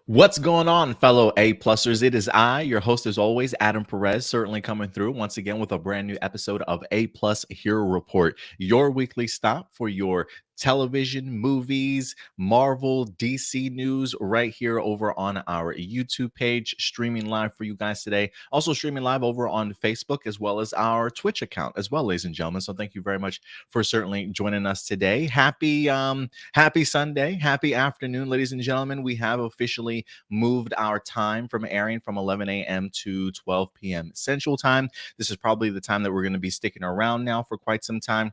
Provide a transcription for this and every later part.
What's going on, fellow A-plussers? It is I, your host as always, Adam Perez, certainly coming through once again with a brand new episode of A-Plus Hero Report, your weekly stop for your television, movies, Marvel, DC news right here over on our YouTube page, streaming live for you guys today. Also streaming live over on Facebook as well as our Twitch account as well, ladies and gentlemen. So thank you very much for certainly joining us today. Happy Sunday, happy afternoon, ladies and gentlemen. We have officially moved our time from airing from 11 a.m. to 12 p.m. Central Time. This is probably the time that we're going to be sticking around now for quite some time.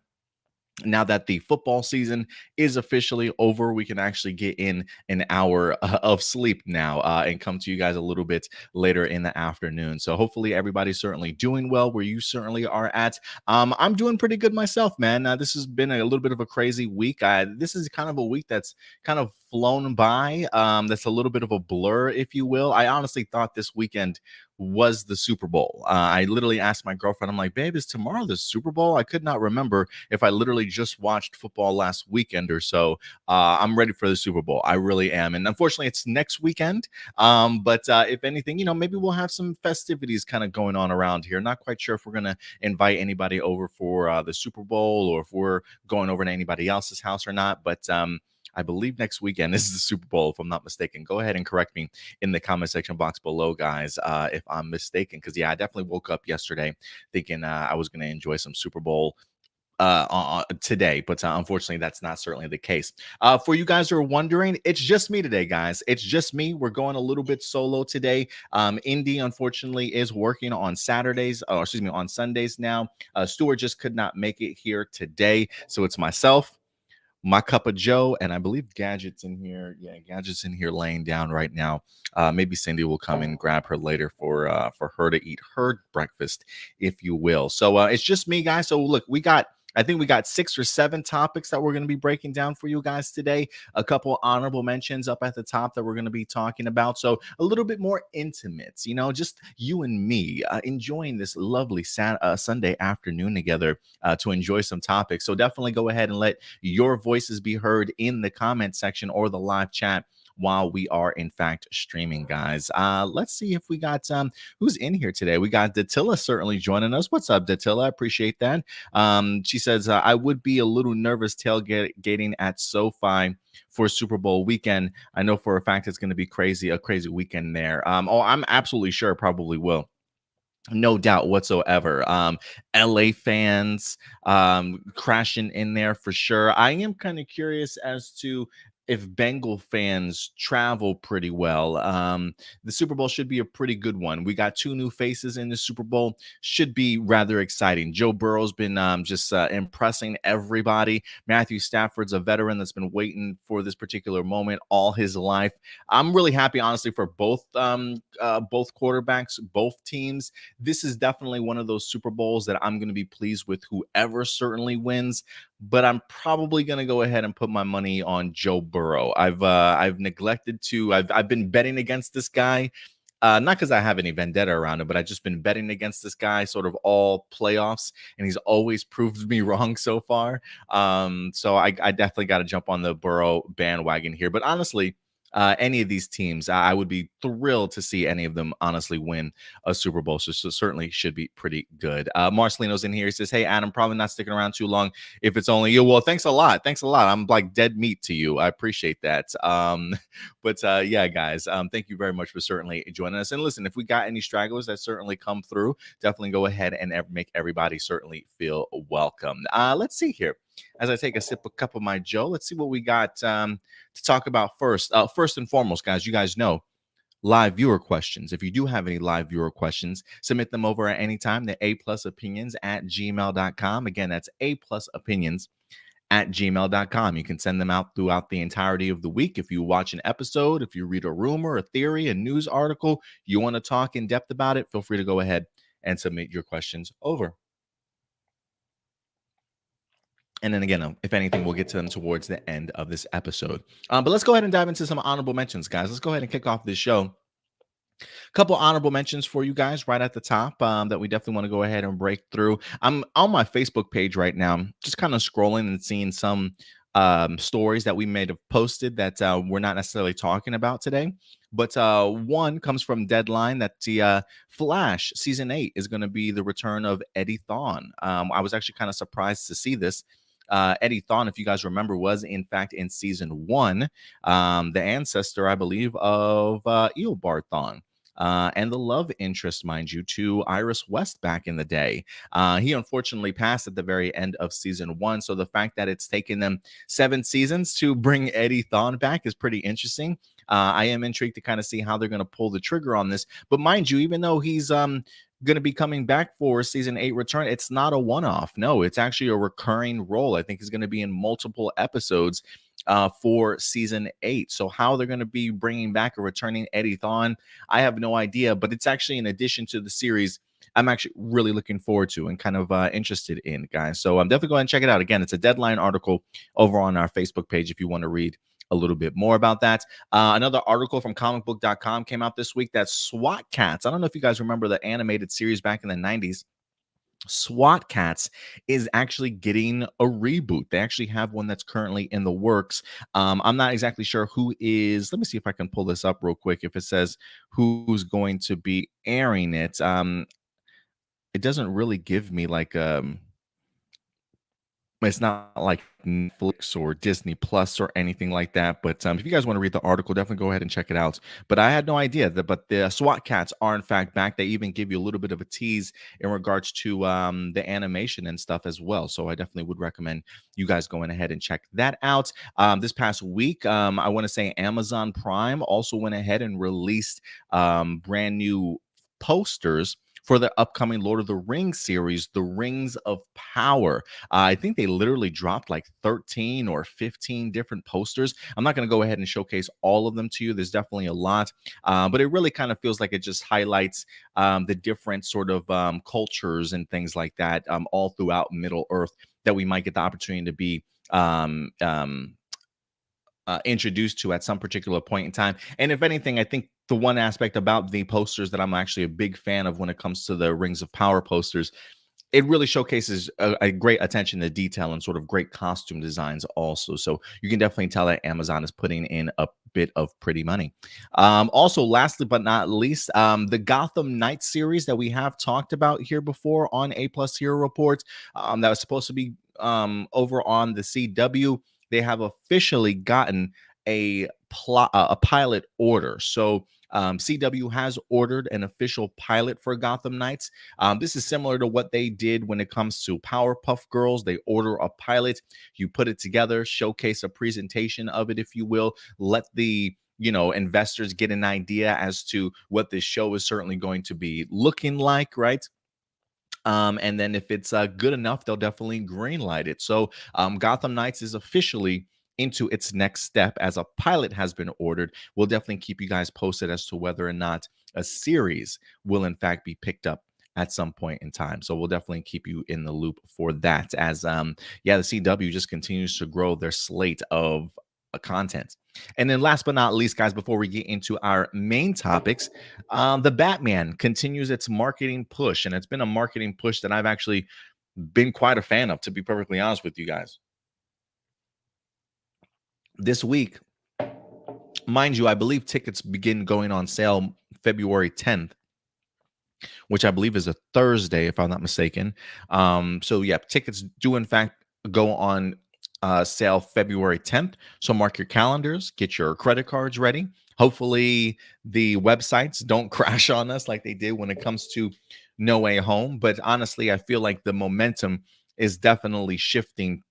Now that the football season is officially over, we can actually get in an hour of sleep now and come to you guys a little bit later in the afternoon. So hopefully everybody's certainly doing well where you certainly are at. I'm doing pretty good myself, man. This has been a little bit of a crazy week. This is kind of a week that's kind of flown by. That's a little bit of a blur, if you will. I honestly thought this weekend was the Super Bowl. I literally asked my girlfriend, I'm like, babe, is tomorrow the Super Bowl? I could not remember if I literally just watched football last weekend or so. I'm ready for the Super Bowl. I really am. And unfortunately, it's next weekend. But if anything, maybe we'll have some festivities kind of going on around here. Not quite sure if we're going to invite anybody over for the Super Bowl or if we're going over to anybody else's house or not. But I believe next weekend is the Super Bowl, if I'm not mistaken. Go ahead and correct me in the comment section box below, guys, if I'm mistaken. Because, yeah, I definitely woke up yesterday thinking I was going to enjoy some Super Bowl today, but unfortunately that's not certainly the case. For you guys who are wondering, it's just me today, guys. It's just me. We're going a little bit solo today. Indy unfortunately is working on Saturdays, or excuse me, on Sundays now. Stuart just could not make it here today, so it's myself, my cup of Joe, and I believe Gadget's in here. Yeah, Gadget's in here laying down right now. Maybe Cindy will come and grab her later for her to eat her breakfast, if you will. So it's just me, guys. So look, I think we got 6 or 7 topics that we're going to be breaking down for you guys today. A couple honorable mentions up at the top that we're going to be talking about. So a little bit more intimate, just you and me enjoying this lovely Sunday afternoon together to enjoy some topics. So definitely go ahead and let your voices be heard in the comment section or the live chat while we are in fact streaming, guys. Let's see if we got who's in here today. We got Datilla certainly joining us. What's up, Datilla? I appreciate that. She says, I would be a little nervous tailgating at SoFi for Super Bowl weekend. I know for a fact it's going to be a crazy weekend there. I'm absolutely sure it probably will. No doubt whatsoever. LA fans crashing in there for sure. I am kind of curious as to if Bengal fans travel pretty well. The Super Bowl should be a pretty good one. We got 2 new faces in the Super Bowl. Should be rather exciting. Joe Burrow's been just impressing everybody. Matthew Stafford's a veteran that's been waiting for this particular moment all his life. I'm really happy, honestly, for both quarterbacks, both teams. This is definitely one of those Super Bowls that I'm going to be pleased with whoever certainly wins, but I'm probably going to go ahead and put my money on Joe Burrow. I've neglected to. I've been betting against this guy. Not because I have any vendetta around him, but I've just been betting against this guy sort of all playoffs, and he's always proved me wrong so far. So I definitely got to jump on the Burrow bandwagon here. But honestly, any of these teams, I would be thrilled to see any of them honestly win a Super Bowl. So certainly should be pretty good. Marcelino's in here. He says, hey, Adam, probably not sticking around too long if it's only you. Well, thanks a lot. Thanks a lot. I'm like dead meat to you. I appreciate that. But yeah, guys, thank you very much for certainly joining us. And listen, if we got any stragglers that certainly come through, definitely go ahead and make everybody certainly feel welcome. Let's see here. As I take a cup of my Joe, let's see what we got to talk about first. First and foremost, guys, you guys know live viewer questions. If you do have any live viewer questions, submit them over at any time to aplusopinions@gmail.com. Again, that's aplusopinions@gmail.com. You can send them out throughout the entirety of the week. If you watch an episode, if you read a rumor, a theory, a news article, you want to talk in depth about it, feel free to go ahead and submit your questions over. And then again, if anything, we'll get to them towards the end of this episode. But let's go ahead and dive into some honorable mentions, guys. Let's go ahead and kick off this show. A couple honorable mentions for you guys right at the top that we definitely want to go ahead and break through. I'm on my Facebook page right now, just kind of scrolling and seeing some stories that we may have posted that we're not necessarily talking about today. But one comes from Deadline that the Flash season 8 is going to be the return of Eddie Thawne. I was actually kind of surprised to see this. Eddie Thawne, if you guys remember, was in fact in season 1, the ancestor, I believe, of Eobard Thawne. And the love interest, mind you, to Iris West back in the day. He unfortunately passed at the very end of season 1. So the fact that it's taken them 7 seasons to bring Eddie Thawne back is pretty interesting. I am intrigued to kind of see how they're going to pull the trigger on this. But mind you, even though he's going to be coming back for season 8 return, it's not a one-off. No, it's actually a recurring role. I think he's going to be in multiple episodes for season 8. So how they're going to be bringing back a returning Eddie Thawne, I have no idea. But it's actually in addition to the series I'm actually really looking forward to and kind of interested in, guys. So I'm definitely going to check it out. Again, it's a Deadline article over on our Facebook page if you want to read a little bit more about that. Another article from comicbook.com came out this week. That's SWAT Cats. I don't know if you guys remember the animated series back in the 90s. SWAT Cats is actually getting a reboot. They actually have one that's currently in the works. I'm not exactly sure who is. Let me see if I can pull this up real quick. If it says who's going to be airing it, it doesn't really give me like it's not like Netflix or Disney Plus or anything like that. But if you guys want to read the article, definitely go ahead and check it out. But I had no idea that. But the SWAT Cats are in fact back. They even give you a little bit of a tease in regards to the animation and stuff as well. So I definitely would recommend you guys going ahead and check that out. This past week, I want to say Amazon Prime also went ahead and released brand new posters for the upcoming Lord of the Rings series, The Rings of Power. I think they literally dropped like 13 or 15 different posters. I'm not going to go ahead and showcase all of them to you. There's definitely a lot, but it really kind of feels like it just highlights the different sort of cultures and things like that all throughout Middle Earth that we might get the opportunity to be introduced to at some particular point in time. And if anything, I think the one aspect about the posters that I'm actually a big fan of when it comes to the Rings of Power posters, it really showcases a great attention to detail and sort of great costume designs also. So you can definitely tell that Amazon is putting in a bit of pretty money. Also, lastly but not least, the Gotham Knights series that we have talked about here before on APlus Hero Report, that was supposed to be over on the CW. They have officially gotten a pilot order. So CW has ordered an official pilot for Gotham Knights. This is similar to what they did when it comes to Powerpuff Girls. They order a pilot, you put it together, showcase a presentation of it, if you will, let the investors get an idea as to what this show is certainly going to be looking like, right? And then if it's good enough, they'll definitely greenlight it. So Gotham Knights is officially into its next step as a pilot has been ordered. We'll definitely keep you guys posted as to whether or not a series will in fact be picked up at some point in time. So we'll definitely keep you in the loop for that as the CW just continues to grow their slate of content. And then last but not least, guys, before we get into our main topics, the Batman continues its marketing push. And it's been a marketing push that I've actually been quite a fan of, to be perfectly honest with you guys. This week, mind you, I believe tickets begin going on sale February 10th, which I believe is a Thursday, if I'm not mistaken. So yeah, tickets do in fact go on sale February 10th. So mark your calendars, get your credit cards ready. Hopefully the websites don't crash on us like they did when it comes to No Way Home. But honestly, I feel like the momentum is definitely shifting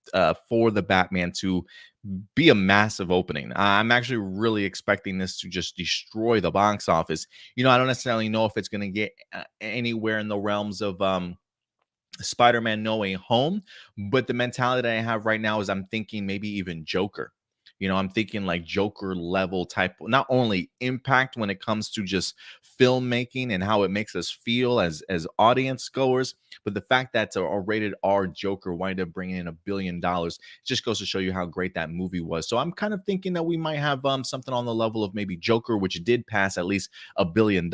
for the Batman to be a massive opening. I'm actually really expecting this to just destroy the box office. I don't necessarily know if it's going to get anywhere in the realms of Spider-Man No Way Home, but the mentality that I have right now is I'm thinking maybe even Joker. I'm thinking like Joker level type, not only impact when it comes to just filmmaking and how it makes us feel as audience goers, but the fact that a rated R Joker wind up bringing in $1 billion just goes to show you how great that movie was. So I'm kind of thinking that we might have something on the level of maybe Joker, which did pass at least $1 billion.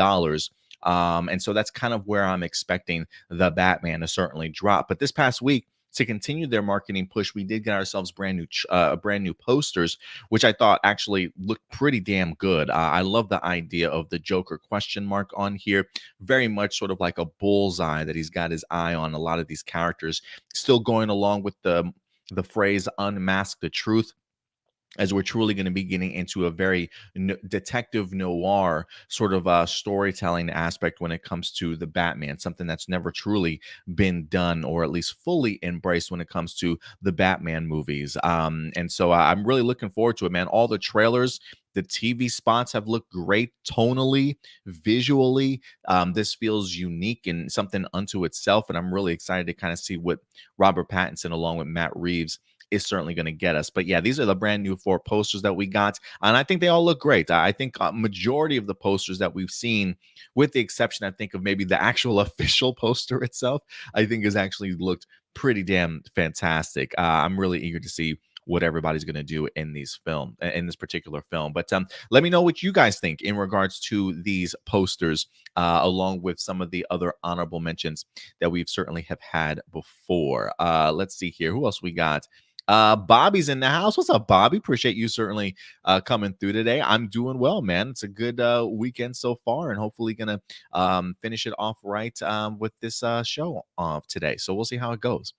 And so that's kind of where I'm expecting the Batman to certainly drop. But this past week, to continue their marketing push, we did get ourselves brand new posters, which I thought actually looked pretty damn good. I love the idea of the Joker question mark on here, very much sort of like a bullseye that he's got his eye on a lot of these characters. Still going along with the phrase "unmask the truth," as we're truly going to be getting into a very detective noir sort of storytelling aspect when it comes to the Batman, something that's never truly been done or at least fully embraced when it comes to the Batman movies. And so I'm really looking forward to it, man. All the trailers, the TV spots have looked great tonally, visually. This feels unique and something unto itself. And I'm really excited to kind of see what Robert Pattinson, along with Matt Reeves, is certainly going to get us. But yeah, these are the brand new 4 posters that we got, and I think they all look great. I think a majority of the posters that we've seen, with the exception, I think, of maybe the actual official poster itself, I think has actually looked pretty damn fantastic. I'm really eager to see what everybody's going to do in this particular film. But let me know what you guys think in regards to these posters, along with some of the other honorable mentions that we've certainly have had before. Let's see here, who else we got. Bobby's in the house. What's up, Bobby? Appreciate you certainly coming through today. I'm doing well, man. It's a good weekend so far, and hopefully gonna finish it off right with this show today. So we'll see how it goes.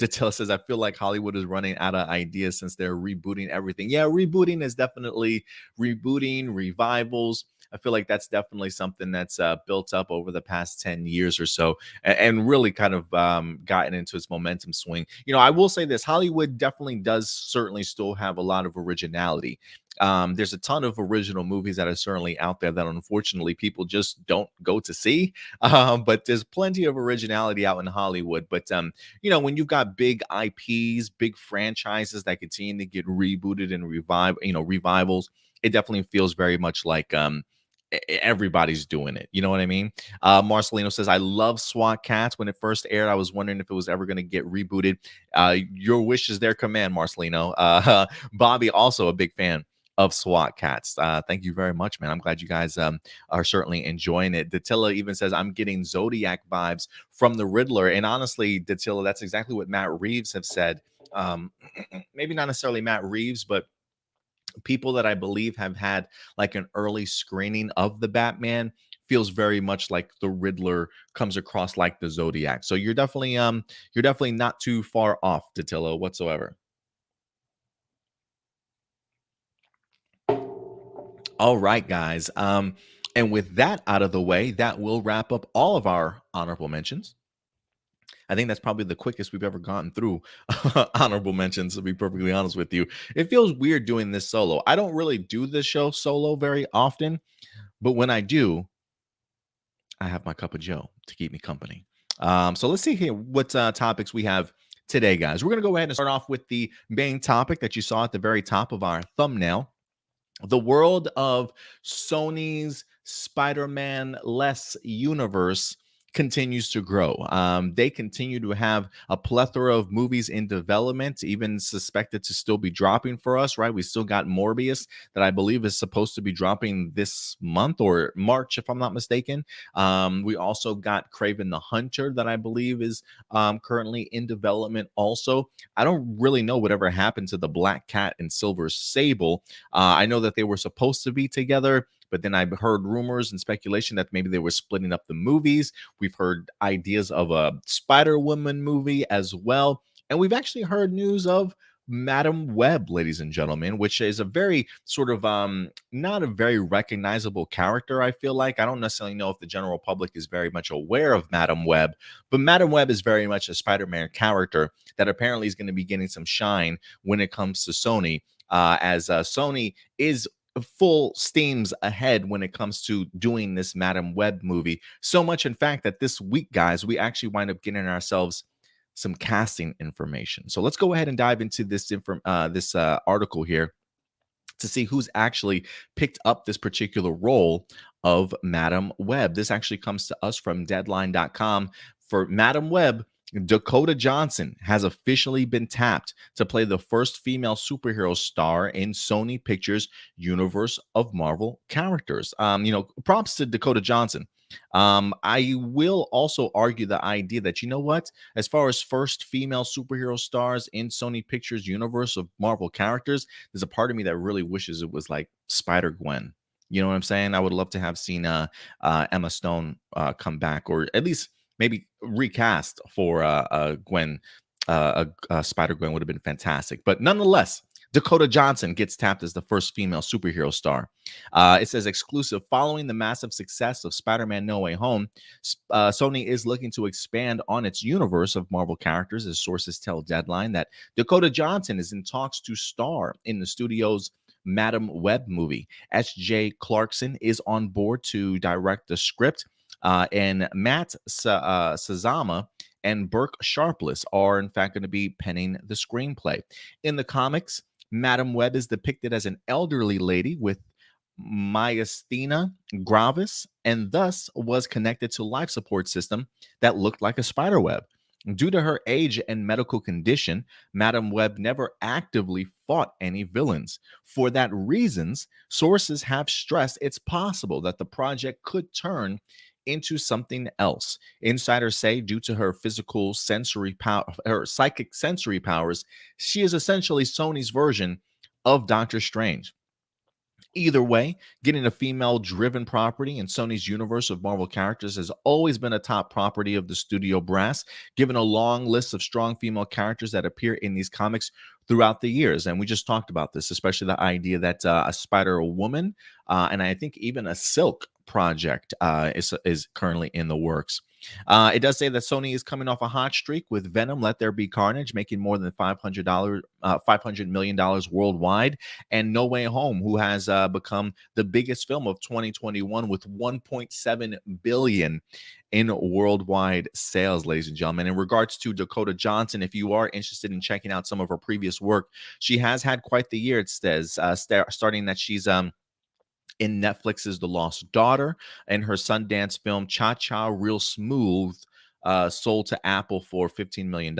Datilla says, I feel like Hollywood is running out of ideas since they're rebooting everything. Yeah, rebooting is definitely rebooting, revivals. I feel like that's definitely something that's built up over the past 10 years or so, and really kind of gotten into its momentum swing. You know, I will say this: Hollywood definitely does certainly still have a lot of originality. There's a ton of original movies that are certainly out there that unfortunately people just don't go to see. But there's plenty of originality out in Hollywood. But you know, when you've got big IPs, big franchises that continue to get rebooted and revivals, it definitely feels very much like everybody's doing it. You know what I mean? Marcelino says, I love SWAT Cats. When it first aired, I was wondering if it was ever going to get rebooted. Your wish is their command, Marcelino. Bobby, also a big fan of SWAT Cats. Thank you very much, man. I'm glad you guys are certainly enjoying it. Datilla even says, I'm getting Zodiac vibes from the Riddler. And honestly, Datilla, that's exactly what Matt Reeves have said. Maybe not necessarily Matt Reeves, but people that I believe have had like an early screening of the Batman feels very much like the Riddler comes across like the Zodiac. So you're definitely not too far off, Datillo, whatsoever. All right, guys. And with that out of the way, that will wrap up all of our honorable mentions. I think that's probably the quickest we've ever gotten through honorable mentions, to be perfectly honest with you. It feels weird doing this solo. I don't really do this show solo very often, but when I do, I have my cup of Joe to keep me company. So let's see here what topics we have today, guys. We're going to go ahead and start off with the main topic that you saw at the very top of our thumbnail. The world of Sony's Spider-Man less universe continues to grow. They continue to have a plethora of movies in development, even suspected to still be dropping for us, right? We still got Morbius that I believe is supposed to be dropping this month or March, if I'm not mistaken. We also got Craven the Hunter that I believe is currently in development also. I don't really know whatever happened to the Black Cat and Silver Sable. I know that they were supposed to be together, but then I've heard rumors and speculation that maybe they were splitting up the movies. We've heard ideas of a Spider-Woman movie as well. And we've actually heard news of Madam Web, ladies and gentlemen, which is a very sort of not a very recognizable character. I feel like I don't necessarily know if the general public is very much aware of Madam Web, but Madam Web is very much a Spider-Man character that apparently is going to be getting some shine when it comes to Sony, as Sony is full steams ahead when it comes to doing this Madam Web movie. So much, in fact, that this week, guys, we actually wind up getting ourselves some casting information. So let's go ahead and dive into this article here to see who's actually picked up this particular role of Madam Web. This actually comes to us from Deadline.com. For Madam Web, Dakota Johnson has officially been tapped to play the first female superhero star in Sony Pictures universe of Marvel characters. Props to Dakota Johnson. I will also argue the idea that, you know what, as far as first female superhero stars in Sony Pictures universe of Marvel characters, there's a part of me that really wishes it was like Spider Gwen. You know what I'm saying? I would love to have seen Emma Stone come back, or at least maybe recast for Gwen. Spider Gwen would have been fantastic. But nonetheless, Dakota Johnson gets tapped as the first female superhero star. It says exclusive. Following the massive success of Spider-Man No Way Home, Sony is looking to expand on its universe of Marvel characters, as sources tell Deadline that Dakota Johnson is in talks to star in the studio's Madam Web movie. S.J. Clarkson is on board to direct the script, and Matt Sazama and Burke Sharpless are, in fact, going to be penning the screenplay. In the comics, Madam Web is depicted as an elderly lady with myasthenia gravis, and thus was connected to life support system that looked like a spider web. Due to her age and medical condition, Madam Web never actively fought any villains. For that reasons, sources have stressed it's possible that the project could turn into something else. Insiders say due to her physical sensory power, her psychic sensory powers, she is essentially Sony's version of Doctor Strange. Either way, getting a female driven property in Sony's universe of Marvel characters has always been a top property of the studio brass, given a long list of strong female characters that appear in these comics throughout the years. And we just talked about this, especially the idea that a Spider Woman and I think even a Silk project is currently in the works. It does say that Sony is coming off a hot streak with Venom: Let There Be Carnage, making more than $500 million worldwide, and No Way Home, who has become the biggest film of 2021 with 1.7 billion in worldwide sales, ladies and gentlemen. In regards to Dakota Johnson, if you are interested in checking out some of her previous work, she has had quite the year. It says, starting that she's in Netflix's The Lost Daughter, and her Sundance film Cha Cha Real Smooth sold to Apple for $15 million.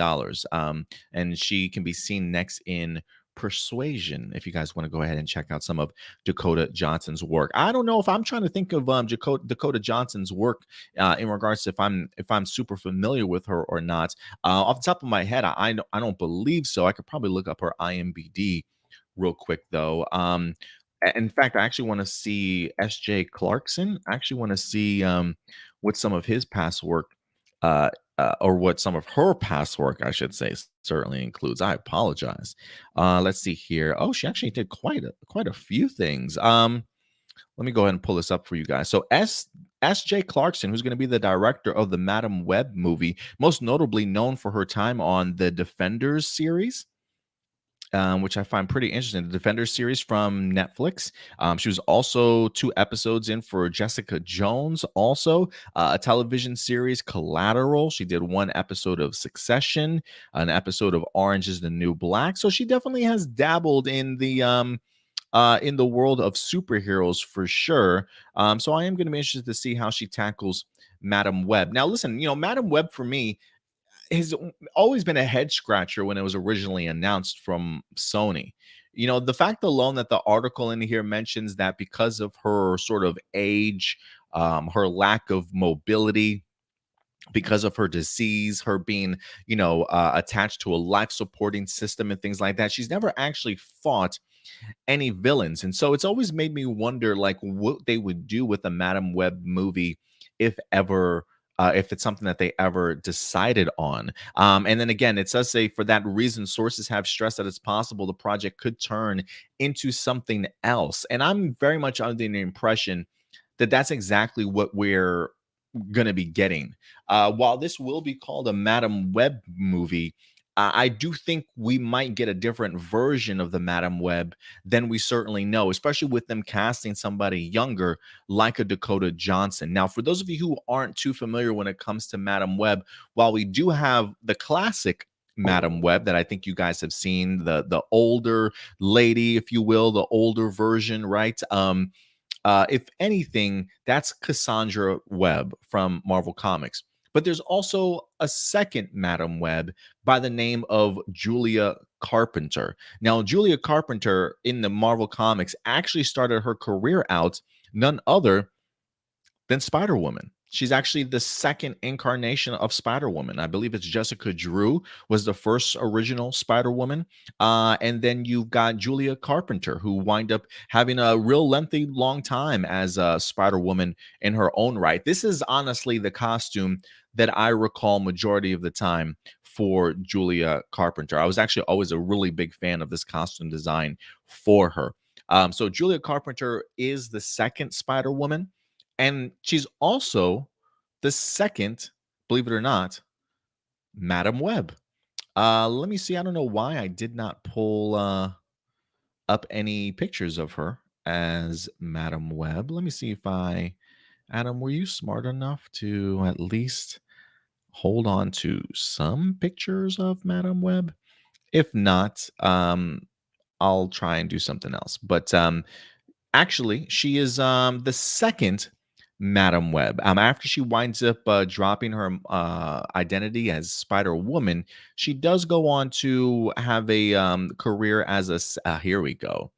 And she can be seen next in Persuasion, if you guys want to go ahead and check out some of Dakota Johnson's work. I don't know if I'm trying to think of Dakota Johnson's work in regards to if I'm super familiar with her or not. Off the top of my head, I don't believe so. I could probably look up her IMDb real quick though. In fact, I actually want to see S.J. Clarkson. I actually want to see what some of his past work, or what some of her past work, I should say, certainly includes. I apologize. Let's see here. Oh, she actually did quite a few things. Let me go ahead and pull this up for you guys. So S.J. Clarkson, who's going to be the director of the Madam Web movie, most notably known for her time on the Defenders series, which I find pretty interesting. The Defenders series from Netflix. She was also 2 episodes in for Jessica Jones, also a television series, Collateral. She did 1 episode of Succession, an episode of Orange is the New Black. So she definitely has dabbled in the world of superheroes for sure. So I am going to be interested to see how she tackles Madam Web. Now, listen, Madam Web for me has always been a head scratcher when it was originally announced from Sony. The fact alone that the article in here mentions that because of her sort of age, her lack of mobility, because of her disease, her being, attached to a life supporting system and things like that, she's never actually fought any villains. And so it's always made me wonder, like, what they would do with a Madam Web movie if ever. If it's something that they ever decided on. And then again, it does say for that reason, sources have stressed that it's possible the project could turn into something else. And I'm very much under the impression that that's exactly what we're going to be getting. While this will be called a Madam Web movie, I do think we might get a different version of the Madam Web than we certainly know, especially with them casting somebody younger like a Dakota Johnson. Now, for those of you who aren't too familiar when it comes to Madam Web, while we do have the classic Madam Web that I think you guys have seen, the older lady, if you will, the older version, right? If anything, that's Cassandra Webb from Marvel Comics. But there's also a second Madam Web by the name of Julia Carpenter. Now, Julia Carpenter in the Marvel Comics actually started her career out none other than Spider Woman. She's actually the second incarnation of Spider Woman. I believe it's Jessica Drew was the first original Spider Woman, and then you've got Julia Carpenter, who wind up having a real lengthy, long time as a Spider Woman in her own right. This is honestly the costume that I recall majority of the time for Julia Carpenter. I was actually always a really big fan of this costume design for her. So Julia Carpenter is the second Spider Woman, and she's also the second, believe it or not, Madam Web. Let me see. I don't know why I did not pull up any pictures of her as Madam Web. Let me see if Adam, were you smart enough to at least hold on to some pictures of Madam Web? If not, I'll try and do something else. But actually, she is the second Madam Web. After she winds up dropping her identity as Spider Woman, she does go on to have a career as here we go.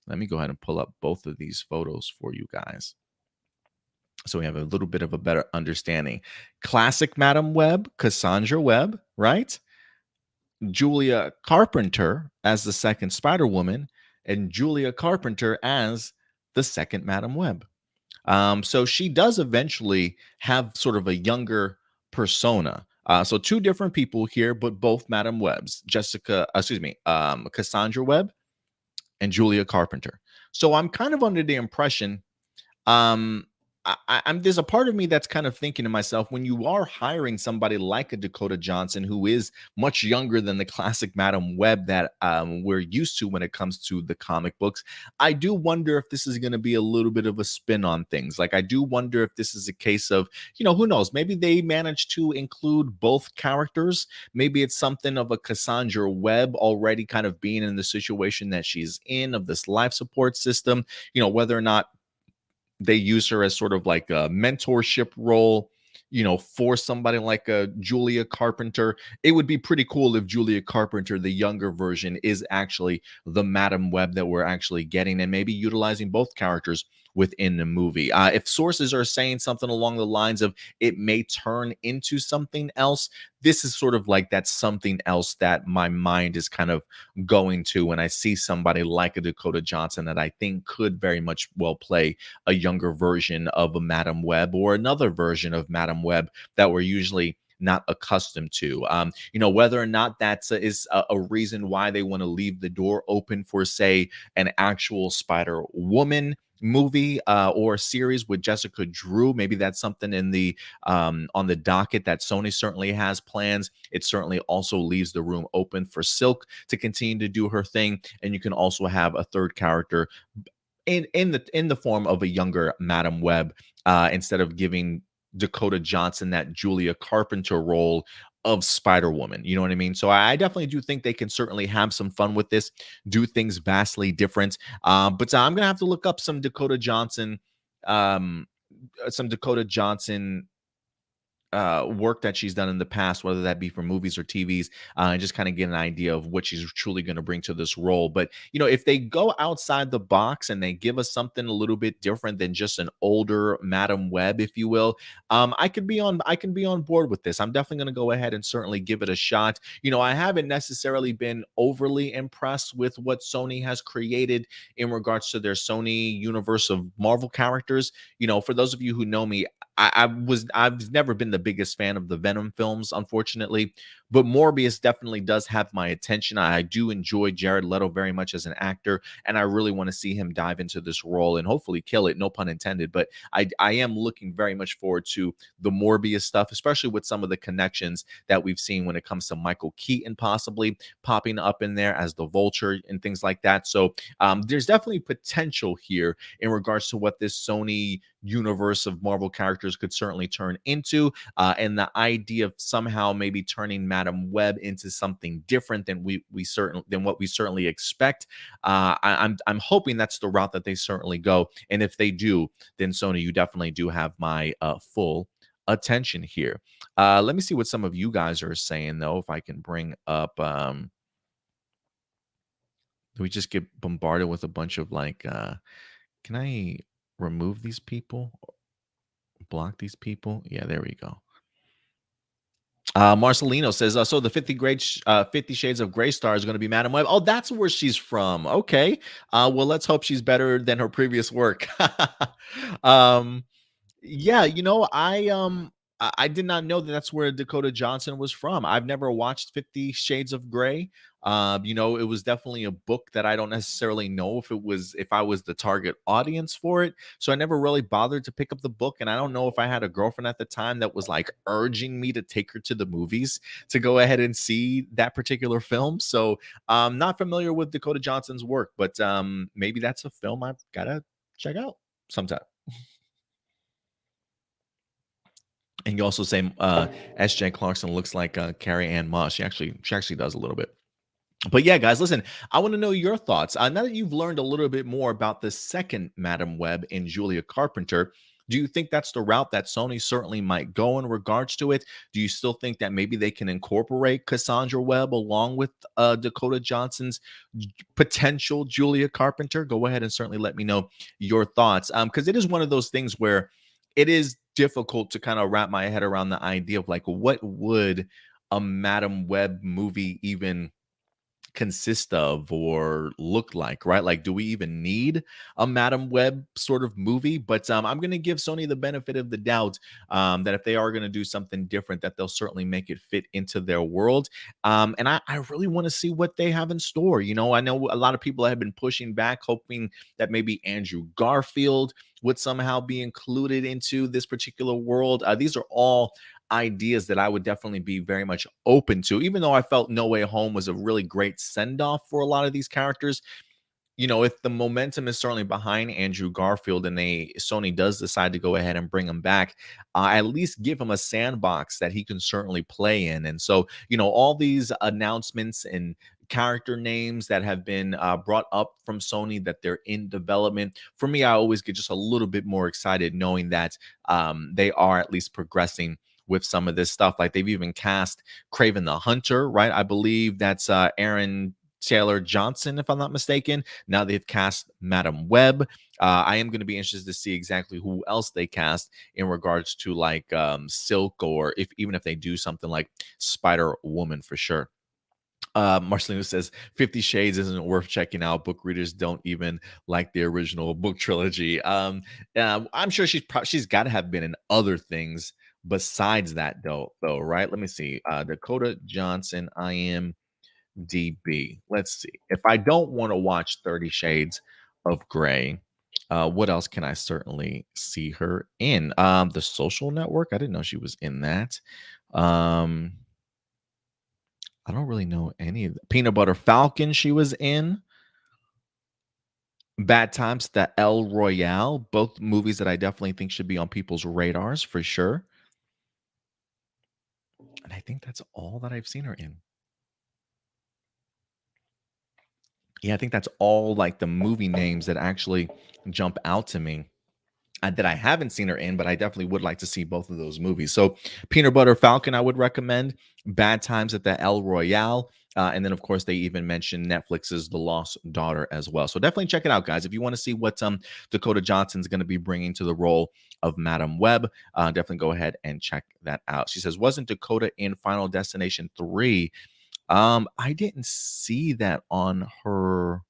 Let me go ahead and pull up both of these photos for you guys, so we have a little bit of a better understanding. Classic Madam Web, Cassandra Webb, right? Julia Carpenter as the second Spider Woman, and Julia Carpenter as the second Madam Web. So she does eventually have sort of a younger persona. So two different people here, but both Madam Webs, Cassandra Webb and Julia Carpenter. So I'm kind of under the impression, um, I'm there's a part of me that's kind of thinking to myself, when you are hiring somebody like a Dakota Johnson, who is much younger than the classic Madam Web that we're used to when it comes to the comic books, I do wonder if this is going to be a little bit of a spin on things. Like, I do wonder if this is a case of, who knows, maybe they managed to include both characters. Maybe it's something of a Cassandra Webb already kind of being in the situation that she's in, of this life support system, whether or not they use her as sort of like a mentorship role, for somebody like a Julia Carpenter. It would be pretty cool if Julia Carpenter, the younger version, is actually the Madam Web that we're actually getting, and maybe utilizing both characters within the movie. If sources are saying something along the lines of it may turn into something else, this is sort of like that something else that my mind is kind of going to when I see somebody like a Dakota Johnson that I think could very much well play a younger version of a Madam Web, or another version of Madam Web that we're usually not accustomed to. Whether or not that's is a reason why they want to leave the door open for, say, an actual Spider Woman movie or series with Jessica Drew. Maybe that's something in the on the docket that Sony certainly has plans. It certainly also leaves the room open for Silk to continue to do her thing, and you can also have a third character in the form of a younger Madam Web, instead of giving Dakota Johnson that Julia Carpenter role of Spider Woman. You know what I mean? So I definitely do think they can certainly have some fun with this, do things vastly different. But I'm gonna have to look up um, some Dakota Johnson work that she's done in the past, whether that be for movies or TVs, and just kind of get an idea of what she's truly going to bring to this role. But if they go outside the box and they give us something a little bit different than just an older Madam Web, if you will, I can be on board with this. I'm definitely going to go ahead and certainly give it a shot. I haven't necessarily been overly impressed with what Sony has created in regards to their Sony universe of Marvel characters. For those of you who know me, I've never been the biggest fan of the Venom films, unfortunately, but Morbius definitely does have my attention. I do enjoy Jared Leto very much as an actor, and I really want to see him dive into this role and hopefully kill it, no pun intended. But I am looking very much forward to the Morbius stuff, especially with some of the connections that we've seen when it comes to Michael Keaton possibly popping up in there as the Vulture and things like that. So there's definitely potential here in regards to what this Sony universe of Marvel characters could certainly turn into, and the idea of somehow maybe turning Madam Web into something different than what we certainly expect. I'm hoping that's the route that they certainly go, and if they do, then Sony, you definitely do have my full attention here. Let me see what some of you guys are saying, though, if I can bring up. Do we just get bombarded with a bunch of like, can I remove these people? Block these people? Yeah, there we go. Marcelino says, so the 50 Shades of Grey star is going to be Madam Web. Oh, that's where she's from. Okay. Well, let's hope she's better than her previous work. um, yeah, I did not know that that's where Dakota Johnson was from. I've never watched 50 Shades of Grey. It was definitely a book that I don't necessarily know if I was the target audience for it. So I never really bothered to pick up the book. And I don't know if I had a girlfriend at the time that was like urging me to take her to the movies to go ahead and see that particular film. So not familiar with Dakota Johnson's work, but maybe that's a film I've gotta check out sometime. And you also say S.J. Clarkson looks like Carrie Ann Moss. She actually does a little bit. But yeah, guys, listen, I want to know your thoughts. Now that you've learned a little bit more about the second Madam Web in Julia Carpenter, do you think that's the route that Sony certainly might go in regards to it? Do you still think that maybe they can incorporate Cassandra Webb along with Dakota Johnson's potential Julia Carpenter? Go ahead and certainly let me know your thoughts. Because it is one of those things where it is difficult to kind of wrap my head around the idea of like, what would a Madam Web movie even consist of or look like, right? Like, do we even need a Madam Web sort of movie? But I'm going to give Sony the benefit of the doubt that if they are going to do something different, that they'll certainly make it fit into their world. And I really want to see what they have in store. I know a lot of people have been pushing back, hoping that maybe Andrew Garfield would somehow be included into this particular world. These are all ideas that I would definitely be very much open to, even though I felt No Way Home was a really great send off for a lot of these characters. If the momentum is certainly behind Andrew Garfield and Sony does decide to go ahead and bring him back, at least give him a sandbox that he can certainly play in. And so, all these announcements and character names that have been brought up from Sony that they're in development. For me, I always get just a little bit more excited knowing that they are at least progressing with some of this stuff. Like they've even cast Craven the Hunter, right? I believe that's Aaron Taylor Johnson, if I'm not mistaken. Now they've cast Madam Web. I am going to be interested to see exactly who else they cast in regards to like Silk, or even if they do something like Spider Woman for sure. Marcelino says 50 Shades isn't worth checking out. Book readers don't even like the original book trilogy. I'm sure she's got to have been in other things besides that, though, right? Let me see. Dakota Johnson, IMDb. Let's see. If I don't want to watch 30 Shades of Grey, what else can I certainly see her in? The Social Network. I didn't know she was in that. I don't really know any of the Peanut Butter Falcon she was in. Bad Times, the El Royale, both movies that I definitely think should be on people's radars for sure. And I think that's all that I've seen her in. Yeah, I think that's all like the movie names that actually jump out to me. That I haven't seen her in, but I definitely would like to see both of those movies. So, Peanut Butter Falcon, I would recommend. Bad Times at the El Royale. And then, of course, they even mentioned Netflix's The Lost Daughter as well. So definitely check it out, guys. If you want to see what Dakota Johnson's going to be bringing to the role of Madam Web, definitely go ahead and check that out. She says, wasn't Dakota in Final Destination 3? I didn't see that on her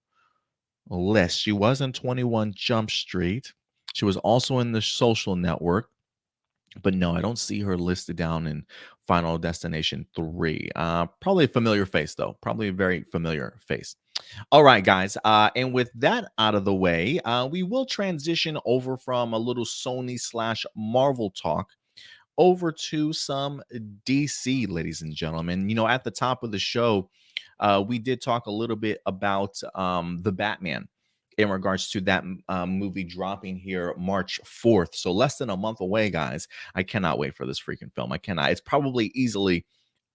list. She was in 21 Jump Street. She was also in the Social Network, but no, I don't see her listed down in Final Destination 3. Probably a familiar face, though. Probably a very familiar face. All right, guys. And with that out of the way, we will transition over from a little Sony slash Marvel talk over to some DC, ladies and gentlemen. At the top of the show, we did talk a little bit about the Batman in regards to that movie dropping here March 4th. So less than a month away, guys. I cannot wait for this freaking film. I cannot. It's probably easily,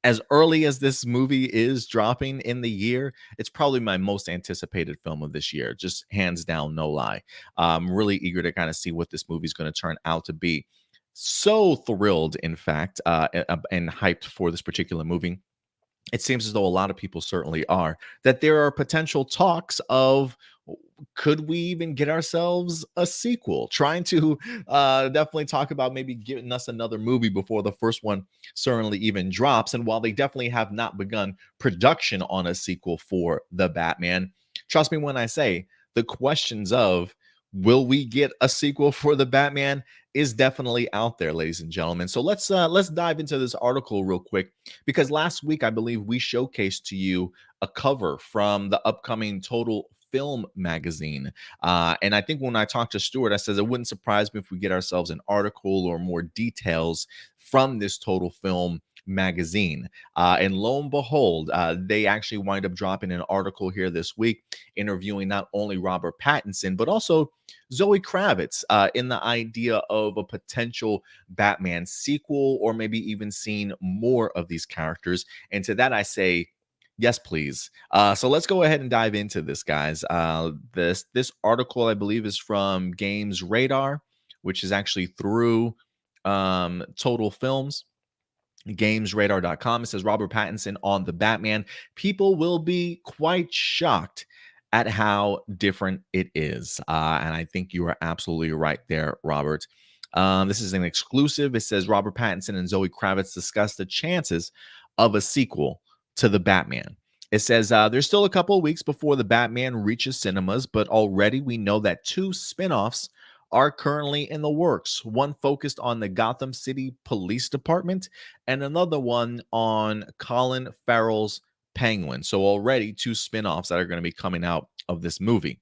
as early as this movie is dropping in the year, it's probably my most anticipated film of this year. Just hands down, no lie. I'm really eager to kind of see what this movie is going to turn out to be. So thrilled, in fact, and hyped for this particular movie. It seems as though a lot of people certainly are, that there are potential talks of, could we even get ourselves a sequel? Trying to definitely talk about maybe giving us another movie before the first one certainly even drops. And while they definitely have not begun production on a sequel for the Batman, trust me when I say the questions of, will we get a sequel for the Batman, is definitely out there, ladies and gentlemen. So let's dive into this article real quick, because last week I believe we showcased to you a cover from the upcoming Total Film magazine. And I think when I talked to Stuart, I said it wouldn't surprise me if we get ourselves an article or more details from this Total Film magazine. And lo and behold, they actually wind up dropping an article here this week, interviewing not only Robert Pattinson, but also Zoe Kravitz, in the idea of a potential Batman sequel, or maybe even seeing more of these characters. And to that, I say, yes, please. So let's go ahead and dive into this, guys. This article, I believe, is from Games Radar, which is actually through Total Films. GamesRadar.com. It says Robert Pattinson on the Batman. People will be quite shocked at how different it is. And I think you are absolutely right there, Robert. This is an exclusive. It says Robert Pattinson and Zoe Kravitz discuss the chances of a sequel to the Batman. It says there's still a couple of weeks before the Batman reaches cinemas, but already we know that two spin-offs are currently in the works. One focused on the Gotham City Police Department, and another one on Colin Farrell's Penguin. So already two spin-offs that are going to be coming out of this movie.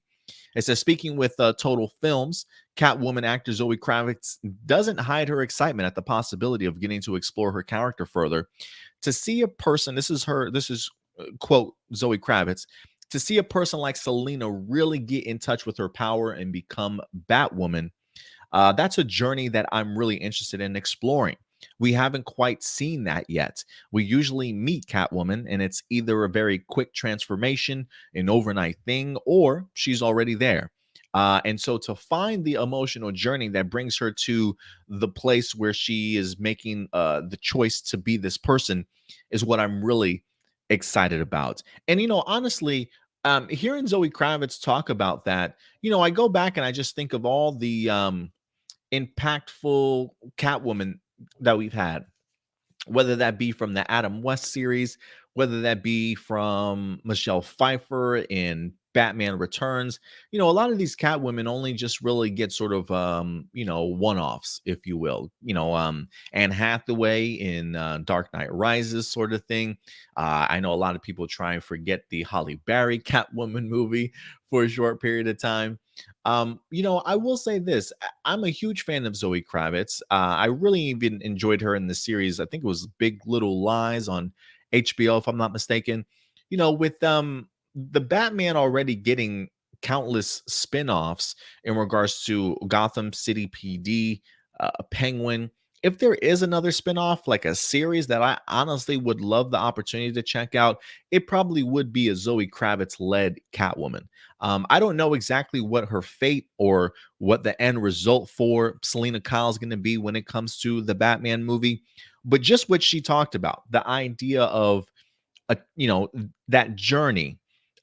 It says, speaking with Total Films, Catwoman actor Zoe Kravitz doesn't hide her excitement at the possibility of getting to explore her character further. To see a person, this is quote Zoe Kravitz, to see a person like Selena really get in touch with her power and become Batwoman, that's a journey that I'm really interested in exploring. We haven't quite seen that yet. We usually meet Catwoman, and it's either a very quick transformation, an overnight thing, or she's already there. And so to find the emotional journey that brings her to the place where she is making the choice to be this person is what I'm really excited about. And, honestly, hearing Zoe Kravitz talk about that, I go back and I just think of all the impactful Catwoman that we've had, whether that be from the Adam West series, whether that be from Michelle Pfeiffer in Batman Returns. A lot of these Catwomen only just really get sort of one-offs, if you will. Anne Hathaway in Dark Knight Rises sort of thing. I know a lot of people try and forget the Halle Berry Catwoman movie for a short period of time. I will say this. I'm a huge fan of Zoe Kravitz. I really even enjoyed her in the series. I think it was Big Little Lies on HBO, if I'm not mistaken. With the Batman already getting countless spin-offs in regards to Gotham City PD, Penguin. If there is another spin-off, like a series that I honestly would love the opportunity to check out, it probably would be a Zoe Kravitz-led Catwoman. I don't know exactly what her fate or what the end result for Selena Kyle is going to be when it comes to the Batman movie, but just what she talked about, the idea of that journey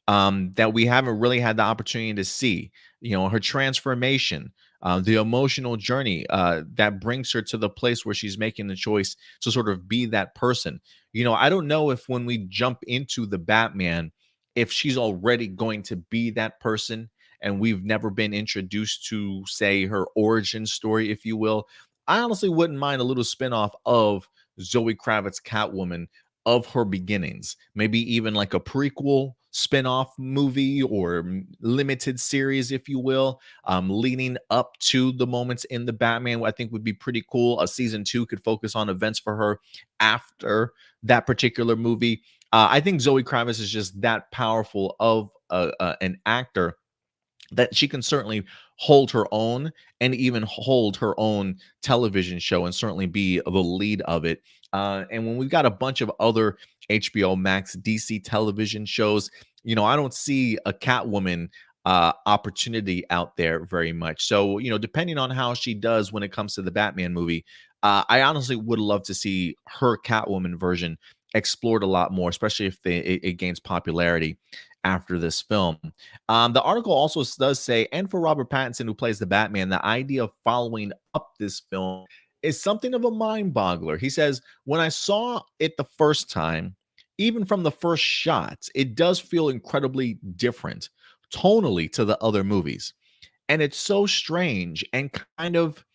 that we haven't really had the opportunity to see, her transformation, the emotional journey that brings her to the place where she's making the choice to sort of be that person. I don't know if when we jump into the Batman, if she's already going to be that person and we've never been introduced to, say, her origin story, if you will. I honestly wouldn't mind a little spinoff of Zoe Kravitz Catwoman, of her beginnings, maybe even like a prequel spin-off movie or limited series, if you will, leading up to the moments in the Batman. I think would be pretty cool. A season 2 could focus on events for her after that particular movie. I think Zoe Kravitz is just that powerful of an actor that she can certainly hold her own, and even hold her own television show, and certainly be the lead of it. And when we've got a bunch of other HBO Max DC television shows, I don't see a Catwoman opportunity out there very much. So, depending on how she does when it comes to the Batman movie, I honestly would love to see her Catwoman version explored a lot more, especially if it gains popularity after this film. The article also does say, and for Robert Pattinson, who plays the Batman, the idea of following up this film is something of a mind boggler. He says, when I saw it the first time, even from the first shots, it does feel incredibly different tonally to the other movies. And it's so strange and kind of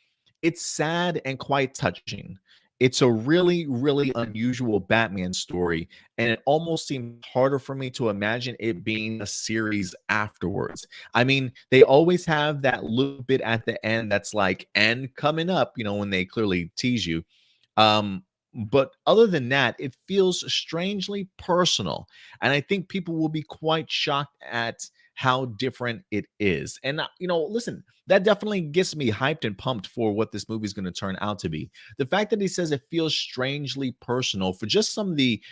it's sad and quite touching. It's a really, really unusual Batman story, and it almost seems harder for me to imagine it being a series afterwards. I mean, they always have that little bit at the end that's like, and coming up, when they clearly tease you. But other than that, it feels strangely personal. And I think people will be quite shocked at how different it is. And, listen, that definitely gets me hyped and pumped for what this movie is going to turn out to be. The fact that he says it feels strangely personal for just some of the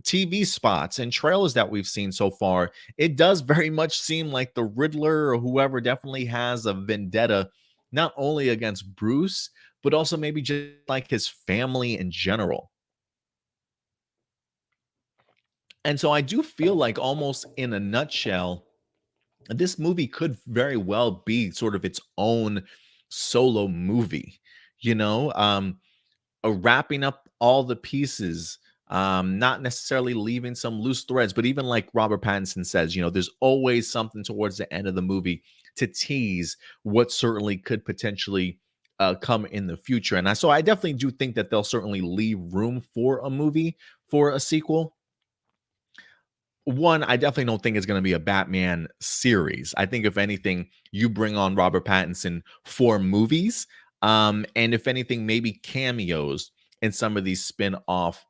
TV spots and trailers that we've seen so far, it does very much seem like the Riddler or whoever definitely has a vendetta, not only against Bruce, but also maybe just like his family in general. And so I do feel like almost in a nutshell, this movie could very well be sort of its own solo movie, you know, wrapping up all the pieces, not necessarily leaving some loose threads, but even like Robert Pattinson says, there's always something towards the end of the movie to tease what certainly could potentially come in the future. So I definitely do think that they'll certainly leave room for a movie, for a sequel. One, I definitely don't think it's going to be a Batman series. I think if anything, you bring on Robert Pattinson for movies, and if anything, maybe cameos in some of these spin-off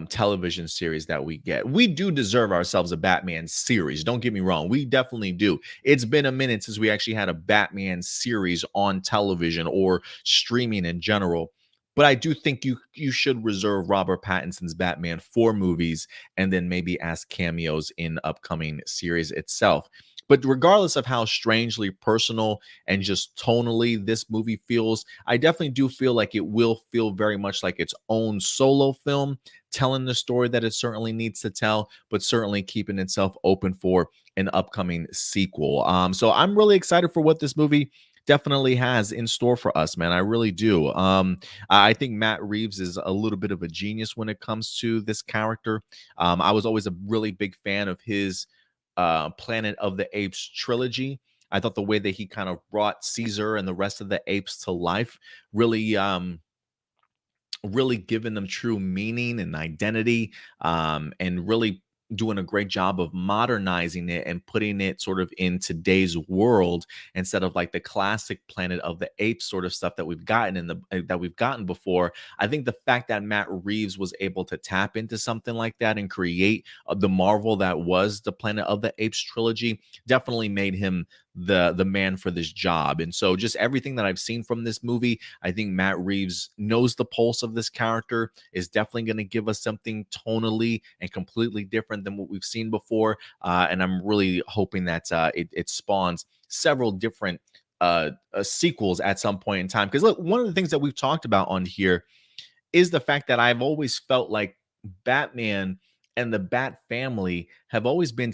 television series that we get. We do deserve ourselves a Batman series. Don't get me wrong, we definitely do. It's been a minute since we actually had a Batman series on television or streaming in general. But I do think you should reserve Robert Pattinson's Batman for movies and then maybe ask cameos in upcoming series itself. But regardless of how strangely personal and just tonally this movie feels, I definitely do feel like it will feel very much like its own solo film, telling the story that it certainly needs to tell, but certainly keeping itself open for an upcoming sequel. So I'm really excited for what this movie definitely has in store for us, man. I really do. I think Matt Reeves is a little bit of a genius when it comes to this character. I was always a really big fan of his Planet of the Apes trilogy. I thought the way that he kind of brought Caesar and the rest of the apes to life really really giving them true meaning and identity, and really doing a great job of modernizing it and putting it sort of in today's world instead of like the classic Planet of the Apes sort of stuff that we've gotten that we've gotten before. I think the fact that Matt Reeves was able to tap into something like that and create the marvel that was the Planet of the Apes trilogy definitely made him the man for this job. And so just everything that I've seen from this movie, I think Matt Reeves knows the pulse of this character, is definitely going to give us something tonally and completely different than what we've seen before. And I'm really hoping that it spawns several different sequels at some point in time. Because look, one of the things that we've talked about on here is the fact that I've always felt like Batman and the Bat family have always been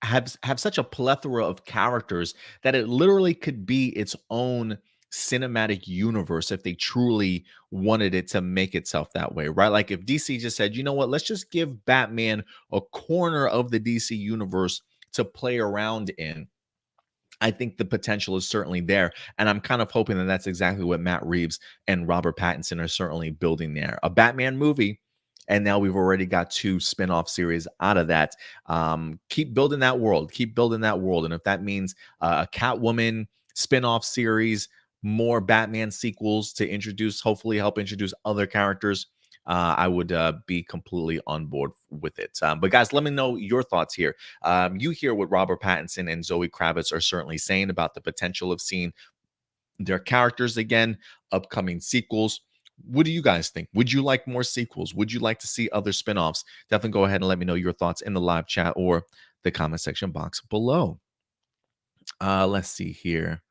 have such a plethora of characters that it literally could be its own cinematic universe if they truly wanted it to make itself that way, right? Like if DC just said, you know what, let's just give Batman a corner of the DC universe to play around in. I think the potential is certainly there. And I'm kind of hoping that that's exactly what Matt Reeves and Robert Pattinson are certainly building there. A Batman movie. And now we've already got two spin-off series out of that. Keep building that world. Keep building that world. And if that means a Catwoman spin-off series, more Batman sequels to introduce, hopefully help introduce other characters, I would be completely on board with it. But guys, let me know your thoughts here. You hear what Robert Pattinson and Zoe Kravitz are certainly saying about the potential of seeing their characters again, upcoming sequels. What do you guys think? Would you like more sequels? Would you like to see other spinoffs? Definitely go ahead and let me know your thoughts in the live chat or the comment section box below. Let's see here.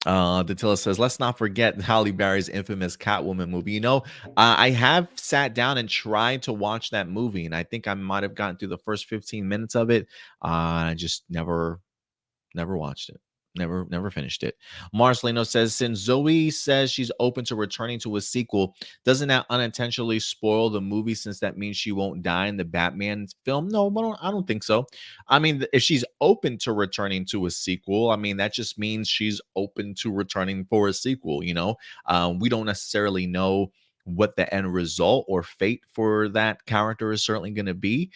Datilla says, let's not forget Halle Berry's infamous Catwoman movie. I have sat down and tried to watch that movie, and I think I might have gotten through the first 15 minutes of it. I just never watched it. Never finished it. Marcelino says, since Zoe says she's open to returning to a sequel, doesn't that unintentionally spoil the movie since that means she won't die in the Batman film? No, I don't think so. I mean, if she's open to returning to a sequel, I mean, that just means she's open to returning for a sequel. We don't necessarily know what the end result or fate for that character is certainly going to be.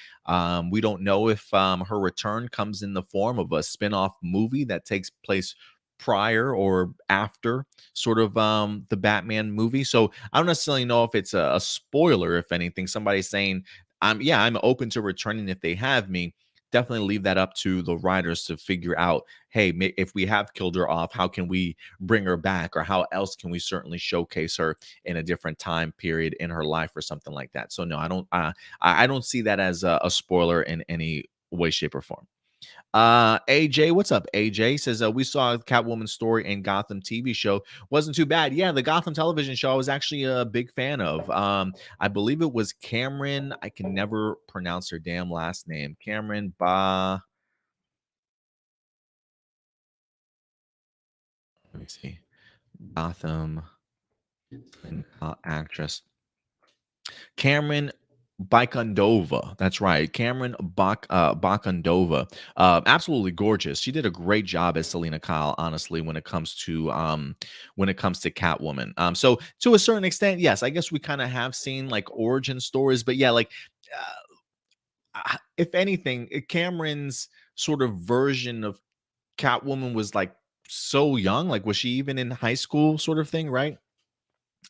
We don't know if her return comes in the form of a spin-off movie that takes place prior or after sort of the Batman movie. So I don't necessarily know if it's a spoiler, if anything. Somebody's saying, I'm open to returning if they have me. Definitely leave that up to the writers to figure out, hey, if we have killed her off, how can we bring her back, or how else can we certainly showcase her in a different time period in her life or something like that. So no, I don't see that as a spoiler in any way, shape, or form. AJ, what's up? AJ says, we saw Catwoman story in Gotham TV show. Wasn't too bad. Yeah, the Gotham television show I was actually a big fan of. I believe it was Cameron. I can never pronounce her damn last name. Cameron let me see. Gotham actress. Cameron Bakandova. That's right. Cameron Bakandova. Absolutely gorgeous. She did a great job as Selena Kyle, honestly, when it comes to Catwoman. So to a certain extent, yes, I guess we kind of have seen like origin stories, but yeah, like if anything, Cameron's sort of version of Catwoman was like so young. Like, was she even in high school, sort of thing, right?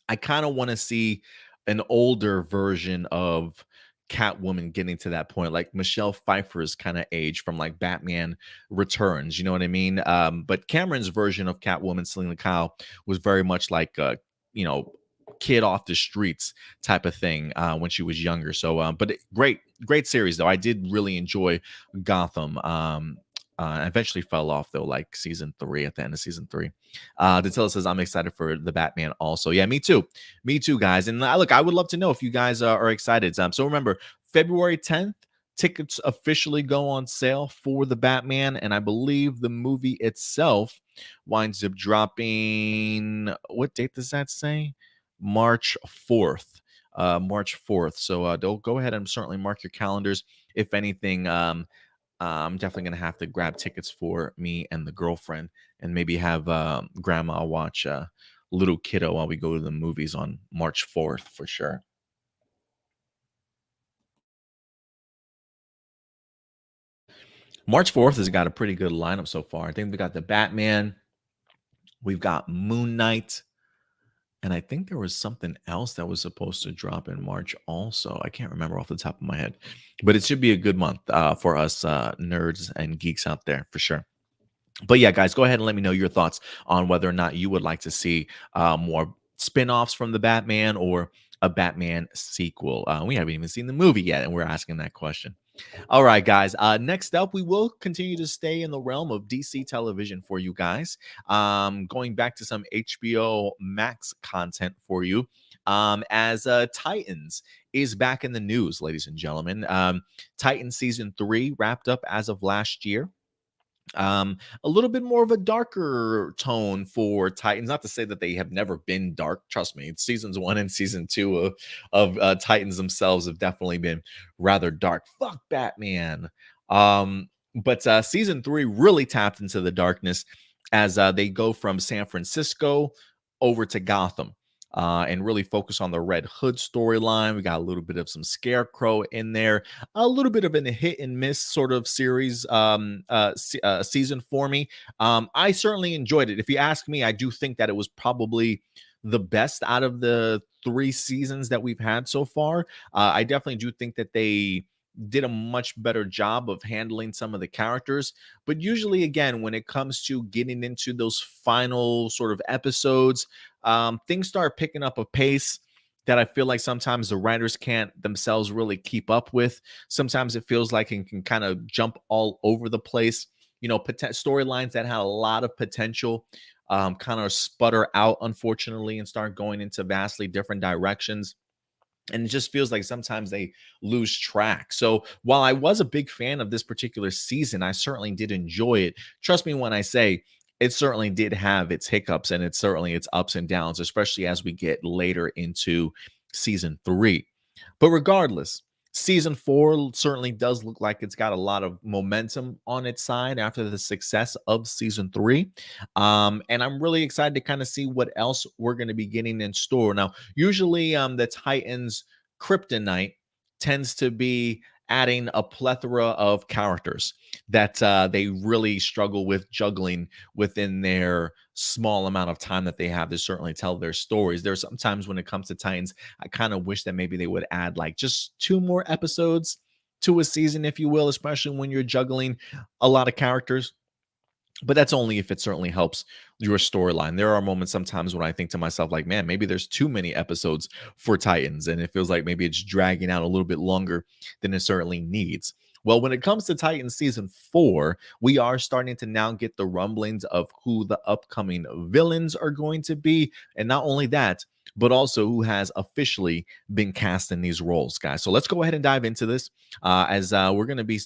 I kind of want to see an older version of Catwoman getting to that point, like Michelle Pfeiffer's kind of age from like Batman Returns. You know what I mean? But Cameron's version of Catwoman, Selena Kyle, was very much like you know, kid off the streets type of thing when she was younger. So, great series though. I did really enjoy Gotham. I eventually fell off though, like season three, at the end of season three. Datilla says, I'm excited for the Batman also. Yeah, me too. Me too, guys. And look, I would love to know if you guys are excited. So remember, February 10th, tickets officially go on sale for the Batman. And I believe the movie itself winds up dropping. What date does that say? March 4th. March 4th. So don't go ahead and certainly mark your calendars. If anything, I'm definitely gonna have to grab tickets for me and the girlfriend, and maybe have grandma watch Little Kiddo while we go to the movies on March 4th for sure. March 4th has got a pretty good lineup so far. I think we got the Batman, we've got Moon Knight, and I think there was something else that was supposed to drop in March also. I can't remember off the top of my head, but it should be a good month for us nerds and geeks out there for sure. But yeah, guys, go ahead and let me know your thoughts on whether or not you would like to see more spin-offs from the Batman or a Batman sequel. We haven't even seen the movie yet, and we're asking that question. All right, guys. Next up, we will continue to stay in the realm of DC television for you guys. Going back to some HBO Max content for you. As Titans is back in the news, ladies and gentlemen. Titans season 3 wrapped up as of last year. A little bit more of a darker tone for Titans. Not to say that they have never been dark. Trust me, seasons 1 and season 2 of Titans themselves have definitely been rather dark. Fuck Batman. But season 3 really tapped into the darkness as they go from San Francisco over to Gotham. And really focus on the Red Hood storyline. We got a little bit of some Scarecrow in there, a little bit of a hit and miss sort of series season for me. I certainly enjoyed it. If you ask me, I do think that it was probably the best out of the 3 seasons that we've had so far. I definitely do think that they did a much better job of handling some of the characters. But usually, again, when it comes to getting into those final sort of episodes, things start picking up a pace that I feel like sometimes the writers can't themselves really keep up with. Sometimes it feels like it can kind of jump all over the place. storylines that had a lot of potential kind of sputter out, unfortunately, and start going into vastly different directions. And it just feels like sometimes they lose track. So while I was a big fan of this particular season, I certainly did enjoy it. Trust me when I say it certainly did have its hiccups and it's certainly its ups and downs, especially as we get later into season 3. But regardless, season 4 certainly does look like it's got a lot of momentum on its side after the success of season 3. And I'm really excited to kind of see what else we're going to be getting in store. Now, usually the Titans kryptonite tends to be adding a plethora of characters that they really struggle with juggling within their small amount of time that they have to certainly tell their stories. There's sometimes when it comes to Titans, I kind of wish that maybe they would add like just 2 more episodes to a season, if you will, especially when you're juggling a lot of characters. But that's only if it certainly helps your storyline. There are moments sometimes when I think to myself, like, man, maybe there's too many episodes for Titans, and it feels like maybe it's dragging out a little bit longer than it certainly needs. Well, when it comes to Titans season 4, we are starting to now get the rumblings of who the upcoming villains are going to be. And not only that, but also who has officially been cast in these roles, guys. So let's go ahead and dive into this as we're going to be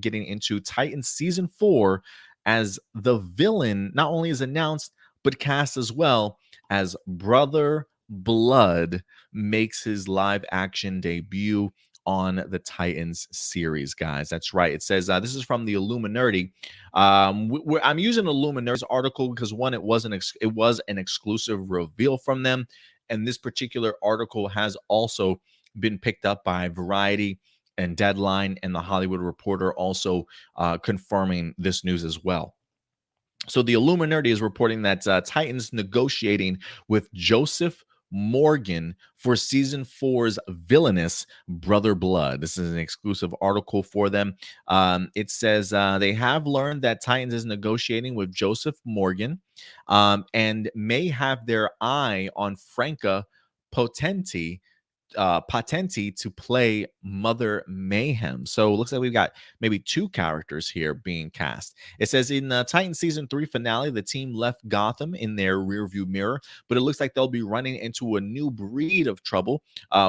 getting into Titans season 4 as the villain not only is announced but cast as well as Brother Blood makes his live action debut on the Titans series, guys. That's right. It says this is from the Illuminati. I'm using Illuminati's article because one, it was an exclusive reveal from them, and this particular article has also been picked up by Variety and Deadline and the Hollywood Reporter, also confirming this news as well. So the Illuminati is reporting that Titans negotiating with Joseph Morgan for season 4's villainous Brother Blood. This is an exclusive article for them. It says they have learned that Titans is negotiating with Joseph Morgan and may have their eye on Franca Potenti to play Mother Mayhem. So it looks like we've got maybe 2 characters here being cast. It says in Titan season 3 finale, the team left Gotham in their rearview mirror, but it looks like they'll be running into a new breed of trouble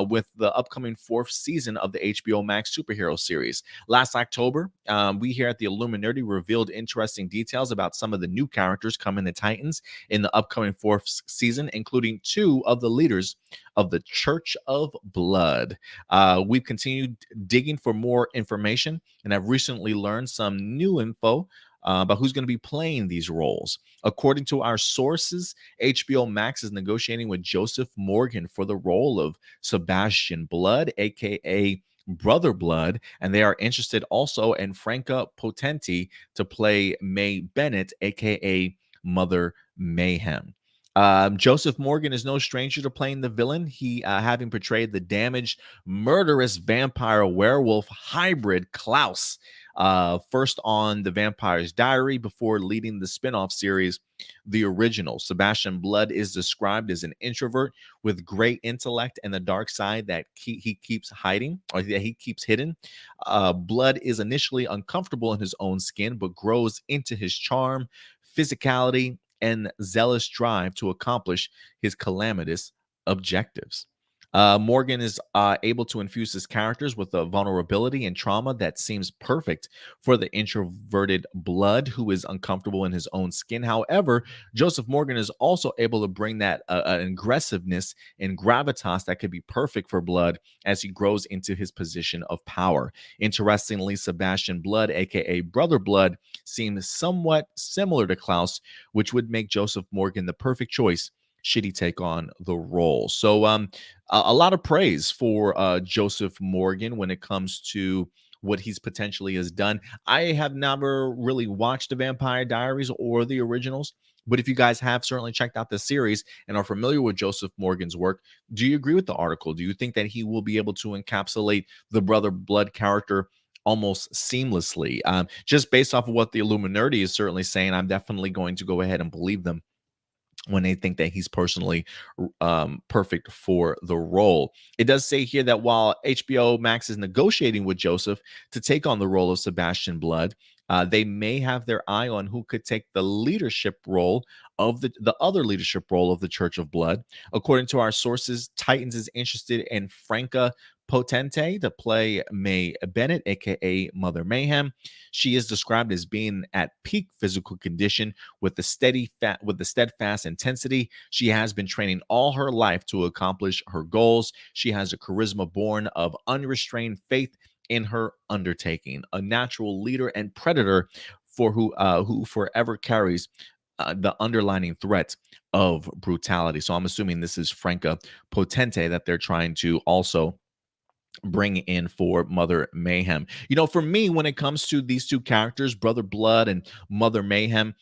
with the upcoming 4th season of the HBO Max superhero series. Last October, we here at the Illuminati revealed interesting details about some of the new characters coming to Titans in the upcoming 4th season, including 2 of the leaders of the Church of Blood. We've continued digging for more information and have recently learned some new info about who's going to be playing these roles. According to our sources, HBO Max is negotiating with Joseph Morgan for the role of Sebastian Blood, aka Brother Blood, and they are interested also in Franca Potenti to play May Bennett, aka Mother Mayhem. Joseph Morgan is no stranger to playing the villain. He having portrayed the damaged, murderous vampire werewolf hybrid Klaus, first on The Vampire's Diary before leading the spin-off series, The Original. Sebastian Blood is described as an introvert with great intellect and the dark side that he keeps hiding, or that he keeps hidden. Blood is initially uncomfortable in his own skin, but grows into his charm, physicality, and zealous drive to accomplish his calamitous objectives. Morgan is able to infuse his characters with a vulnerability and trauma that seems perfect for the introverted Blood who is uncomfortable in his own skin. However, Joseph Morgan is also able to bring that aggressiveness and gravitas that could be perfect for Blood as he grows into his position of power. Interestingly, Sebastian Blood, aka Brother Blood, seems somewhat similar to Klaus, which would make Joseph Morgan the perfect choice should he take on the role. So a lot of praise for Joseph Morgan when it comes to what he's potentially has done. I have never really watched The Vampire Diaries or the originals, but if you guys have certainly checked out the series and are familiar with Joseph Morgan's work, do you agree with the article? Do you think that he will be able to encapsulate the Brother Blood character almost seamlessly? Just based off of what the Illuminati is certainly saying, I'm definitely going to go ahead and believe them when they think that he's personally perfect for the role. It does say here that while HBO Max is negotiating with Joseph to take on the role of Sebastian Blood, They may have their eye on who could take the leadership role of the other leadership role of the Church of Blood. According to our sources, Titans is interested in Franca Potente to play May Bennett, aka Mother Mayhem. She is described as being at peak physical condition with the steadfast intensity. She has been training all her life to accomplish her goals. She has a charisma born of unrestrained faith in her undertaking, a natural leader and predator who forever carries the underlining threat of brutality. So I'm assuming this is Franca Potente that they're trying to also bring in for Mother Mayhem. For me, when it comes to these two characters, Brother Blood and Mother Mayhem,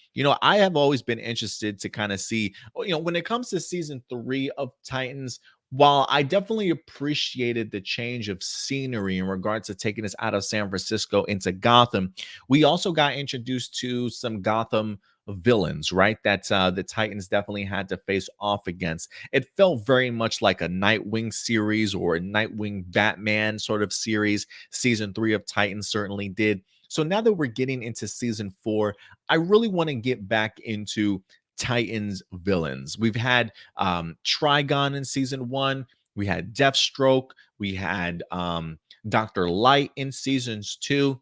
I have always been interested to kind of see, when it comes to season 3 of Titans, while I definitely appreciated the change of scenery in regards to taking us out of San Francisco into Gotham, we also got introduced to some Gotham villains, right? That the Titans definitely had to face off against. It felt very much like a Nightwing series or a Nightwing Batman sort of series. Season 3 of Titans certainly did. So now that we're getting into season 4, I really want to get back into Titans villains. We've had Trigon in season 1. We had Deathstroke. We had Dr. Light in seasons 2.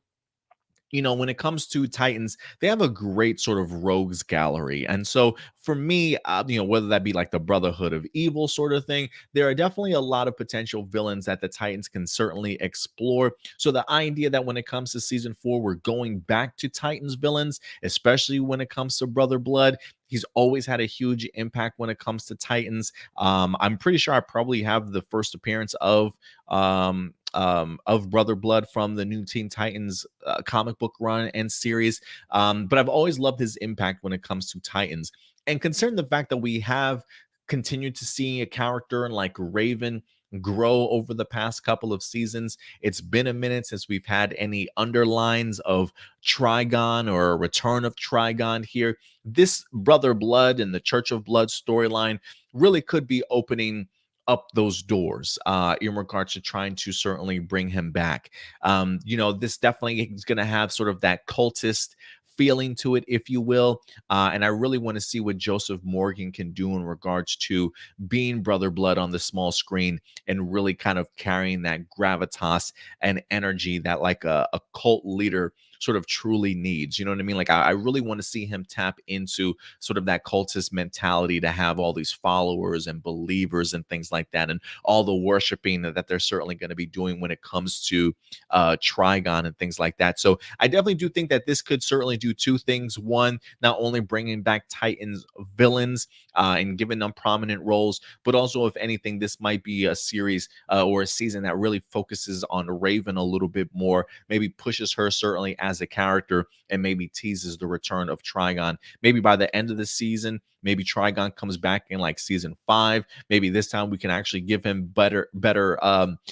When it comes to Titans, they have a great sort of rogues gallery. And so for me, whether that be like the Brotherhood of Evil sort of thing, there are definitely a lot of potential villains that the Titans can certainly explore. So the idea that when it comes to season 4, we're going back to Titans villains, especially when it comes to Brother Blood. He's always had a huge impact when it comes to Titans. I'm pretty sure I probably have the first appearance of Brother Blood from the new Teen Titans comic book run and series. But I've always loved his impact when it comes to Titans. And considering the fact that we have continued to see a character like Raven grow over the past couple of seasons, it's been a minute since we've had any underlines of Trigon or a return of Trigon here. This Brother Blood and the Church of Blood storyline really could be opening up those doors in regards to trying to certainly bring him back. This definitely is going to have sort of that cultist feeling to it, if you will. And I really want to see what Joseph Morgan can do in regards to being Brother Blood on the small screen and really kind of carrying that gravitas and energy that like a cult leader sort of truly needs. You know what I mean? Like I really want to see him tap into sort of that cultist mentality to have all these followers and believers and things like that, and all the worshiping that they're certainly going to be doing when it comes to Trigon and things like that. So I definitely do think that this could certainly do two things. One, not only bringing back Titans villains and giving them prominent roles, but also, if anything, this might be a series or a season that really focuses on Raven a little bit more, maybe pushes her certainly as a character, and maybe teases the return of Trigon. Maybe by the end of the season, maybe Trigon comes back in like season 5. Maybe this time we can actually give him better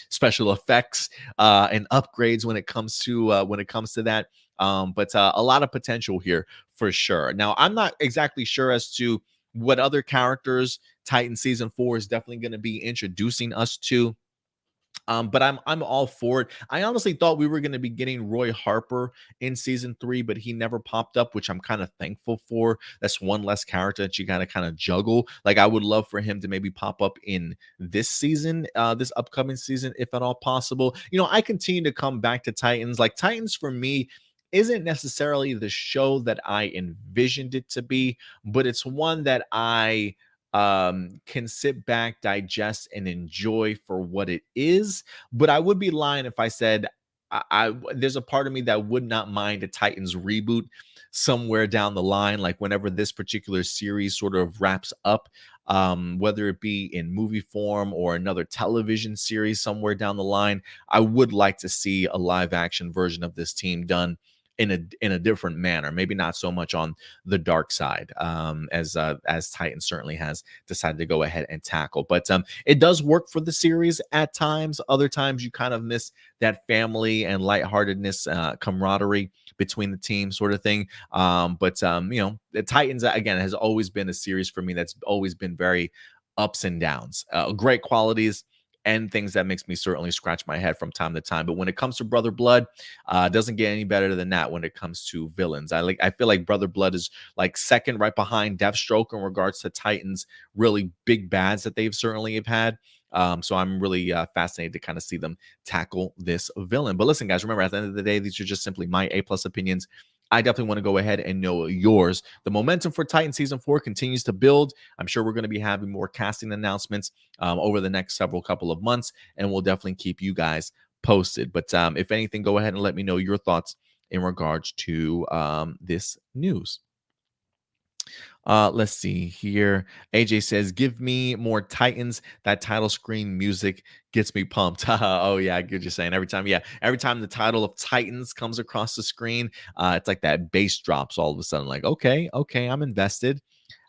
special effects and upgrades when it comes to that. But a lot of potential here for sure. Now, I'm not exactly sure as to what other characters Titan season 4 is definitely going to be introducing us to. But I'm all for it. I honestly thought we were going to be getting Roy Harper in season 3, but he never popped up, which I'm kind of thankful for. That's one less character that you gotta kind of juggle. Like I would love for him to maybe pop up in this season, this upcoming season, if at all possible. I continue to come back to Titans. Like Titans for me isn't necessarily the show that I envisioned it to be, but it's one that I can sit back, digest, and enjoy for what it is. But I would be lying if I said there's a part of me that would not mind a Titans reboot somewhere down the line, like whenever this particular series sort of wraps up, whether it be in movie form or another television series somewhere down the line. I would like to see a live action version of this team done in a different manner, maybe not so much on the dark side, as Titan certainly has decided to go ahead and tackle. But it does work for the series at times. Other times you kind of miss that family and lightheartedness, camaraderie between the team, sort of thing. But the Titans again has always been a series for me that's always been very ups and downs. Great qualities and things that makes me certainly scratch my head from time to time. But when it comes to Brother Blood, it doesn't get any better than that when it comes to villains. I feel like Brother Blood is like second right behind Deathstroke in regards to Titans really big bads that they've certainly have had. So I'm really fascinated to kind of see them tackle this villain. But listen, guys, remember at the end of the day, these are just simply my A plus opinions. I definitely want to go ahead and know yours. The momentum for Titan season 4 continues to build. I'm sure we're going to be having more casting announcements over the next several couple of months, and we'll definitely keep you guys posted. But if anything, go ahead and let me know your thoughts in regards to this news. Let's see here. AJ says, "Give me more Titans. That title screen music gets me pumped." Oh yeah, I get what you're saying. Every time the title of Titans comes across the screen, it's like that bass drops all of a sudden. Like, okay, I'm invested.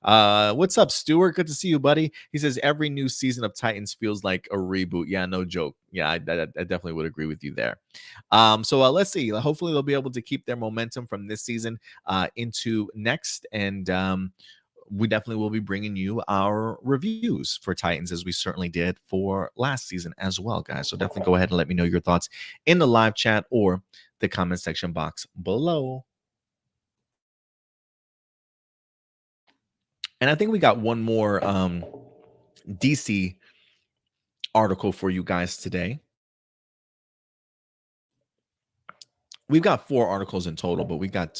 What's up, Stuart? Good to see you, buddy. He says every new season of Titans feels like a reboot. Yeah, no joke. Yeah, I definitely would agree with you there. So let's see. Hopefully, they'll be able to keep their momentum from this season into next, and we definitely will be bringing you our reviews for Titans as we certainly did for last season as well, guys. So definitely go ahead and let me know your thoughts in the live chat or the comment section box below. And I think we got one more DC article for you guys today. We've got 4 articles in total, but we got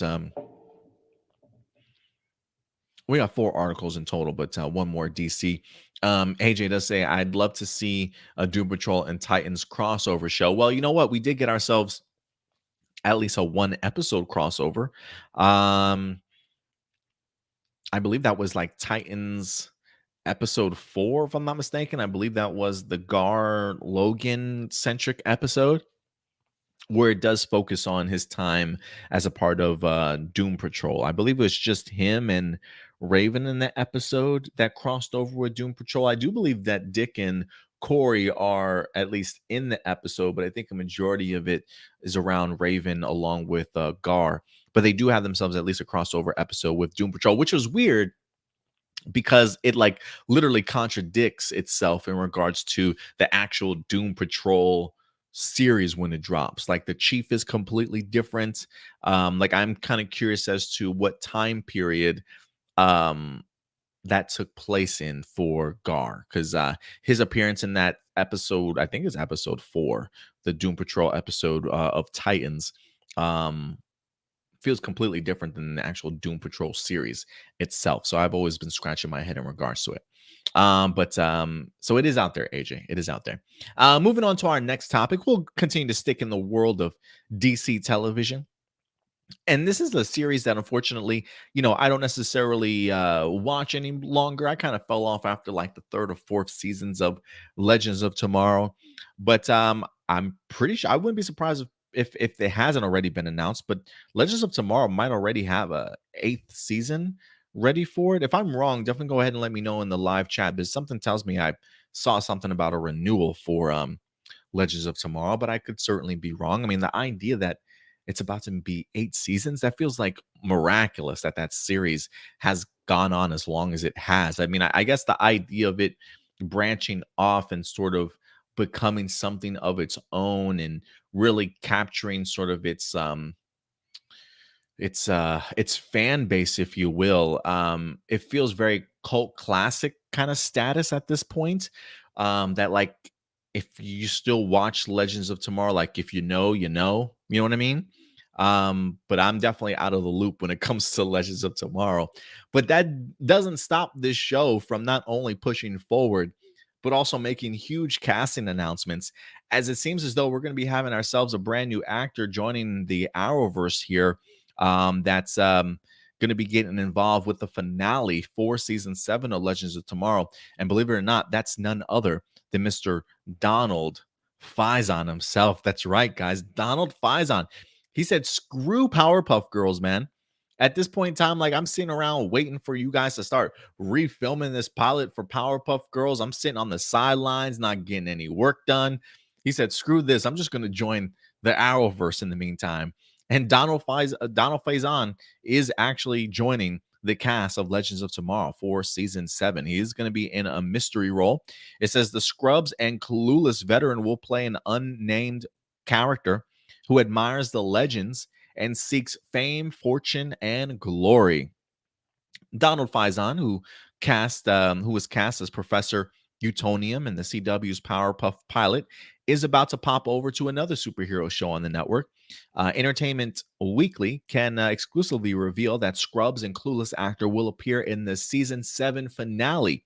4 articles in total, but one more DC. AJ does say, I'd love to see a Doom Patrol and Titans crossover show. Well, you know what? We did get ourselves at least a 1 episode crossover. I believe that was like Titans episode 4, if I'm not mistaken. I believe that was the Gar Logan centric episode, where it does focus on his time as a part of Doom Patrol. I believe it was just him and Raven in that episode that crossed over with Doom Patrol. I do believe that Dick and Corey are at least in the episode, but I think a majority of it is around Raven along with Gar. But they do have themselves at least a crossover episode with Doom Patrol, which was weird because it like literally contradicts itself in regards to the actual Doom Patrol series when it drops. Like the chief is completely different. Like I'm kind of curious as to what time period um that took place in for Gar, because his appearance in that episode, I think is episode 4, the Doom Patrol episode of Titans, um feels completely different than the actual Doom Patrol series itself. So I've always been scratching my head in regards to it. So it is out there, AJ. It is out there. Moving on to our next topic, we'll continue to stick in the world of DC television. And this is a series that unfortunately, I don't necessarily watch any longer. I kind of fell off after like the 3rd or 4th seasons of Legends of Tomorrow. But I'm pretty sure I wouldn't be surprised if it hasn't already been announced. But Legends of Tomorrow might already have a 8th season ready for it. If I'm wrong, definitely go ahead and let me know in the live chat. Because something tells me I saw something about a renewal for Legends of Tomorrow, but I could certainly be wrong. I mean, the idea that it's about to be 8 seasons, that feels like miraculous that that series has gone on as long as it has. I mean, I guess the idea of it branching off and sort of becoming something of its own and really capturing sort of its fan base, if you will. It feels very cult classic kind of status at this point. That like if you still watch Legends of Tomorrow, like if you know, you know what I mean? But I'm definitely out of the loop when it comes to Legends of Tomorrow. But that doesn't stop this show from not only pushing forward, but also making huge casting announcements, as it seems as though we're going to be having ourselves a brand new actor joining the Arrowverse here. That's going to be getting involved with the finale for season 7 of Legends of Tomorrow. And believe it or not, that's none other than Mr. Donald Faison himself. That's right, guys. Donald Faison. He said, screw Powerpuff Girls, man. At this point in time, like I'm sitting around waiting for you guys to start refilming this pilot for Powerpuff Girls. I'm sitting on the sidelines, not getting any work done. He said, screw this. I'm just going to join the Arrowverse in the meantime. And Donald Faison is actually joining the cast of Legends of Tomorrow for season 7. He is going to be in a mystery role. It says the Scrubs and clueless veteran will play an unnamed character who admires the legends and seeks fame, fortune, and glory. Donald Faison, who was cast as Professor Utonium in the CW's Powerpuff pilot, is about to pop over to another superhero show on the network. Entertainment Weekly can exclusively reveal that Scrubs and Clueless actor will appear in the season 7 finale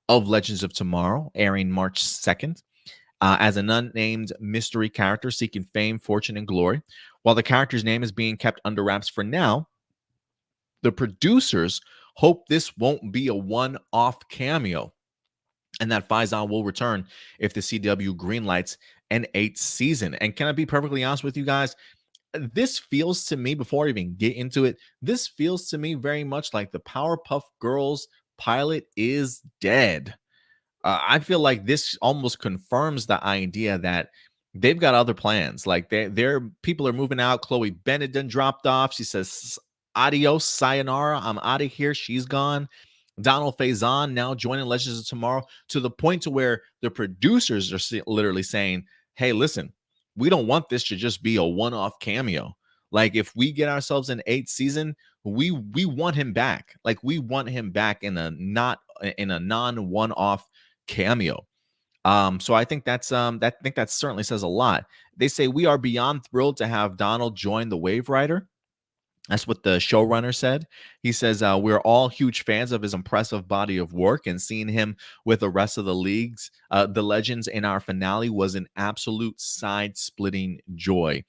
of Legends of Tomorrow, airing March 2nd. As an unnamed mystery character seeking fame, fortune, and glory. While the character's name is being kept under wraps for now, the producers hope this won't be a one-off cameo and that Faison will return if the CW greenlights an 8th season. And can I be perfectly honest with you guys? This feels to me, before I even get into it, this feels to me very much like the Powerpuff Girls pilot is dead. I feel like this almost confirms the idea that they've got other plans. Like their people are moving out. Chloe Bennett done dropped off. She says, "Adios, sayonara. I'm out of here." She's gone. Donald Faison now joining Legends of Tomorrow, to the point to where the producers are literally saying, "Hey, listen, we don't want this to just be a one-off cameo. Like if we get ourselves an 8th season, we want him back. Like we want him back in a non one-off cameo." So I think that certainly says a lot. They say we are beyond thrilled to have Donald join the Wave Rider. That's what the showrunner said. He says, we're all huge fans of his impressive body of work, and seeing him with the rest of the legends in our finale was an absolute side-splitting joy.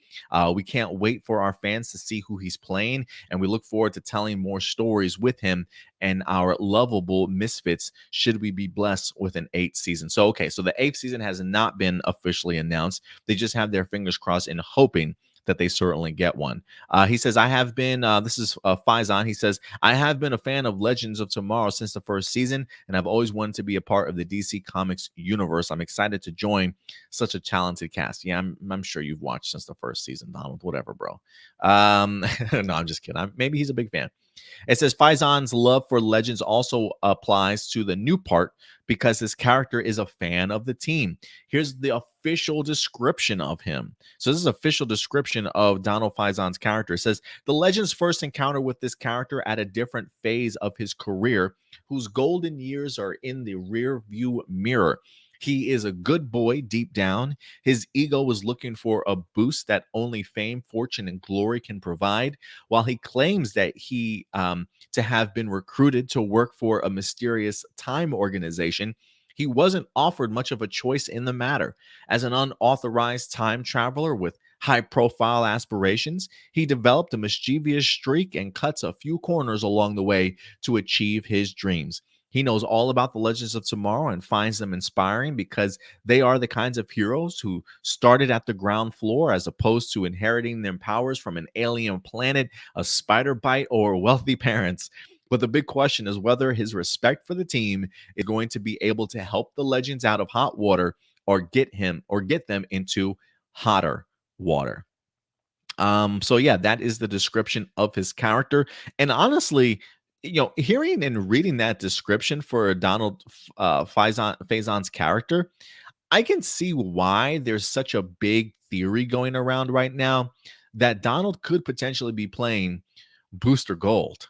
We can't wait for our fans to see who he's playing, and we look forward to telling more stories with him and our lovable misfits should we be blessed with an 8th season. So, okay, so the 8th season has not been officially announced. They just have their fingers crossed and hoping that they certainly get one. He says, I have been, this is Faison. He says, I have been a fan of Legends of Tomorrow since the first season, and I've always wanted to be a part of the DC Comics universe. I'm excited to join such a talented cast. Yeah, I'm sure you've watched since the first season, Donald. Whatever, bro. No, I'm just kidding. Maybe he's a big fan. It says Faison's love for Legends also applies to the new part because his character is a fan of the team. Here's the official description of him. So this is official description of Donald Faison's character. It says the Legends first encounter with this character at a different phase of his career, whose golden years are in the rear view mirror. He is a good boy deep down. His ego was looking for a boost that only fame, fortune, and glory can provide. While he claims that to have been recruited to work for a mysterious time organization, he wasn't offered much of a choice in the matter. As an unauthorized time traveler with high-profile aspirations, he developed a mischievous streak and cuts a few corners along the way to achieve his dreams. He knows all about the Legends of Tomorrow and finds them inspiring because they are the kinds of heroes who started at the ground floor as opposed to inheriting their powers from an alien planet, a spider bite, or wealthy parents. But the big question is whether his respect for the team is going to be able to help the Legends out of hot water or get them into hotter water. So yeah, that is the description of his character. And honestly, hearing and reading that description for Donald Faison's character, I can see why there's such a big theory going around right now that Donald could potentially be playing Booster Gold.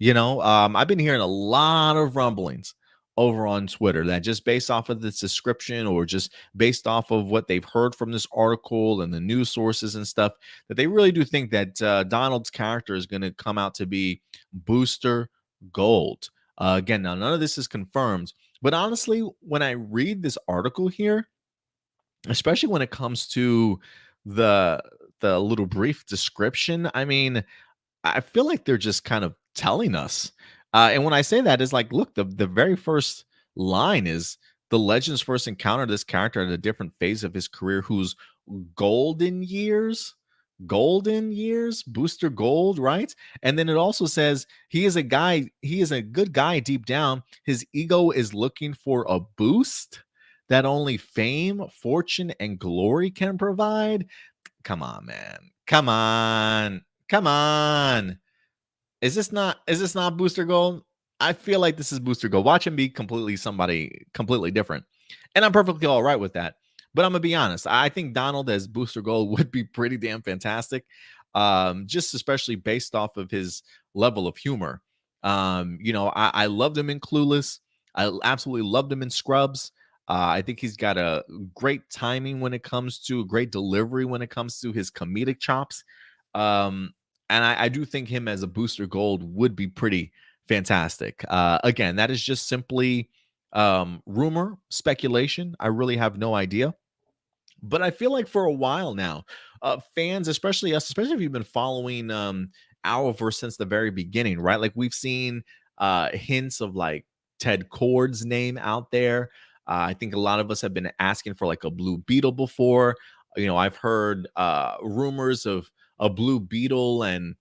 I've been hearing a lot of rumblings over on Twitter that just based off of this description or just based off of what they've heard from this article and the news sources and stuff, that they really do think that Donald's character is going to come out to be Booster Gold. Again, now none of this is confirmed, but honestly, when I read this article here, especially when it comes to the little brief description, I mean, I feel like they're just kind of telling us. And when I say that, is like, look, the very first line is the Legends first encountered this character at a different phase of his career, whose golden years, Booster Gold, right? And then it also says he is a good guy deep down. His ego is looking for a boost that only fame, fortune, and glory can provide. Come on, man. Come on. Is this not Booster Gold? I feel like this is Booster Gold. Watch him be completely somebody completely different. And I'm perfectly all right with that. But I'm gonna be honest. I think Donald as Booster Gold would be pretty damn fantastic. Just especially based off of his level of humor. I loved him in Clueless. I absolutely loved him in Scrubs. I think he's got a great timing when it comes to great delivery when it comes to his comedic chops. Um, and I do think him as a Booster Gold would be pretty fantastic. Again, that is just simply rumor, speculation. I really have no idea. But I feel like for a while now, fans, especially us, especially if you've been following Arrowverse since the very beginning, right? Like we've seen hints of like Ted Cord's name out there. I think a lot of us have been asking for like a Blue Beetle before. I've heard rumors of a Blue Beetle and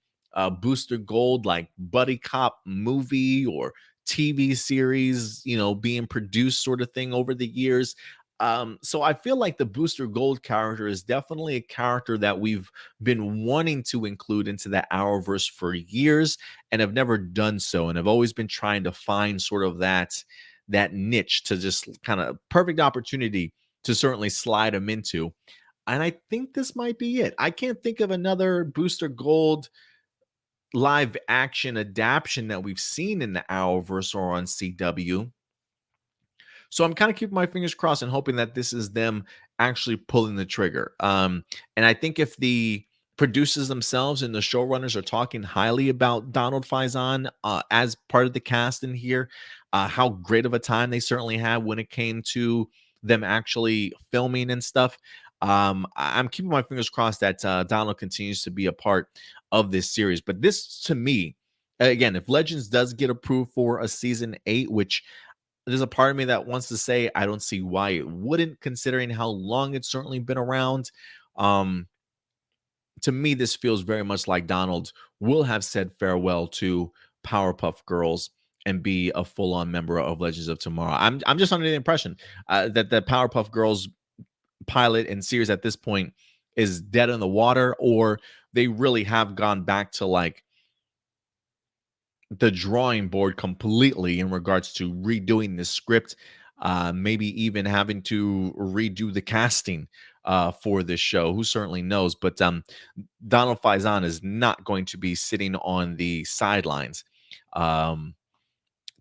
Booster Gold like buddy cop movie or TV series, being produced sort of thing over the years. So I feel like the Booster Gold character is definitely a character that we've been wanting to include into the Arrowverse for years and have never done so, and have always been trying to find sort of that niche to just kind of perfect opportunity to certainly slide him into. And I think this might be it. I can't think of another Booster Gold live action adaptation that we've seen in the Arrowverse or on CW. So I'm kind of keeping my fingers crossed and hoping that this is them actually pulling the trigger. And I think if the producers themselves and the showrunners are talking highly about Donald Faison as part of the cast in here, how great of a time they certainly had when it came to them actually filming and stuff. I'm keeping my fingers crossed that Donald continues to be a part of this series. But this, to me, again, if Legends does get approved for a season 8, which there's a part of me that wants to say I don't see why it wouldn't, considering how long it's certainly been around. Um, to me, this feels very much like Donald will have said farewell to Powerpuff Girls and be a full-on member of Legends of Tomorrow. I'm just under the impression that the Powerpuff Girls pilot and series at this point is dead in the water, or they really have gone back to like the drawing board completely in regards to redoing the script, maybe even having to redo the casting for this show. Who certainly knows? But Donald Faison is not going to be sitting on the sidelines. Um,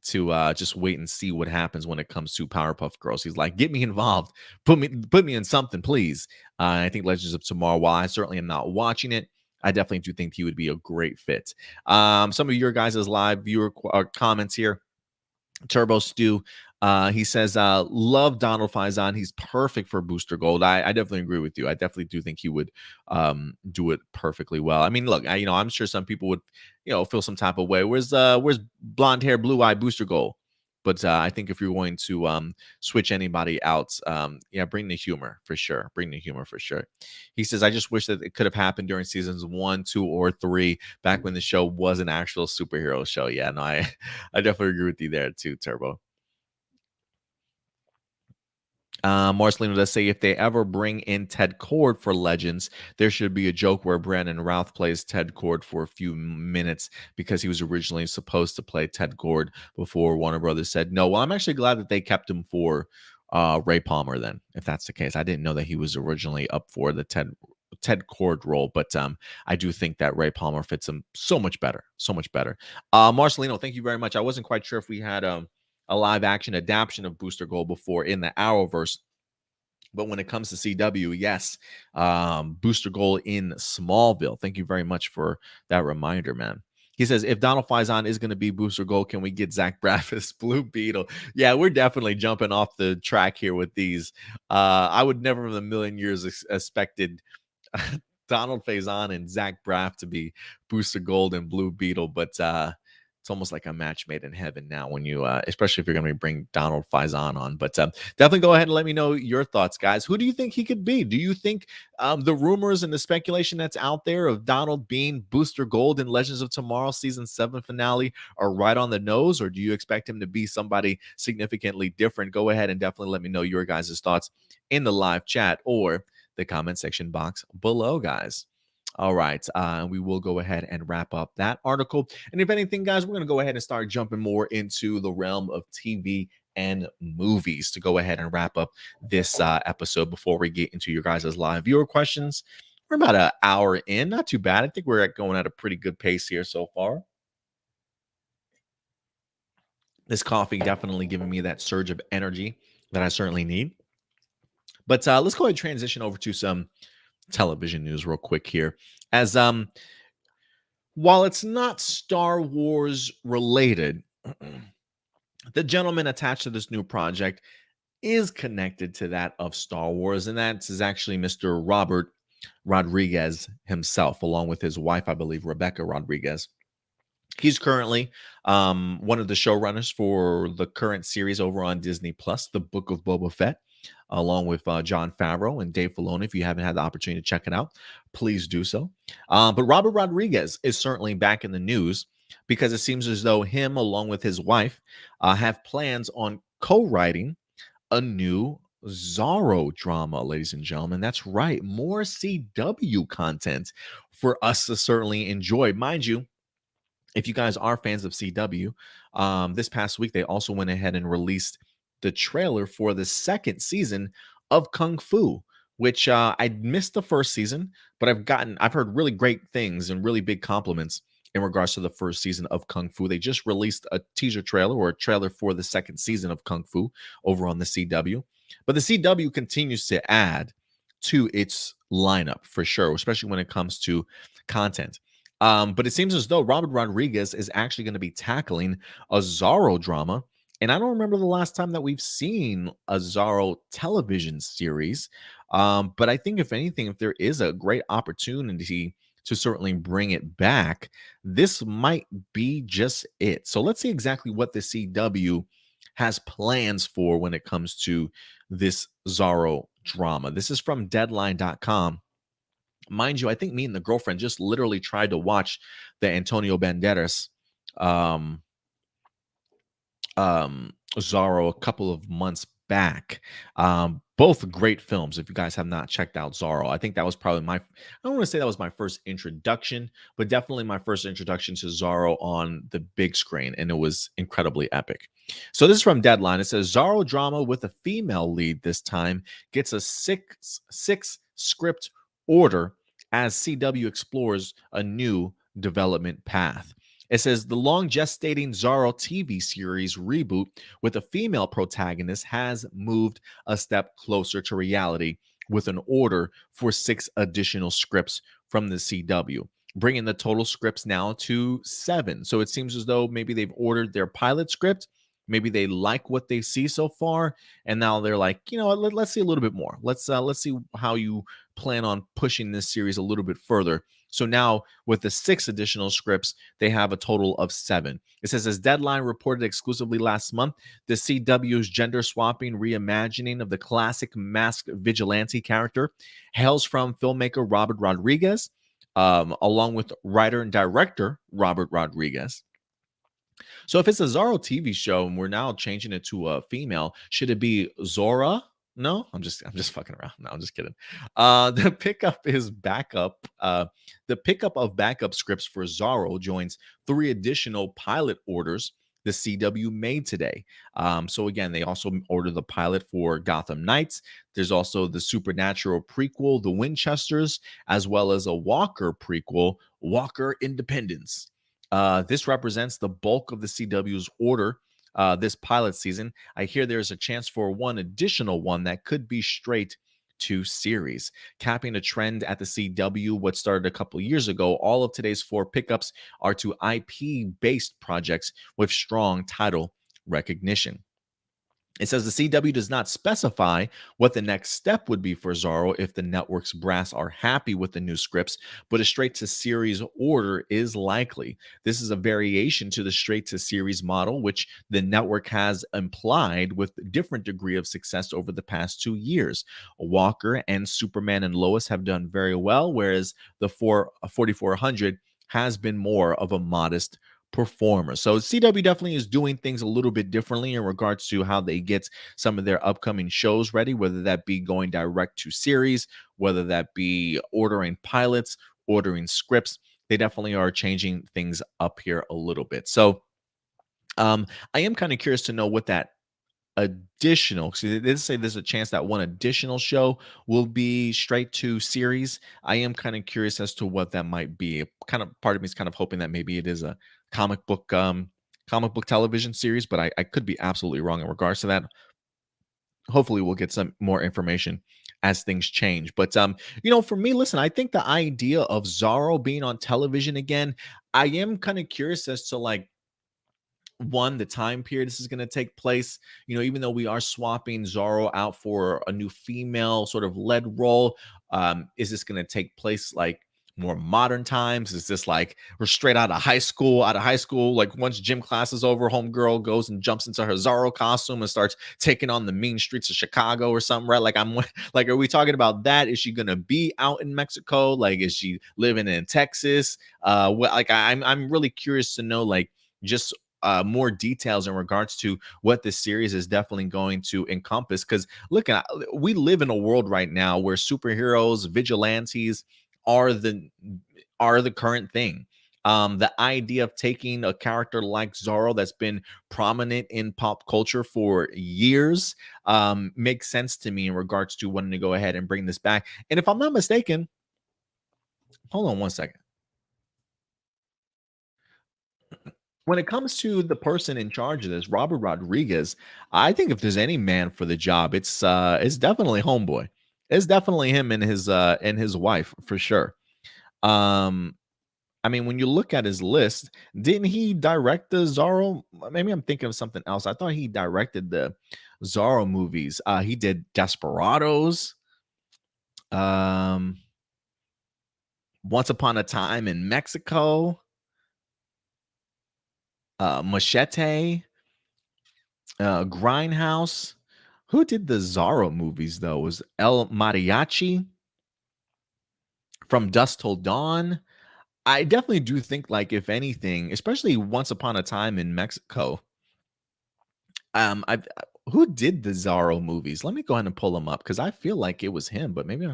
to just wait and see what happens when it comes to Powerpuff Girls. He's like, get me involved, put me in something, please. I think Legends of Tomorrow, while I certainly am not watching it, I definitely do think he would be a great fit. Some of your guys' live viewer comments here. Turbo Stew. He says, love Donald Faison. He's perfect for Booster Gold. I definitely agree with you. I definitely do think he would do it perfectly well. I mean, look, I'm sure some people would, feel some type of way. Where's blonde hair, blue eye Booster Gold? But I think if you're going to switch anybody out, yeah, bring the humor for sure. Bring the humor for sure. He says, I just wish that it could have happened during seasons 1, 2, or 3, back when the show was an actual superhero show. Yeah, no, I definitely agree with you there too, Turbo. Marcelino does say if they ever bring in Ted Cord for Legends, there should be a joke where Brandon Routh plays Ted Cord for a few minutes because he was originally supposed to play Ted Cord before Warner Brothers said no. Well, I'm actually glad that they kept him for Ray Palmer then, if that's the case. I didn't know that he was originally up for the Ted Cord role, but I do think that Ray Palmer fits him so much better, so much better. Marcelino, thank you very much. I wasn't quite sure if we had a live action adaptation of Booster Gold before in the Arrowverse. But when it comes to CW, yes, Booster Gold in Smallville. Thank you very much for that reminder, man. He says, if Donald Faison is going to be Booster Gold, can we get Zach Braff as Blue Beetle? Yeah, we're definitely jumping off the track here with these. I would never in a million years expected Donald Faison and Zach Braff to be Booster Gold and Blue Beetle, but it's almost like a match made in heaven now when you, especially if you're going to bring Donald Faison on. But definitely go ahead and let me know your thoughts, guys. Who do you think he could be? Do you think the rumors and the speculation that's out there of Donald being Booster Gold in Legends of Tomorrow season 7 finale are right on the nose, or do you expect him to be somebody significantly different? Go ahead and definitely let me know your guys' thoughts in the live chat or the comment section box below, guys. All right. We will go ahead and wrap up that article. And if anything, guys, we're going to go ahead and start jumping more into the realm of TV and movies to go ahead and wrap up this episode before we get into your guys' live viewer questions. We're about an hour in. Not too bad. I think we're going at a pretty good pace here so far. This coffee definitely giving me that surge of energy that I certainly need. But let's go ahead and transition over to some television news real quick here. As while it's not Star Wars related, the gentleman attached to this new project is connected to that of Star Wars, and that is actually Mr. Robert Rodriguez himself, along with his wife, I believe, Rebecca Rodriguez. He's currently one of the showrunners for the current series over on Disney Plus, The Book of Boba Fett, along with Jon Favreau and Dave Filoni. If you haven't had the opportunity to check it out, please do so. But Robert Rodriguez is certainly back in the news because it seems as though him, along with his wife, have plans on co-writing a new Zorro drama, ladies and gentlemen. That's right, more CW content for us to certainly enjoy. Mind you, if you guys are fans of CW, this past week they also went ahead and released the trailer for the second season of Kung Fu, which I missed the first season, but I've heard really great things and really big compliments in regards to the first season of Kung Fu. They just released a teaser trailer or a trailer for the second season of Kung Fu over on the CW. But the CW continues to add to its lineup for sure, especially when it comes to content. But it seems as though Robert Rodriguez is actually going to be tackling a Zorro drama. And I don't remember the last time that we've seen a Zorro television series. But I think, if anything, if there is a great opportunity to certainly bring it back, this might be just it. So let's see exactly what the CW has plans for when it comes to this Zorro drama. This is from Deadline.com. Mind you, I think me and the girlfriend just literally tried to watch the Antonio Banderas um, Zorro a couple of months back. Both great films. If you guys have not checked out Zorro, I think that was probably I don't want to say that was my first introduction, but definitely my first introduction to Zorro on the big screen, and it was incredibly epic. So this is from Deadline. It says Zorro drama with a female lead this time gets a six script order as CW explores a new development path. It says the long gestating Zorro TV series reboot with a female protagonist has moved a step closer to reality with an order for 6 additional scripts from the CW, bringing the total scripts now to 7. So it seems as though maybe they've ordered their pilot script. Maybe they like what they see so far, and now they're like, you know, let's see a little bit more. Let's see how you plan on pushing this series a little bit further. So now, with the 6 additional scripts, they have a total of 7. It says, as Deadline reported exclusively last month, the CW's gender swapping reimagining of the classic masked vigilante character hails from filmmaker Robert Rodriguez, along with writer and director Robert Rodriguez. So if it's a Zorro TV show and we're now changing it to a female, should it be Zora? No, I'm just fucking around. No, I'm just kidding. The pickup is backup. The pickup of backup scripts for Zorro joins 3 additional pilot orders the CW made today. So again, they also ordered the pilot for Gotham Knights. There's also the Supernatural prequel, The Winchesters, as well as a Walker prequel, Walker Independence. This represents the bulk of the CW's order this pilot season. I hear there's a chance for one additional one that could be straight to series, capping a trend at the CW. What started a couple years ago, all of today's 4 pickups are to IP-based projects with strong title recognition. It says the CW does not specify what the next step would be for Zorro if the network's brass are happy with the new scripts, but a straight to series order is likely. This is a variation to the straight to series model, which the network has implied with different degree of success over the past 2 years. Walker and Superman and Lois have done very well, whereas the 4400 has been more of a modest performer. So CW definitely is doing things a little bit differently in regards to how they get some of their upcoming shows ready, whether that be going direct to series, whether that be ordering pilots, ordering scripts. They definitely are changing things up here a little bit. So I am kind of curious to know what that additional, because they did say there's a chance that one additional show will be straight to series. I am kind of curious as to what that might be. Kind of part of me is kind of hoping that maybe it is a comic book comic book television series, but I could be absolutely wrong in regards to that. Hopefully we'll get some more information as things change. But for me, listen, I think the idea of Zorro being on television again, I am kind of curious as to like one, the time period this is going to take place. Even though we are swapping Zorro out for a new female sort of lead role, is this going to take place like more modern times? Is this like we're straight out of high school? Out of high school, like once gym class is over, homegirl goes and jumps into her Zorro costume and starts taking on the mean streets of Chicago or something, right? Like I'm like, are we talking about that? Is she going to be out in Mexico? Like, is she living in Texas? Like I'm really curious to know, like, just more details in regards to what this series is definitely going to encompass. Because look, we live in a world right now where superheroes, vigilantes are the current thing. The idea of taking a character like Zorro that's been prominent in pop culture for years makes sense to me in regards to wanting to go ahead and bring this back. And if I'm not mistaken, hold on one second. When it comes to the person in charge of this, Robert Rodriguez, I think if there's any man for the job, it's definitely Homeboy. It's definitely him and his wife for sure. Um, I mean, when you look at his list, didn't he direct the Zorro? Maybe I'm thinking of something else. I thought he directed the Zorro movies. He did Desperados, um, Once Upon a Time in Mexico, Machete. Grindhouse. Who did the Zorro movies though? Was El Mariachi from Dusk Till Dawn? I definitely do think, like, if anything, especially Once Upon a Time in Mexico. I Who did the Zorro movies? Let me go ahead and pull them up because I feel like it was him, but maybe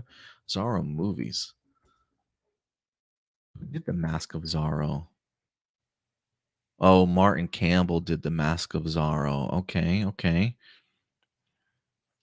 Zorro movies. Who did the Mask of Zorro? Oh, Martin Campbell did the Mask of Zorro. Okay, okay.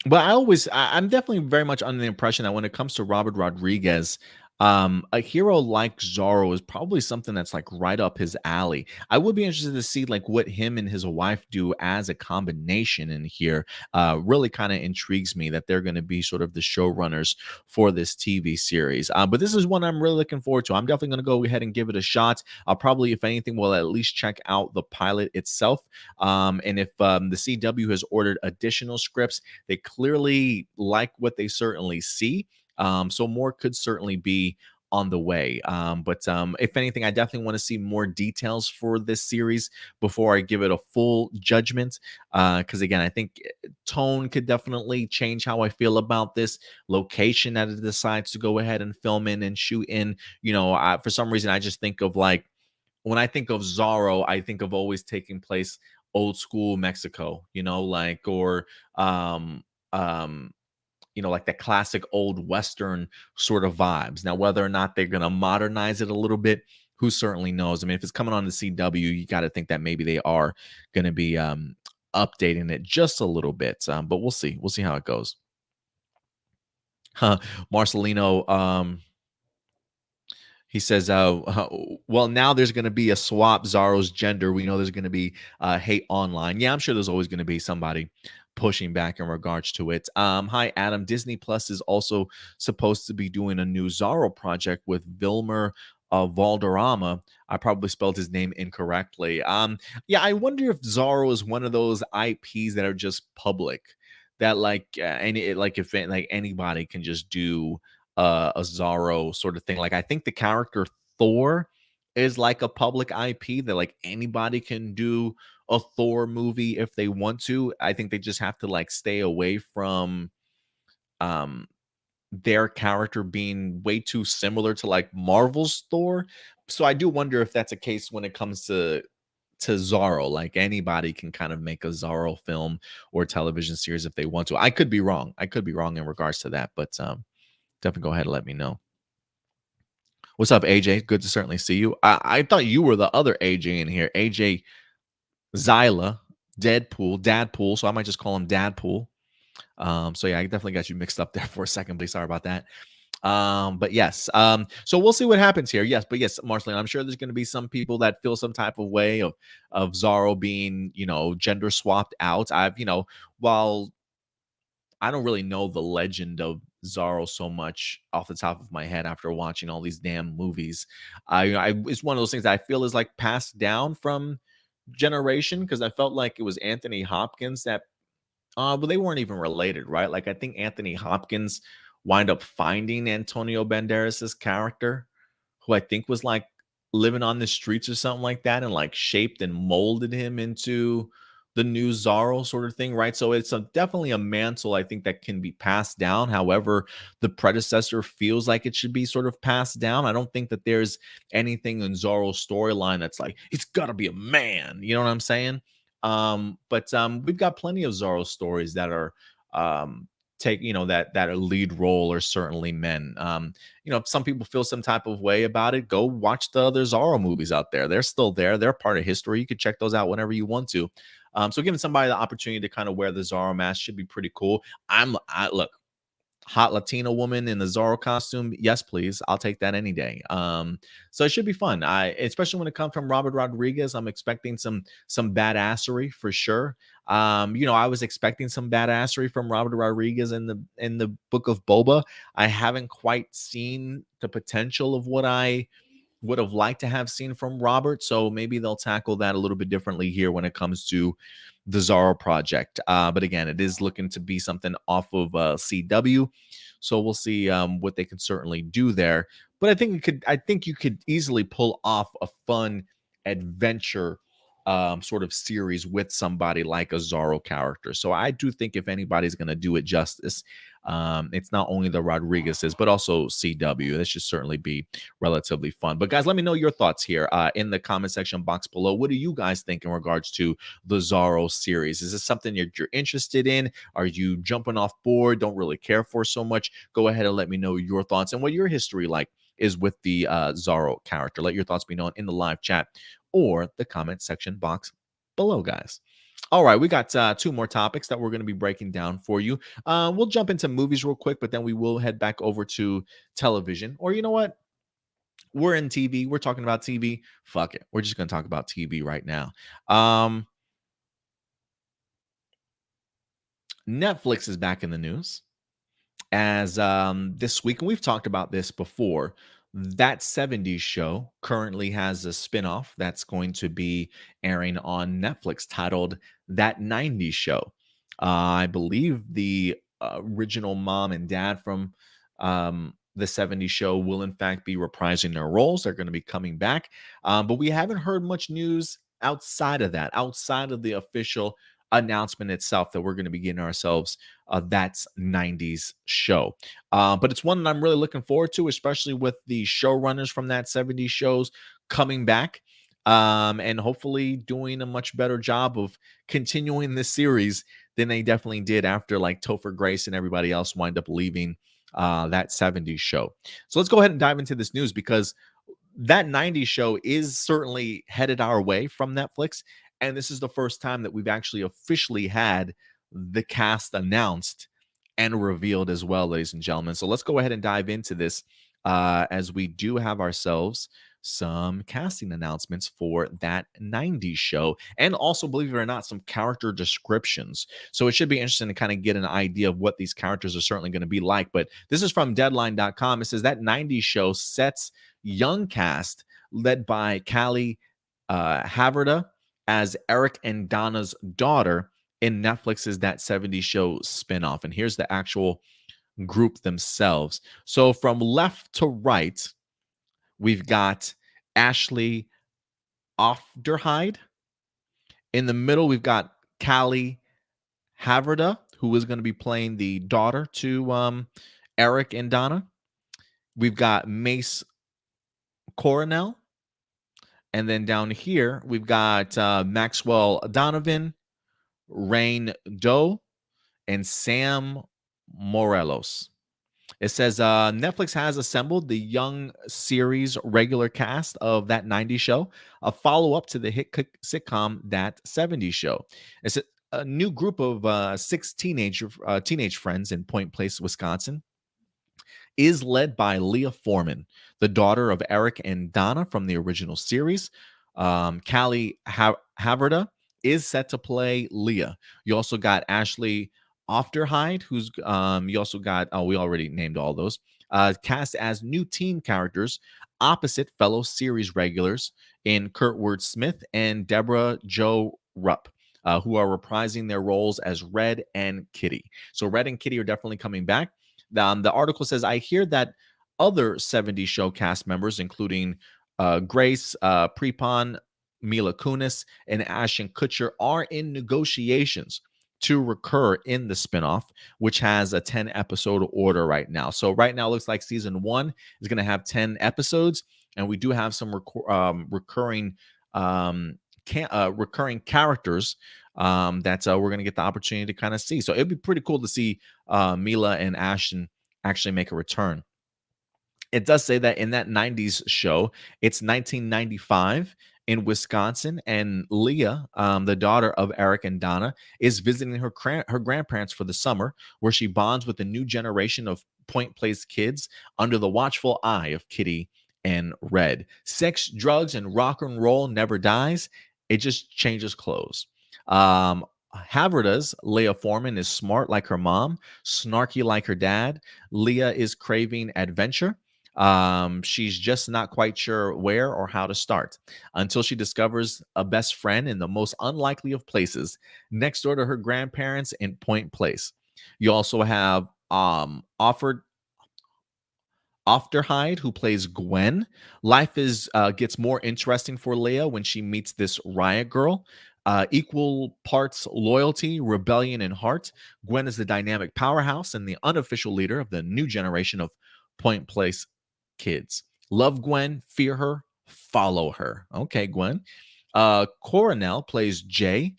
But I'm definitely very much under the impression that when it comes to Robert Rodriguez, a hero like Zorro is probably something that's like right up his alley. I would be interested to see like what him and his wife do as a combination in here. Really kind of intrigues me that they're going to be sort of the showrunners for this TV series. But this is one I'm really looking forward to. I'm definitely going to go ahead and give it a shot. I'll probably, if anything, will at least check out the pilot itself. And if the CW has ordered additional scripts, they clearly like what they certainly see. So more could certainly be on the way. But if anything, I definitely want to see more details for this series before I give it a full judgment. Because again, I think tone could definitely change how I feel about this location that it decides to go ahead and film in and shoot in. For some reason, I just think of like when I think of Zorro, I think of always taking place old school Mexico, like or um like the classic old Western sort of vibes. Now, whether or not they're going to modernize it a little bit, who certainly knows? I mean, if it's coming on the CW, you got to think that maybe they are going to be updating it just a little bit. But we'll see. We'll see how it goes. Marcelino, he says, well, now there's going to be a swap Zorro's gender. We know there's going to be hate online. Yeah, I'm sure there's always going to be somebody pushing back in regards to it. Hi, Adam. Disney Plus is also supposed to be doing a new Zorro project with Vilmer Valderrama. I probably spelled his name incorrectly. Yeah, I wonder if Zorro is one of those IPs that are just public, that like if like anybody can just do a Zorro sort of thing. Like I think the character Thor is like a public IP that like anybody can do a Thor movie if they want to. I think they just have to like stay away from um their character being way too similar to like Marvel's Thor. So I do wonder if that's a case when it comes to Zorro. Like anybody can kind of make a Zorro film or television series if they want to. I could be wrong. I could be wrong in regards to that, but definitely go ahead and let me know. What's up, AJ? Good to certainly see you. I thought you were the other AJ in here, AJ Zyla, Dadpool. So I might just call him Dadpool. So yeah, I definitely got you mixed up there for a second. Please, sorry about that. But yes, so we'll see what happens here. Yes, but yes, Marceline, I'm sure there's going to be some people that feel some type of way of Zorro being, gender swapped out. While I don't really know the legend of Zorro so much off the top of my head after watching all these damn movies. It's one of those things that I feel is like passed down from generation because I felt like it was Anthony Hopkins that but they weren't even related, right? Like I think Anthony Hopkins wind up finding Antonio Banderas's character, who I think was like living on the streets or something like that, and like shaped and molded him into the new Zorro sort of thing, right? So it's definitely a mantle I think that can be passed down. However, the predecessor feels like it should be sort of passed down. I don't think that there's anything in Zorro's storyline that's like it's got to be a man. You know what I'm saying? But we've got plenty of Zorro stories that are take that a lead role are certainly men. If some people feel some type of way about it, go watch the other Zorro movies out there. They're still there. They're part of history. You could check those out whenever you want to. So giving somebody the opportunity to kind of wear the Zorro mask should be pretty cool. I look, hot Latina woman in the Zorro costume, yes, please. I'll take that any day. So it should be fun. Especially when it comes from Robert Rodriguez, I'm expecting some badassery for sure. I was expecting some badassery from Robert Rodriguez in the Book of Boba. I haven't quite seen the potential of what I would have liked to have seen from Robert. So maybe they'll tackle that a little bit differently here when it comes to the Zorro project. But again, it is looking to be something off of CW. So we'll see what they can certainly do there. But I think you could easily pull off a fun adventure sort of series with somebody like a Zorro character. So I do think if anybody's going to do it justice, it's not only the Rodriguez's, but also CW. This should certainly be relatively fun. But guys, let me know your thoughts here in the comment section box below. What do you guys think in regards to the Zorro series? Is this something you're interested in? Are you jumping off board? Don't really care for so much? Go ahead and let me know your thoughts and what your history like is with the Zorro character. Let your thoughts be known in the live chat or the comment section box below, guys. All right, we got two more topics that we're going to be breaking down for you. We'll jump into movies real quick, but then we will head back over to television. Or you know what? We're in TV. We're talking about TV. Fuck it. We're just going to talk about TV right now. Netflix is back in the news as this week, and we've talked about this before. That 70s show currently has a spinoff that's going to be airing on Netflix titled That 90s Show. I believe the original mom and dad from the 70s show will, in fact, be reprising their roles. They're going to be coming back. But we haven't heard much news outside of that, outside of the official announcement itself that we're going to be getting ourselves That's 90s show. But it's one that I'm really looking forward to, especially with the showrunners from that 70s shows coming back and hopefully doing a much better job of continuing this series than they definitely did after like Topher Grace and everybody else wind up leaving that 70s show. So let's go ahead and dive into this news because that 90s show is certainly headed our way from Netflix. And this is the first time that we've actually officially had the cast announced and revealed as well, ladies and gentlemen. So let's go ahead and dive into this as we do have ourselves some casting announcements for that 90s show. And also, believe it or not, some character descriptions. So it should be interesting to kind of get an idea of what these characters are certainly going to be like. But this is from Deadline.com. It says that 90s show sets young cast led by Callie Haverda as Eric and Donna's daughter in Netflix's That 70s Show spinoff. And here's the actual group themselves. So from left to right, we've got Ashley Ofderhide. In the middle, we've got Callie Haverda, who is going to be playing the daughter to Eric and Donna. We've got Mace Coronel. And then down here, we've got Maxwell Donovan, Rain Doe, and Sam Morelos. It says Netflix has assembled the young series regular cast of That 90s Show, a follow up to the hit sitcom That 70s Show. It's a new group of six teenage friends in Point Place, Wisconsin, is led by Leah Foreman, the daughter of Eric and Donna from the original series. Callie Haverda is set to play Leah. You also got Ashley Ofterhide, who's you also got, oh, we already named all those, cast as new teen characters opposite fellow series regulars in Kurtwood Smith and Deborah Jo Rupp. Who are reprising their roles as Red and Kitty. So Red and Kitty are definitely coming back. The article says, I hear that other 70 show cast members, including Grace Prepon, Mila Kunis, and Ashton Kutcher, are in negotiations to recur in the spinoff, which has a 10 episode order right now. So, right now, it looks like season one is going to have 10 episodes, and we do have some recurring. Recurring characters that we're going to get the opportunity to kind of see. So it'd be pretty cool to see Mila and Ashton actually make a return. It does say that in that 90s show, it's 1995 in Wisconsin, and Leah, the daughter of Eric and Donna, is visiting her grandparents for the summer, where she bonds with a new generation of Point Place kids under the watchful eye of Kitty and Red. Sex, drugs, and rock and roll never dies. It just changes clothes. Haverda's Leah Foreman is smart like her mom, snarky like her dad. Leah is craving adventure. She's just not quite sure where or how to start until she discovers a best friend in the most unlikely of places, next door to her grandparents in Point Place. You also have offered Ofterhide, who plays Gwen. Life is gets more interesting for Leia when she meets this riot girl. Equal parts loyalty, rebellion, and heart. Gwen is the dynamic powerhouse and the unofficial leader of the new generation of Point Place kids. Love Gwen, fear her, follow her. Okay, Gwen. Coronel plays Jay.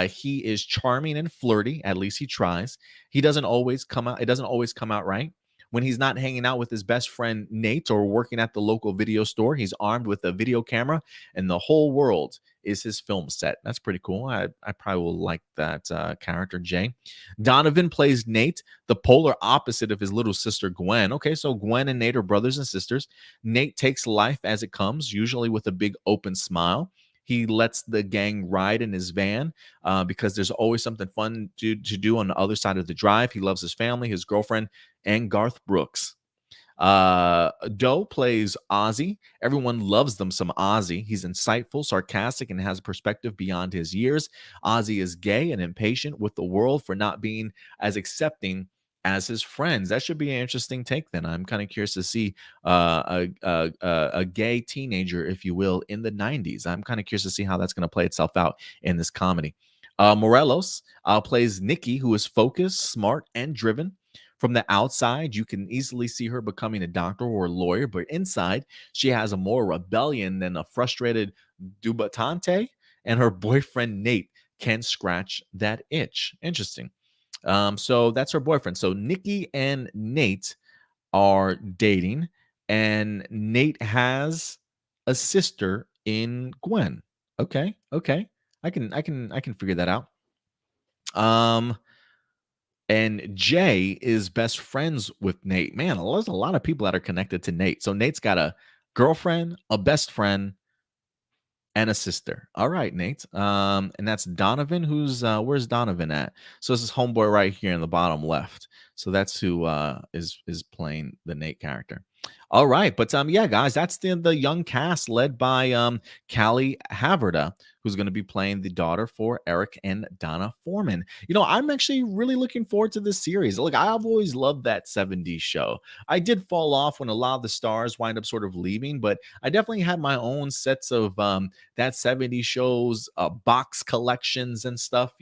He is charming and flirty. At least he tries. He doesn't always come out. It doesn't always come out right. When he's not hanging out with his best friend Nate or working at the local video store, he's armed with a video camera, and the whole world is his film set. That's pretty cool. I probably will like that character, Jay. Donovan plays Nate, the polar opposite of his little sister Gwen. Okay, so Gwen and Nate are brothers and sisters. Nate takes life as it comes, usually with a big open smile. He lets the gang ride in his van because there's always something fun to do on the other side of the drive. He loves his family, his girlfriend, and Garth Brooks. Doe plays Ozzy. Everyone loves them some Ozzy. He's insightful, sarcastic, and has a perspective beyond his years. Ozzy is gay and impatient with the world for not being as accepting as his friends. That should be an interesting take. Then I'm kind of curious to see a gay teenager, if you will, in the 90s. I'm kind of curious to see how that's going to play itself out in this comedy. Morelos plays Nikki, who is focused, smart, and driven. From the outside, you can easily see her becoming a doctor or a lawyer, but inside, she has a more rebellion than a frustrated debutante, and her boyfriend Nate can scratch that itch. Interesting. So that's her boyfriend. So Nikki and Nate are dating, and Nate has a sister in Gwen. Okay. I can figure that out. And Jay is best friends with Nate. Man, there's a lot of people that are connected to Nate. So Nate's got a girlfriend, a best friend, and a sister. All right, Nate. And that's Donovan. Where's Donovan at? So this is homeboy right here in the bottom left. So that's who is playing the Nate character. All right, but yeah, guys, that's the young cast led by Callie Haverda, who's going to be playing the daughter for Eric and Donna Foreman. I'm actually really looking forward to this series. Look, I've always loved that 70s show. I did fall off when a lot of the stars wind up sort of leaving, but I definitely had my own sets of that 70s shows, box collections and stuff.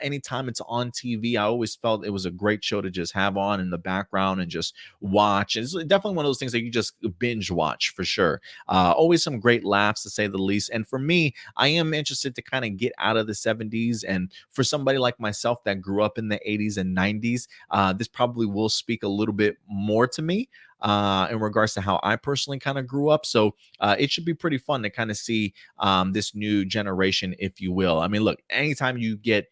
Anytime it's on TV, I always felt it was a great show to just have on in the background and just watch. It's definitely one of those those things that you just binge watch for sure. Always some great laughs to say the least. And for me, I am interested to kind of get out of the 70s. And for somebody like myself that grew up in the 80s and 90s, this probably will speak a little bit more to me in regards to how I personally kind of grew up. So it should be pretty fun to kind of see this new generation, if you will. I mean, look, anytime you get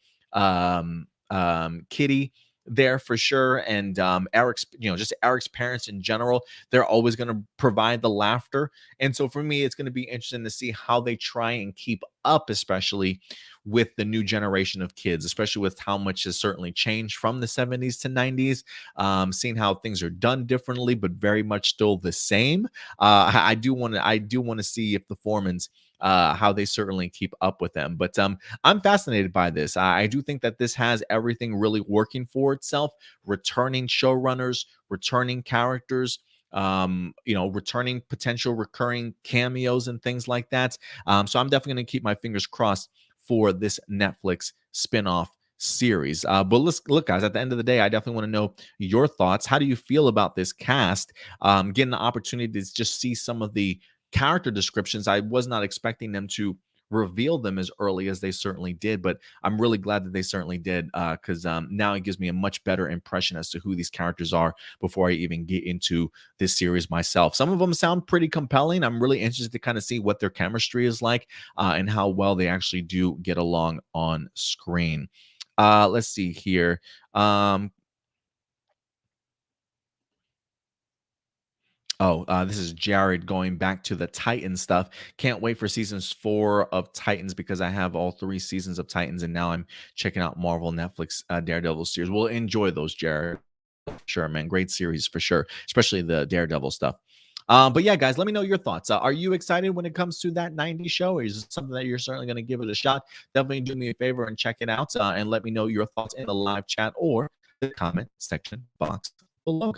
Kitty there for sure, and Eric's, just Eric's parents in general, they're always going to provide the laughter. And so for me, it's going to be interesting to see how they try and keep up, especially with the new generation of kids, especially with how much has certainly changed from the 70s to 90s, seeing how things are done differently, but very much still the same. I do want to see if the Foremans, how they certainly keep up with them. But I'm fascinated by this. I do think that this has everything really working for itself. Returning showrunners, returning characters, returning potential recurring cameos and things like that. So I'm definitely going to keep my fingers crossed for this Netflix spinoff series. But let's look, guys, at the end of the day, I definitely want to know your thoughts. How do you feel about this cast? Getting the opportunity to just see some of the character descriptions. I was not expecting them to reveal them as early as they certainly did, but I'm really glad that they certainly did, because now it gives me a much better impression as to who these characters are before I even get into this series myself. Some of them sound pretty compelling. I'm really interested to kind of see what their chemistry is like, and how well they actually do get along on screen. Let's see here. This is Jared going back to the Titan stuff. Can't wait for seasons 4 of Titans because I have all 3 seasons of Titans, and now I'm checking out Marvel Netflix Daredevil series. We'll enjoy those, Jared. Sure, man. Great series for sure, especially the Daredevil stuff. But yeah, guys, let me know your thoughts. Are you excited when it comes to that 90s show? Or is it something that you're certainly going to give it a shot? Definitely do me a favor and check it out, and let me know your thoughts in the live chat or the comment section box below.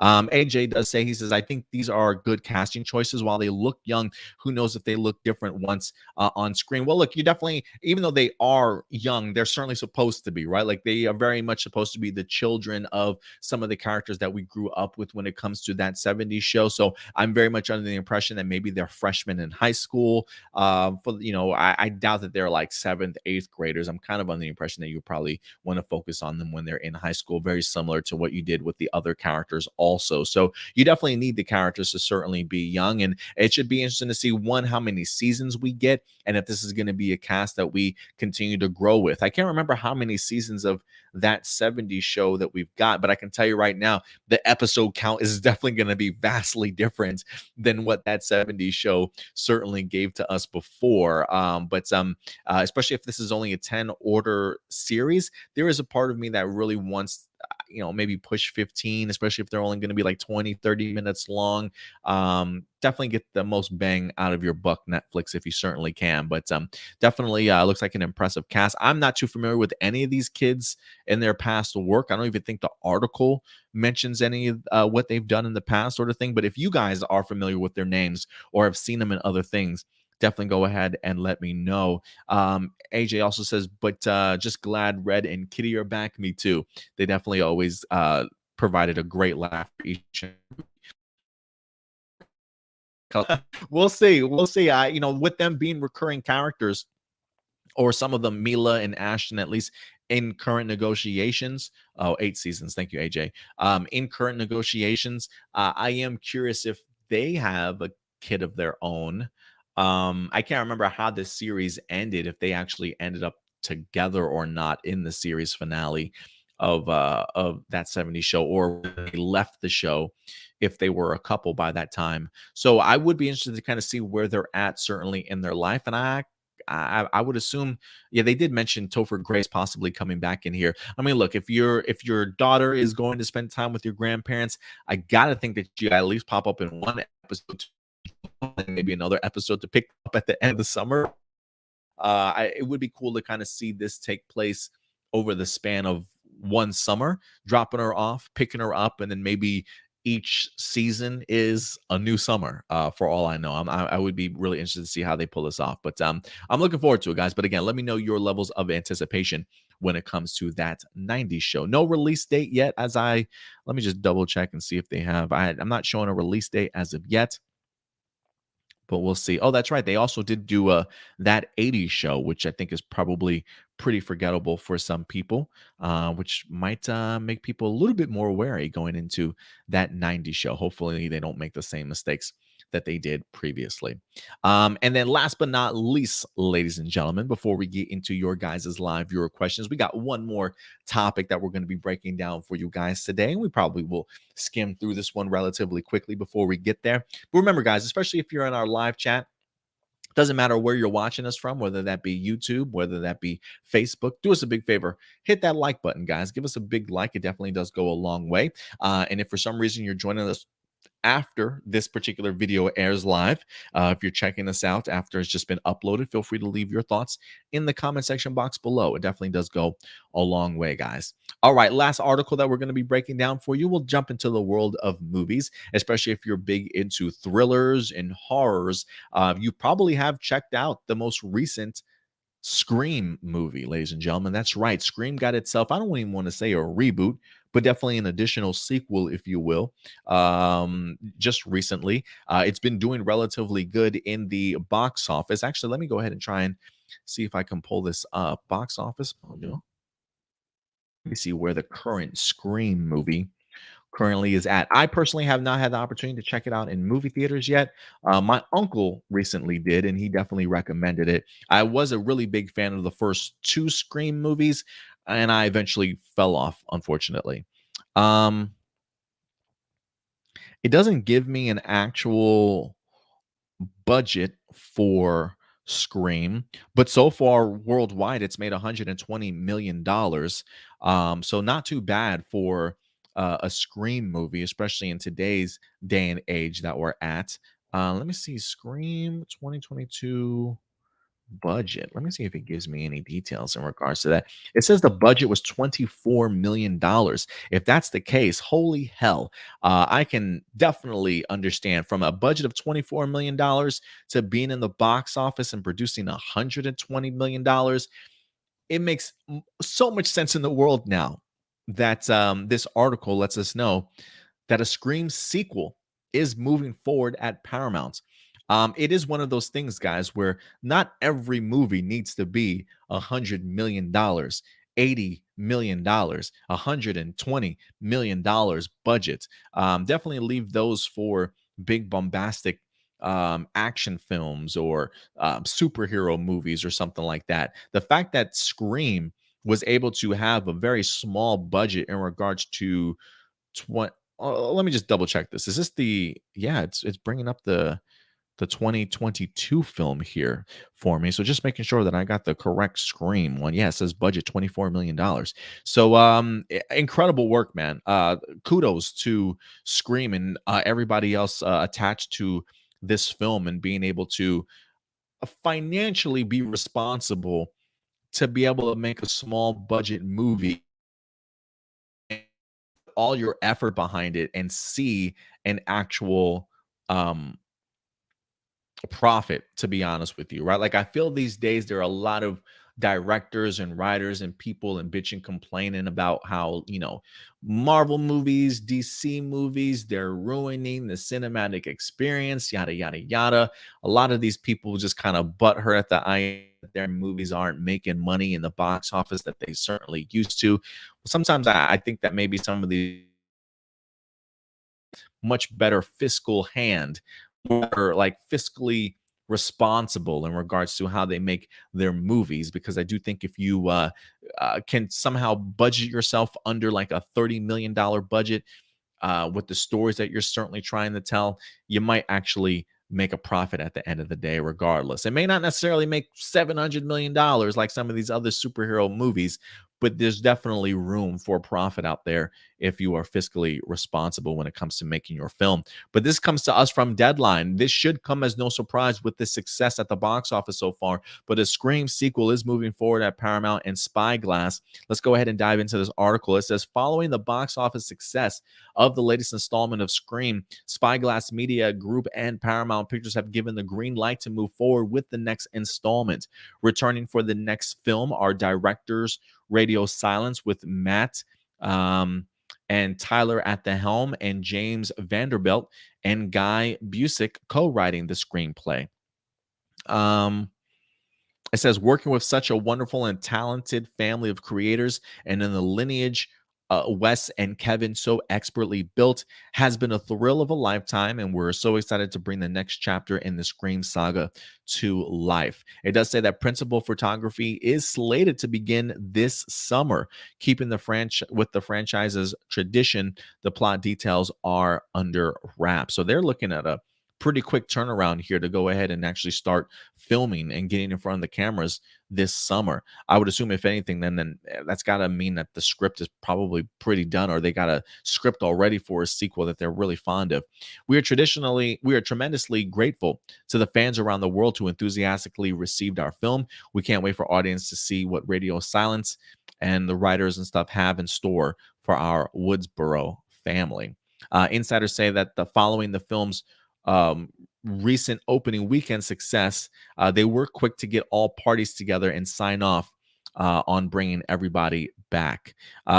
AJ does say, he says, I think these are good casting choices. While they look young, who knows if they look different once on screen. Well, look, you definitely, even though they are young, they're certainly supposed to be, right? Like, they are very much supposed to be the children of some of the characters that we grew up with when it comes to that 70s show. So I'm very much under the impression that maybe they're freshmen in high school. I doubt that they're like 7th, 8th graders. I'm kind of under the impression that you probably want to focus on them when they're in high school, very similar to what you did with the other characters also. So you definitely need the characters to certainly be young, and it should be interesting to see, one, how many seasons we get, and if this is going to be a cast that we continue to grow with. I can't remember how many seasons of that 70s show that we've got, but I can tell you right now, the episode count is definitely going to be vastly different than what that 70s show certainly gave to us before. Especially if this is only a 10 order series, there is a part of me that really wants, maybe push 15, especially if they're only going to be like 20-30 minutes long. Definitely get the most bang out of your buck, Netflix, if you certainly can. But definitely looks like an impressive cast. I'm not too familiar with any of these kids in their past work. I don't even think the article mentions any of what they've done in the past, sort of thing. But if you guys are familiar with their names or have seen them in other things, definitely go ahead and let me know. AJ also says, but just glad Red and Kitty are back. Me too. They definitely always provided a great laugh for each. We'll see. We'll see. With them being recurring characters, or some of them, Mila and Ashton, at least in current negotiations. Oh, 8 seasons. Thank you, AJ. In current negotiations, I am curious if they have a kid of their own. I can't remember how this series ended, if they actually ended up together or not in the series finale of that 70s show, or when they left the show, if they were a couple by that time. So I would be interested to kind of see where they're at, certainly in their life. And I would assume, yeah, they did mention Topher Grace possibly coming back in here. I mean, look, if your daughter is going to spend time with your grandparents, I gotta think that you at least pop up in one episode, and maybe another episode to pick up at the end of the summer. It would be cool to kind of see this take place over the span of one summer, dropping her off, picking her up, and then maybe each season is a new summer. For all I know, I would be really interested to see how they pull this off. But I'm looking forward to it, guys. But again, let me know your levels of anticipation when it comes to that 90s show. No release date yet, let me just double check and see if they have. I'm not showing a release date as of yet, but we'll see. Oh, that's right. They also did do that 80s show, which I think is probably pretty forgettable for some people, which might make people a little bit more wary going into that 90s show. Hopefully, they don't make the same mistakes that they did previously. And then last but not least, ladies and gentlemen, before we get into your guys' live viewer questions, we got one more topic that we're going to be breaking down for you guys today. And we probably will skim through this one relatively quickly before we get there. But remember, guys, especially if you're in our live chat, doesn't matter where you're watching us from, whether that be YouTube, whether that be Facebook, do us a big favor. Hit that like button, guys. Give us a big like. It definitely does go a long way. And if for some reason you're joining us after this particular video airs live, if you're checking us out after it's just been uploaded, feel free to leave your thoughts in the comment section box below. It definitely does go a long way, guys. All right, last article that we're going to be breaking down for you. We'll jump into the world of movies, especially if you're big into thrillers and horrors. You probably have checked out the most recent Scream movie, ladies and gentlemen. That's right. Scream got itself, I don't even want to say a reboot, but definitely an additional sequel, if you will, just recently. It's been doing relatively good in the box office. Actually, let me go ahead and try and see if I can pull this up. Box office. Let me see where the current Scream movie currently is at. I personally have not had the opportunity to check it out in movie theaters yet. My uncle recently did, and he definitely recommended it. I was a really big fan of the first two Scream movies, and I eventually fell off, unfortunately. Um, it doesn't give me an actual budget for Scream, but so far worldwide, it's made $120 million. So not too bad for a Scream movie, especially in today's day and age that we're at. Let me see, Scream 2022 budget. Let me see if it gives me any details in regards to that. It says the budget was $24 million. If that's the case, holy hell. I can definitely understand from a budget of $24 million to being in the box office and producing $120 million. It makes so much sense in the world now that this article lets us know that a Scream sequel is moving forward at Paramount. It is one of those things, guys, where not every movie needs to be $100 million, $80 million, $120 million budget. Definitely leave those for big bombastic action films or superhero movies or something like that. The fact that Scream was able to have a very small budget in regards to 20. Let me just double check this. Is this the? Yeah, it's bringing up the 2022 film here for me. So just making sure that I got the correct Scream one. Yeah, it says budget $24 million. So incredible work, man. Kudos to Scream and everybody else attached to this film and being able to financially be responsible to be able to make a small budget movie, all your effort behind it, and see an actual profit, to be honest with you, right? Like, I feel these days there are a lot of directors and writers and people and bitching, complaining about how, Marvel movies, DC movies, they're ruining the cinematic experience, yada, yada, yada. A lot of these people just kind of butthurt at the idea that their movies aren't making money in the box office that they certainly used to. Sometimes I think that maybe some of the much better fiscal hand, more like fiscally responsible in regards to how they make their movies, because I do think if you can somehow budget yourself under like a $30 million budget with the stories that you're certainly trying to tell, you might actually make a profit at the end of the day regardless. It may not necessarily make $700 million like some of these other superhero movies, but there's definitely room for profit out there if you are fiscally responsible when it comes to making your film. But this comes to us from Deadline. This should come as no surprise with the success at the box office so far, but a Scream sequel is moving forward at Paramount and Spyglass. Let's go ahead and dive into this article. It says, following the box office success of the latest installment of Scream, Spyglass Media Group and Paramount Pictures have given the green light to move forward with the next installment. Returning for the next film are directors Radio Silence with Matt and Tyler at the helm, and James Vanderbilt and Guy Busick co-writing the screenplay. It says working with such a wonderful and talented family of creators and in the lineage Wes and Kevin so expertly built has been a thrill of a lifetime, and we're so excited to bring the next chapter in the Scream saga to life. It does say that principal photography is slated to begin this summer, keeping the franchise's tradition. The plot details are under wraps, so they're looking at a pretty quick turnaround here to go ahead and actually start filming and getting in front of the cameras this summer. I would assume, if anything, then that's got to mean that the script is probably pretty done, or they got a script already for a sequel that they're really fond of. We are tremendously grateful to the fans around the world who enthusiastically received our film. We can't wait for audience to see what Radio Silence and the writers and stuff have in store for our Woodsboro family. Insiders say that following the film's recent opening weekend success, they were quick to get all parties together and sign off on bringing everybody back.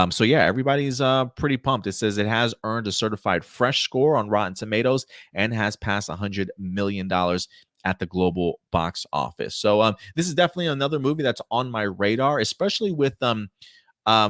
So yeah, everybody's pretty pumped. It says it has earned a certified fresh score on Rotten Tomatoes and has passed $100 million at the global box office. So this is definitely another movie that's on my radar, especially with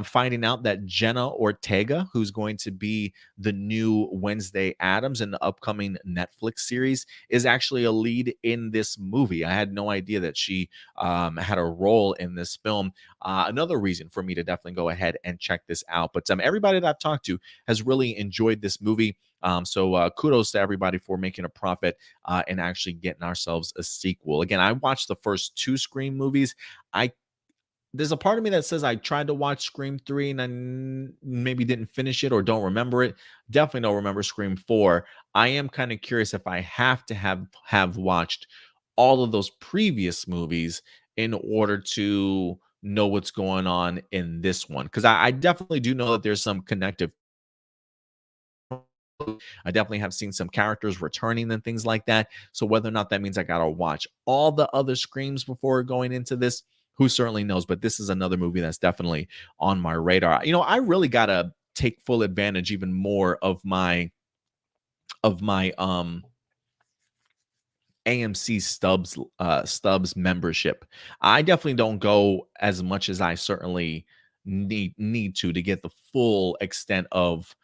finding out that Jenna Ortega, who's going to be the new Wednesday Addams in the upcoming Netflix series, is actually a lead in this movie. I had no idea that she had a role in this film. Another reason for me to definitely go ahead and check this out. But everybody that I've talked to has really enjoyed this movie. So kudos to everybody for making a profit and actually getting ourselves a sequel. Again, I watched the first two Scream movies. There's a part of me that says I tried to watch Scream 3 and I maybe didn't finish it or don't remember it. Definitely don't remember Scream 4. I am kind of curious if I have to have watched all of those previous movies in order to know what's going on in this one. Because I definitely do know that there's some connective. I definitely have seen some characters returning and things like that. So whether or not that means I got to watch all the other Screams before going into this, who certainly knows? But this is another movie that's definitely on my radar. I really got to take full advantage even more of my AMC Stubs membership. I definitely don't go as much as I certainly need to get the full extent of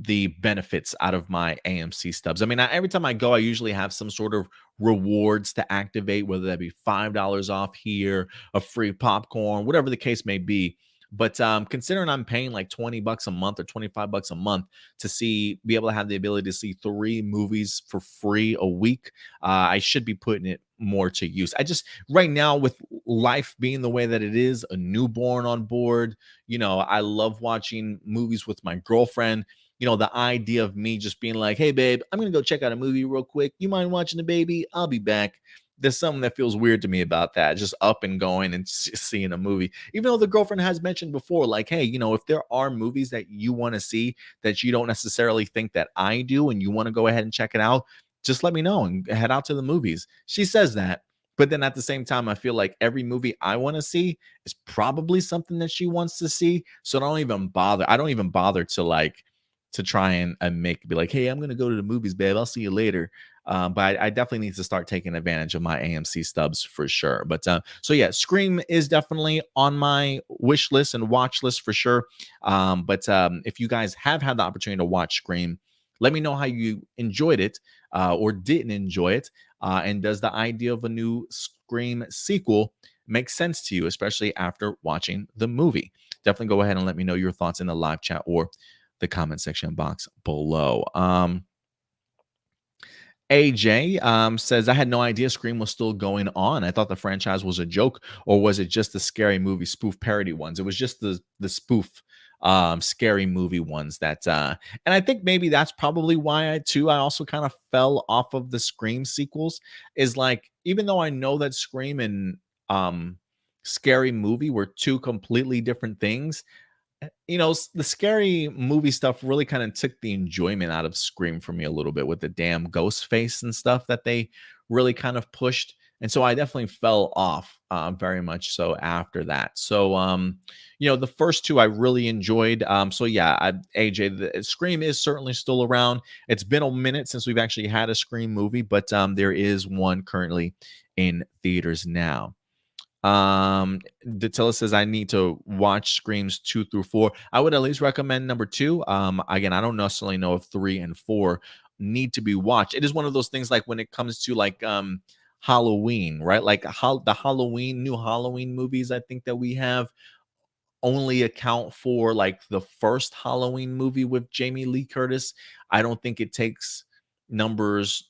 the benefits out of my AMC Stubs. I mean, every time I go, I usually have some sort of rewards to activate, whether that be $5 off here, a free popcorn, whatever the case may be. But considering I'm paying like $20 a month or $25 a month to be able to have the ability to see 3 movies for free a week, I should be putting it more to use. I just, right now, with life being the way that it is, a newborn on board, I love watching movies with my girlfriend. The idea of me just being like, hey, babe, I'm going to go check out a movie real quick. You mind watching the baby? I'll be back. There's something that feels weird to me about that, just up and going and seeing a movie. Even though the girlfriend has mentioned before, like, hey, if there are movies that you want to see that you don't necessarily think that I do and you want to go ahead and check it out, just let me know and head out to the movies. She says that. But then at the same time, I feel like every movie I want to see is probably something that she wants to see. So I don't even bother to try and be like, hey, I'm going to go to the movies, babe. I'll see you later. But I definitely need to start taking advantage of my AMC Stubs for sure. But so yeah, Scream is definitely on my wish list and watch list for sure. But if you guys have had the opportunity to watch Scream, let me know how you enjoyed it or didn't enjoy it. And does the idea of a new Scream sequel make sense to you, especially after watching the movie? Definitely go ahead and let me know your thoughts in the live chat or the comment section box below. AJ says, I had no idea Scream was still going on. I thought the franchise was a joke, or was it just the scary movie spoof parody ones? It was just the spoof scary movie ones that and I think maybe that's probably why I also kind of fell off of the Scream sequels. Is like, even though I know that Scream and scary movie were two completely different things, the scary movie stuff really kind of took the enjoyment out of Scream for me a little bit, with the damn ghost face and stuff that they really kind of pushed. And so I definitely fell off very much so after that. So the first two I really enjoyed. So yeah, AJ, the Scream is certainly still around. It's been a minute since we've actually had a Scream movie, but there is one currently in theaters now. Datilla says I need to watch Screams 2 through 4. I would at least recommend number two. Again, I don't necessarily know if 3 and 4 need to be watched. It is one of those things like when it comes to like Halloween, right? Like the Halloween, new Halloween movies, I think that we have only account for like the first Halloween movie with Jamie Lee Curtis. I don't think it takes numbers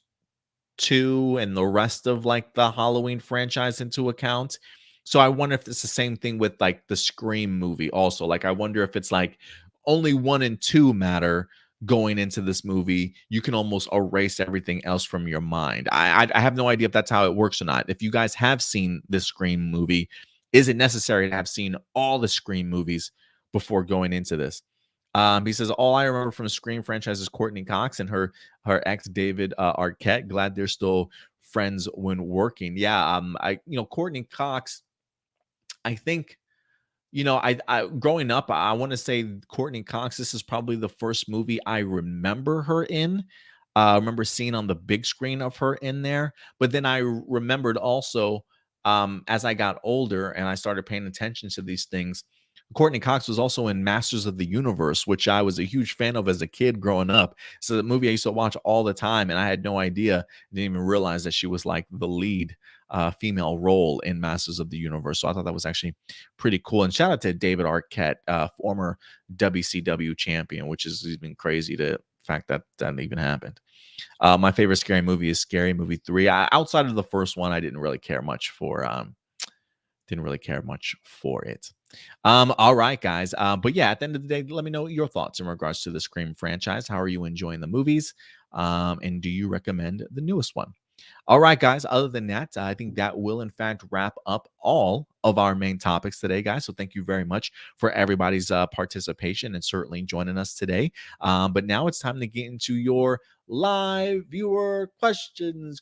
2 and the rest of like the Halloween franchise into account. So I wonder if it's the same thing with like the Scream movie also. Like I wonder if it's like only 1 and 2 matter going into this movie. You can almost erase everything else from your mind. I have no idea if that's how it works or not. If you guys have seen this Scream movie, is it necessary to have seen all the Scream movies before going into this? He says all I remember from the Scream franchise is Courtney Cox and her ex David Arquette. Glad they're still friends when working. Yeah, Courtney Cox. I think I growing up, I want to say Courtney Cox. This is probably the first movie I remember her in. I remember seeing on the big screen of her in there, but then I remembered also as I got older and I started paying attention to these things. Courtney Cox was also in Masters of the Universe, which I was a huge fan of as a kid growing up. So the movie I used to watch all the time, and I had no idea, didn't even realize that she was like the lead female role in Masters of the Universe. So I thought that was actually pretty cool. And shout out to David Arquette, former WCW champion, which is even crazy to fact that that even happened. My favorite scary movie is Scary Movie 3. Outside of the first one, I didn't really care much for. Didn't really care much for it. All right, guys. But yeah, at the end of the day, let me know your thoughts in regards to the Scream franchise. How are you enjoying the movies? And do you recommend the newest one? All right, guys. Other than that, I think that will, in fact, wrap up all of our main topics today, guys. So thank you very much for everybody's participation and certainly joining us today. But now it's time to get into your live viewer questions.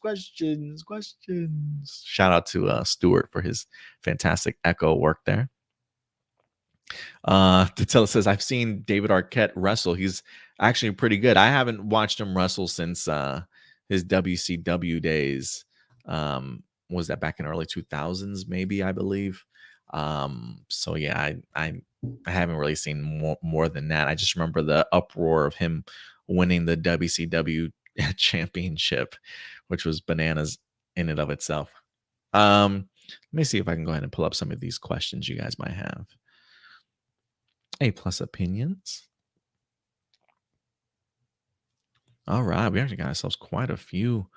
Shout out to Stuart for his fantastic echo work there. Tatilla says, I've seen David Arquette wrestle. He's actually pretty good. I haven't watched him wrestle since his WCW days. Was that back in early 2000s, maybe, I believe. So yeah, I haven't really seen more than that. I just remember the uproar of him winning the WCW championship, which was bananas in and of itself. Let me see if I can go ahead and pull up some of these questions you guys might have. A plus opinions. All right, we actually got ourselves quite a few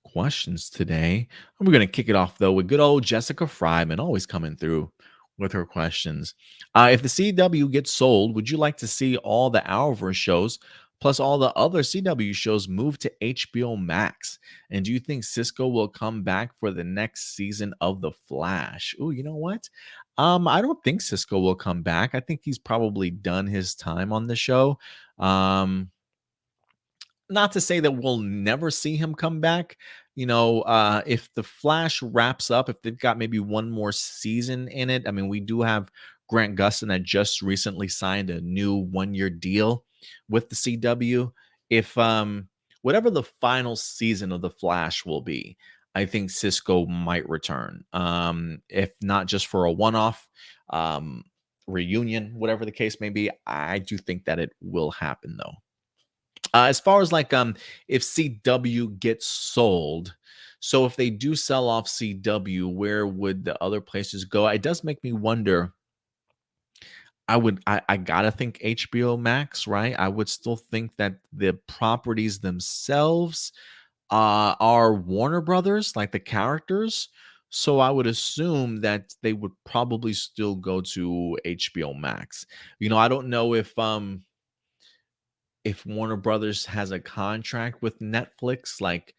questions today. And we're going to kick it off, though, with good old Jessica Fryman, always coming through with her questions. If the CW gets sold, would you like to see all the Arrowverse shows plus all the other CW shows move to HBO Max? And do you think Cisco will come back for the next season of The Flash? Ooh, you know what? I don't think Cisco will come back. I think he's probably done his time on the show. Not to say that we'll never see him come back. If the Flash wraps up, if they've got maybe one more season in it, I mean, we do have Grant Gustin that just recently signed a new 1-year deal with the CW. If whatever the final season of the Flash will be, I think Cisco might return. If not just for a one-off reunion, whatever the case may be, I do think that it will happen though. As far as like if CW gets sold, so if they do sell off CW, where would the other places go? It does make me wonder. I gotta think HBO Max, right? I would still think that the properties themselves are Warner Brothers, like the characters. So I would assume that they would probably still go to HBO Max. I don't know if Warner Brothers has a contract with Netflix, like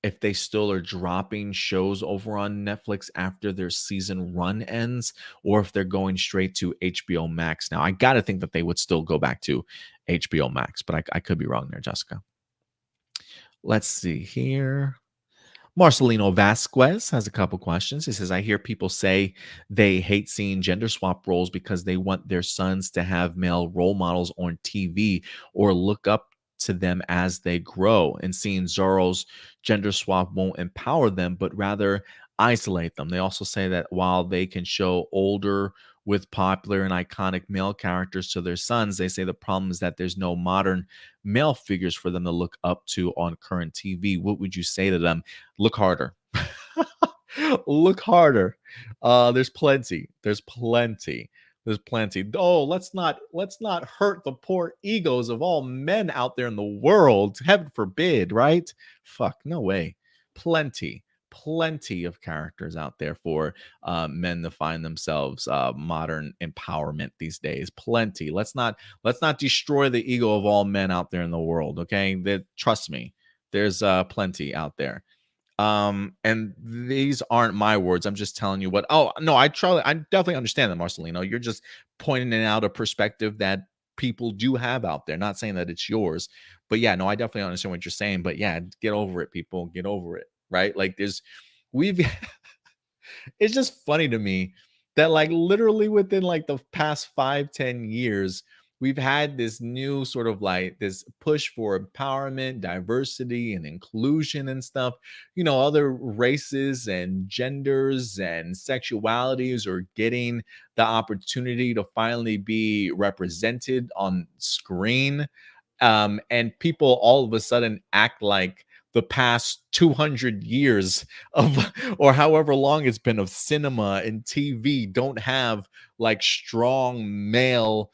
if they still are dropping shows over on Netflix after their season run ends, or if they're going straight to HBO Max now. I got to think that they would still go back to HBO Max, but I could be wrong there, Jessica. Let's see here. Marcelino Vasquez has a couple questions. He says, I hear people say they hate seeing gender swap roles because they want their sons to have male role models on TV or look up to them as they grow. And seeing Zorro's gender swap won't empower them, but rather isolate them. They also say that while they can show older with popular and iconic male characters to their sons, they say the problem is that there's no modern male figures for them to look up to on current TV. What would you say to them? Look harder. Look harder. There's plenty. There's plenty. There's plenty. Oh, let's not hurt the poor egos of all men out there in the world. Heaven forbid, right? Fuck, no way. Plenty, plenty of characters out there for men to find themselves modern empowerment these days. Plenty. Let's not destroy the ego of all men out there in the world. Okay, trust me. There's plenty out there. And these aren't my words. I'm just telling you what. Oh no, I definitely understand that, Marcelino. You're just pointing out a perspective that people do have out there. Not saying that it's yours, but yeah, no, I definitely understand what you're saying. But yeah, get over it, people. Get over it. Right? Like we've it's just funny to me that like literally within like the past 5-10 years we've had this new sort of like this push for empowerment, diversity, and inclusion and stuff. Other races and genders and sexualities are getting the opportunity to finally be represented on screen. And people all of a sudden act like the past 200 years of or however long it's been of cinema and TV don't have like strong male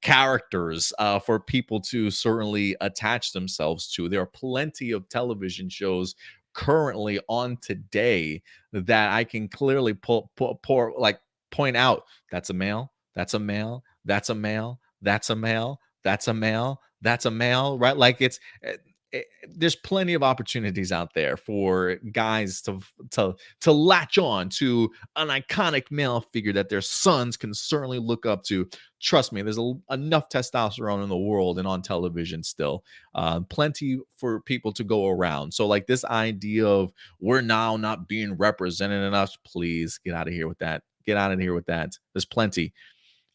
characters for people to certainly attach themselves to. There are plenty of television shows currently on today that I can clearly point out that's a male, that's a male, that's a male, that's a male, that's a male, that's a male, right? Like there's plenty of opportunities out there for guys to latch on to an iconic male figure that their sons can certainly look up to. Trust me, there's enough testosterone in the world and on television still. Plenty for people to go around. So, like this idea of we're now not being represented enough, please get out of here with that. Get out of here with that. There's plenty.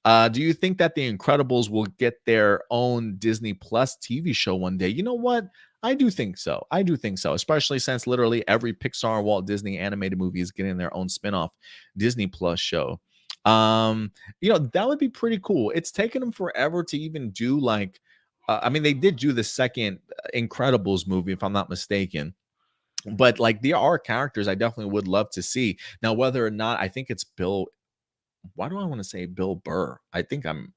Do you think that The Incredibles will get their own Disney Plus TV show one day? You know what? I do think so. I do think so, especially since literally every Pixar, Walt Disney animated movie is getting their own spinoff Disney Plus show. That would be pretty cool. It's taken them forever to even do like, I mean, they did do the second Incredibles movie, if I'm not mistaken. But like, there are characters I definitely would love to see. Now, whether or not I think it's Bill, why do I want to say Bill Burr? I think I'm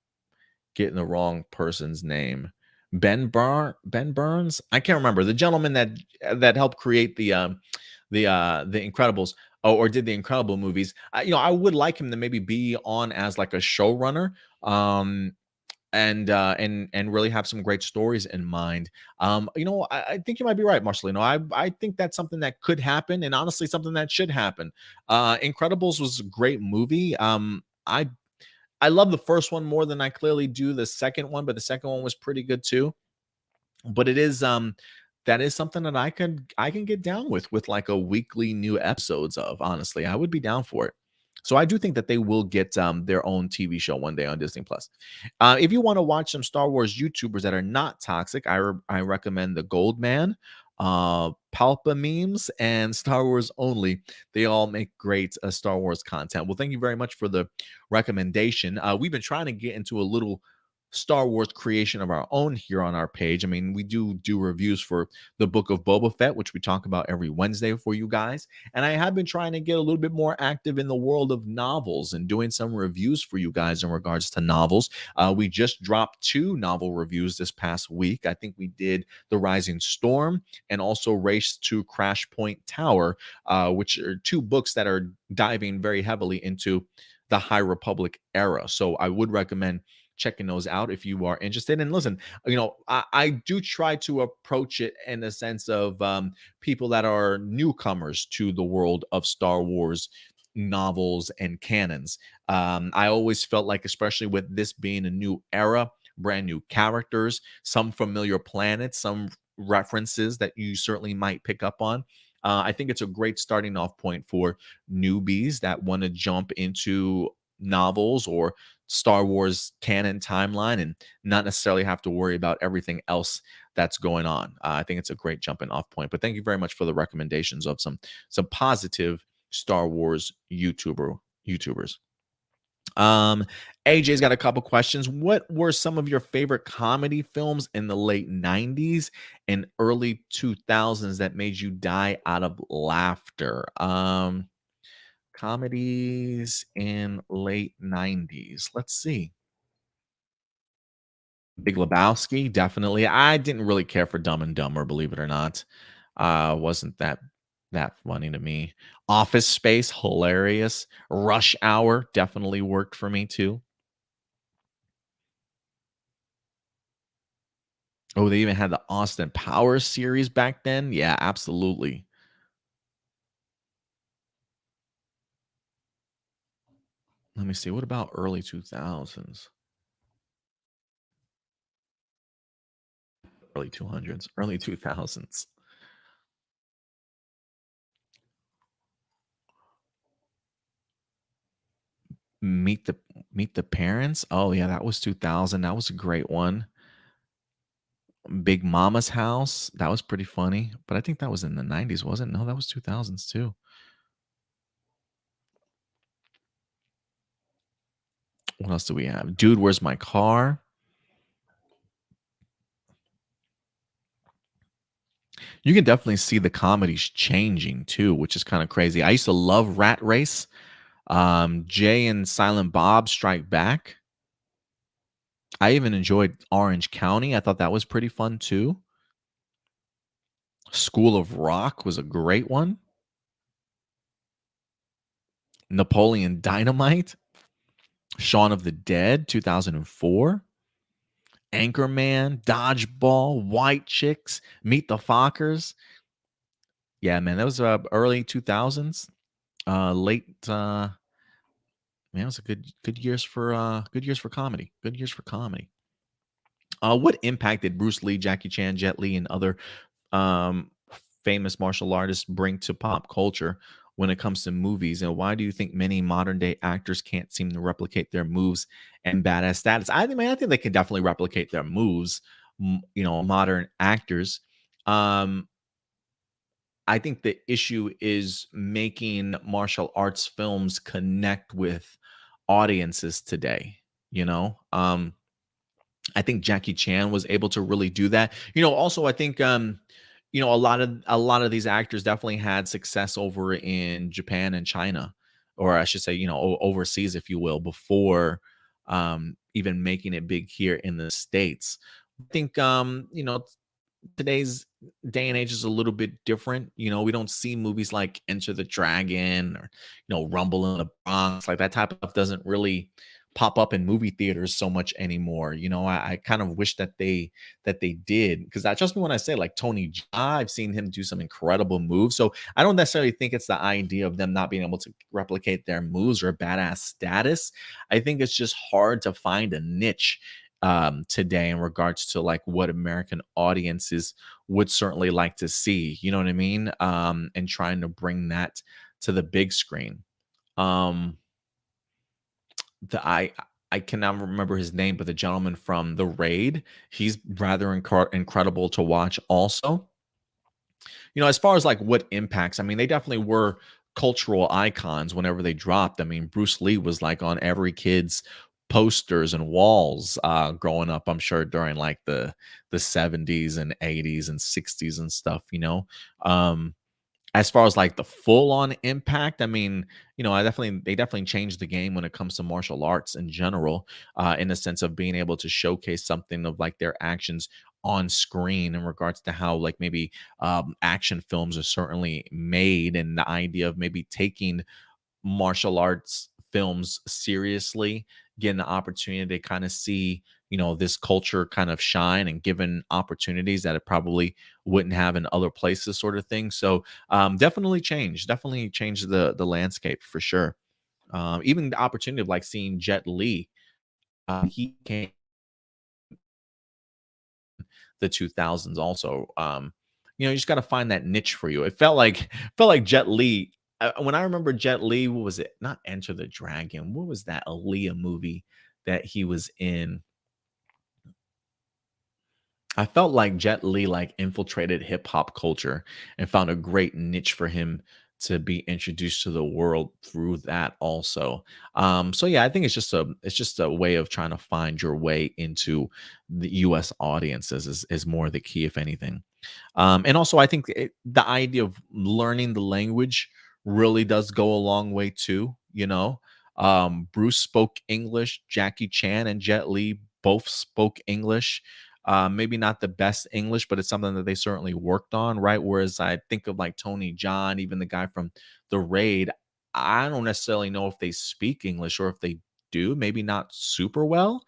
getting the wrong person's name. Ben Burns. I can't remember the gentleman that helped create the Incredibles or did the Incredible movies. I would like him to maybe be on as like a showrunner. And really have some great stories in mind. I think you might be right, Marcelino. I think that's something that could happen, and honestly, something that should happen. Incredibles was a great movie. I love the first one more than I clearly do the second one, but the second one was pretty good too. But it is that is something that I can get down with like a weekly new episodes of. Honestly, I would be down for it. So I do think that they will get their own TV show one day on Disney Plus. If you want to watch some Star Wars YouTubers that are not toxic, I recommend the Goldman, Palpa memes, and Star Wars Only. They all make great Star Wars content. Well, thank you very much for the recommendation. We've been trying to get into a little Star Wars creation of our own here on our page. I mean, we do reviews for the Book of Boba Fett, which we talk about every Wednesday for you guys. And I have been trying to get a little bit more active in the world of novels and doing some reviews for you guys in regards to novels. We just dropped 2 novel reviews this past week. I think we did The Rising Storm and also Race to Crash Point Tower, which are 2 books that are diving very heavily into the High Republic era. So I would recommend checking those out if you are interested. And listen, I do try to approach it in the sense of people that are newcomers to the world of Star Wars novels and canons. I always felt like, especially with this being a new era, brand new characters, some familiar planets, some references that you certainly might pick up on. I think it's a great starting off point for newbies that want to jump into novels or Star Wars canon timeline and not necessarily have to worry about everything else that's going on. I think it's a great jumping off point. But thank you very much for the recommendations of some positive Star Wars YouTubers. Um, AJ's got a couple questions. What were some of your favorite comedy films in the late 90s and early 2000s that made you die out of laughter? Comedies in late 90s. Let's see. Big Lebowski, definitely. I didn't really care for Dumb and Dumber, believe it or not. Wasn't that funny to me. Office Space, hilarious. Rush Hour definitely worked for me too. Oh, they even had the Austin Powers series back then? Yeah, absolutely. Let me see, what about early 2000s? Early 200s, early 2000s. Meet the Meet the Parents? Oh, yeah, that was 2000, that was a great one. Big Mama's House, that was pretty funny, but I think that was in the 90s, wasn't it? No, that was 2000s too. What else do we have? Dude, Where's My Car? You can definitely see the comedies changing too, which is kinda crazy. I used to love Rat Race. Jay and Silent Bob Strike Back. I even enjoyed Orange County. I thought that was pretty fun too. School of Rock was a great one. Napoleon Dynamite, Shaun of the Dead, 2004. Anchorman, Dodgeball, White Chicks, Meet the Fockers. Yeah, man, that was early 2000s. Late man, it was a good years for good years for comedy. Good years for comedy. What impact did Bruce Lee, Jackie Chan, Jet Li, and other um, famous martial artists bring to pop culture when it comes to movies? And why do you think many modern day actors can't seem to replicate their moves and badass status? I think they can definitely replicate their moves. Modern actors. Um, I think the issue is making martial arts films connect with audiences today. You know, I think Jackie Chan was able to really do that. Also I think a lot of these actors definitely had success over in Japan and China, or I should say, overseas, if you will, before even making it big here in the States. I think today's day and age is a little bit different. We don't see movies like Enter the Dragon or Rumble in the Bronx. Like that type of stuff doesn't really pop up in movie theaters so much anymore. I kind of wish that they did, because I trust me when I say, like, Tony Jaa, I've seen him do some incredible moves. So I don't necessarily think it's the idea of them not being able to replicate their moves or badass status. I think it's just hard to find a niche today in regards to like what American audiences would certainly like to see. You know what I mean? And trying to bring that to the big screen. Um, the I cannot remember his name, but the gentleman from The Raid, he's rather incredible to watch. Also, as far as like what impacts, I mean, they definitely were cultural icons whenever they dropped. I mean, Bruce Lee was like on every kid's posters and walls growing up, I'm sure, during like the 70s and 80s and 60s and stuff. As far as like the full on impact, I mean, they definitely changed the game when it comes to martial arts in general, in the sense of being able to showcase something of like their actions on screen in regards to how like maybe action films are certainly made, and the idea of maybe taking martial arts films seriously, getting the opportunity to kind of see, this culture kind of shine and given opportunities that it probably wouldn't have in other places, sort of thing. So definitely changed the landscape for sure. Even the opportunity of like seeing Jet Li, he came the 2000s also. you just got to find that niche for you. It felt like Jet Li. When I remember Jet Li, what was it? Not Enter the Dragon. What was that Aaliyah movie that he was in? I felt like Jet Li like infiltrated hip hop culture and found a great niche for him to be introduced to the world through that also. So yeah, I think it's just a way of trying to find your way into the US audiences is more the key, if anything. And also, I think the idea of learning the language really does go a long way too. Bruce spoke English, Jackie Chan and Jet Li both spoke English. Maybe not the best English, but it's something that they certainly worked on, right? Whereas I think of like Tony John, even the guy from The Raid, I don't necessarily know if they speak English or if they do, maybe not super well.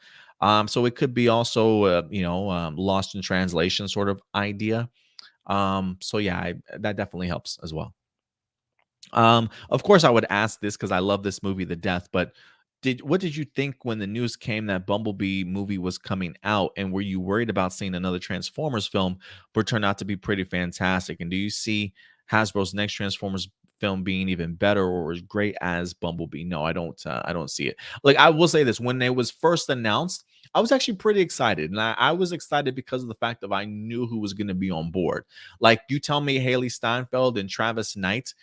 So it could be also, lost in translation sort of idea. So yeah, that definitely helps as well. Of course, I would ask this because I love this movie to death. But what did you think when the news came that Bumblebee movie was coming out, and were you worried about seeing another Transformers film, but turned out to be pretty fantastic? And do you see Hasbro's next Transformers film being even better or as great as Bumblebee? No, I don't. I don't see it. Like I will say this: when it was first announced, I was actually pretty excited, and I was excited because of the fact that I knew who was going to be on board. Like you tell me, Haley Steinfeld and Travis Knight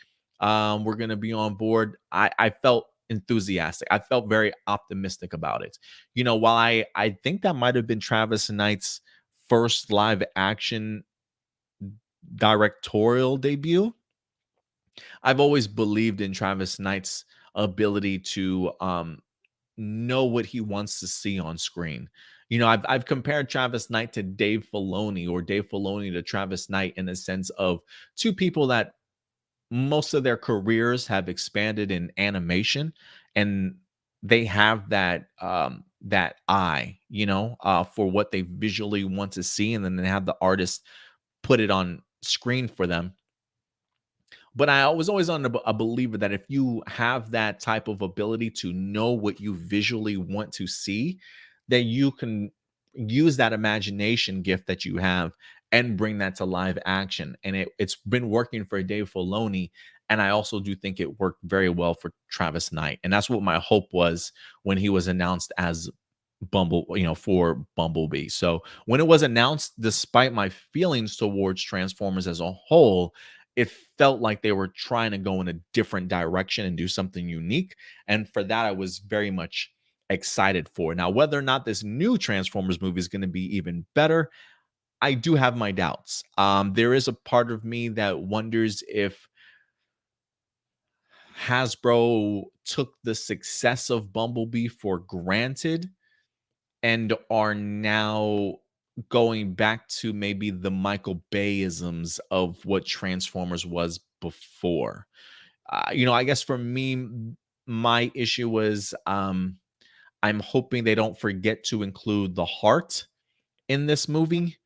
were going to be on board. I felt enthusiastic. I felt very optimistic about it. While I think that might have been Travis Knight's first live action directorial debut, I've always believed in Travis Knight's ability to know what he wants to see on screen. I've compared Travis Knight to Dave Filoni or Dave Filoni to Travis Knight in the sense of two people that most of their careers have expanded in animation, and they have that eye, for what they visually want to see, and then they have the artist put it on screen for them. But I was always on a believer that if you have that type of ability to know what you visually want to see, that you can use that imagination gift that you have and bring that to live action. And it's been working for Dave Filoni. And I also do think it worked very well for Travis Knight. And that's what my hope was when he was announced as for Bumblebee. So when it was announced, despite my feelings towards Transformers as a whole, it felt like they were trying to go in a different direction and do something unique. And for that, I was very much excited for. Now, whether or not this new Transformers movie is going to be even better, I do have my doubts. There is a part of me that wonders if Hasbro took the success of Bumblebee for granted and are now going back to maybe the Michael Bayisms of what Transformers was before. I guess for me, my issue was I'm hoping they don't forget to include the heart in this movie.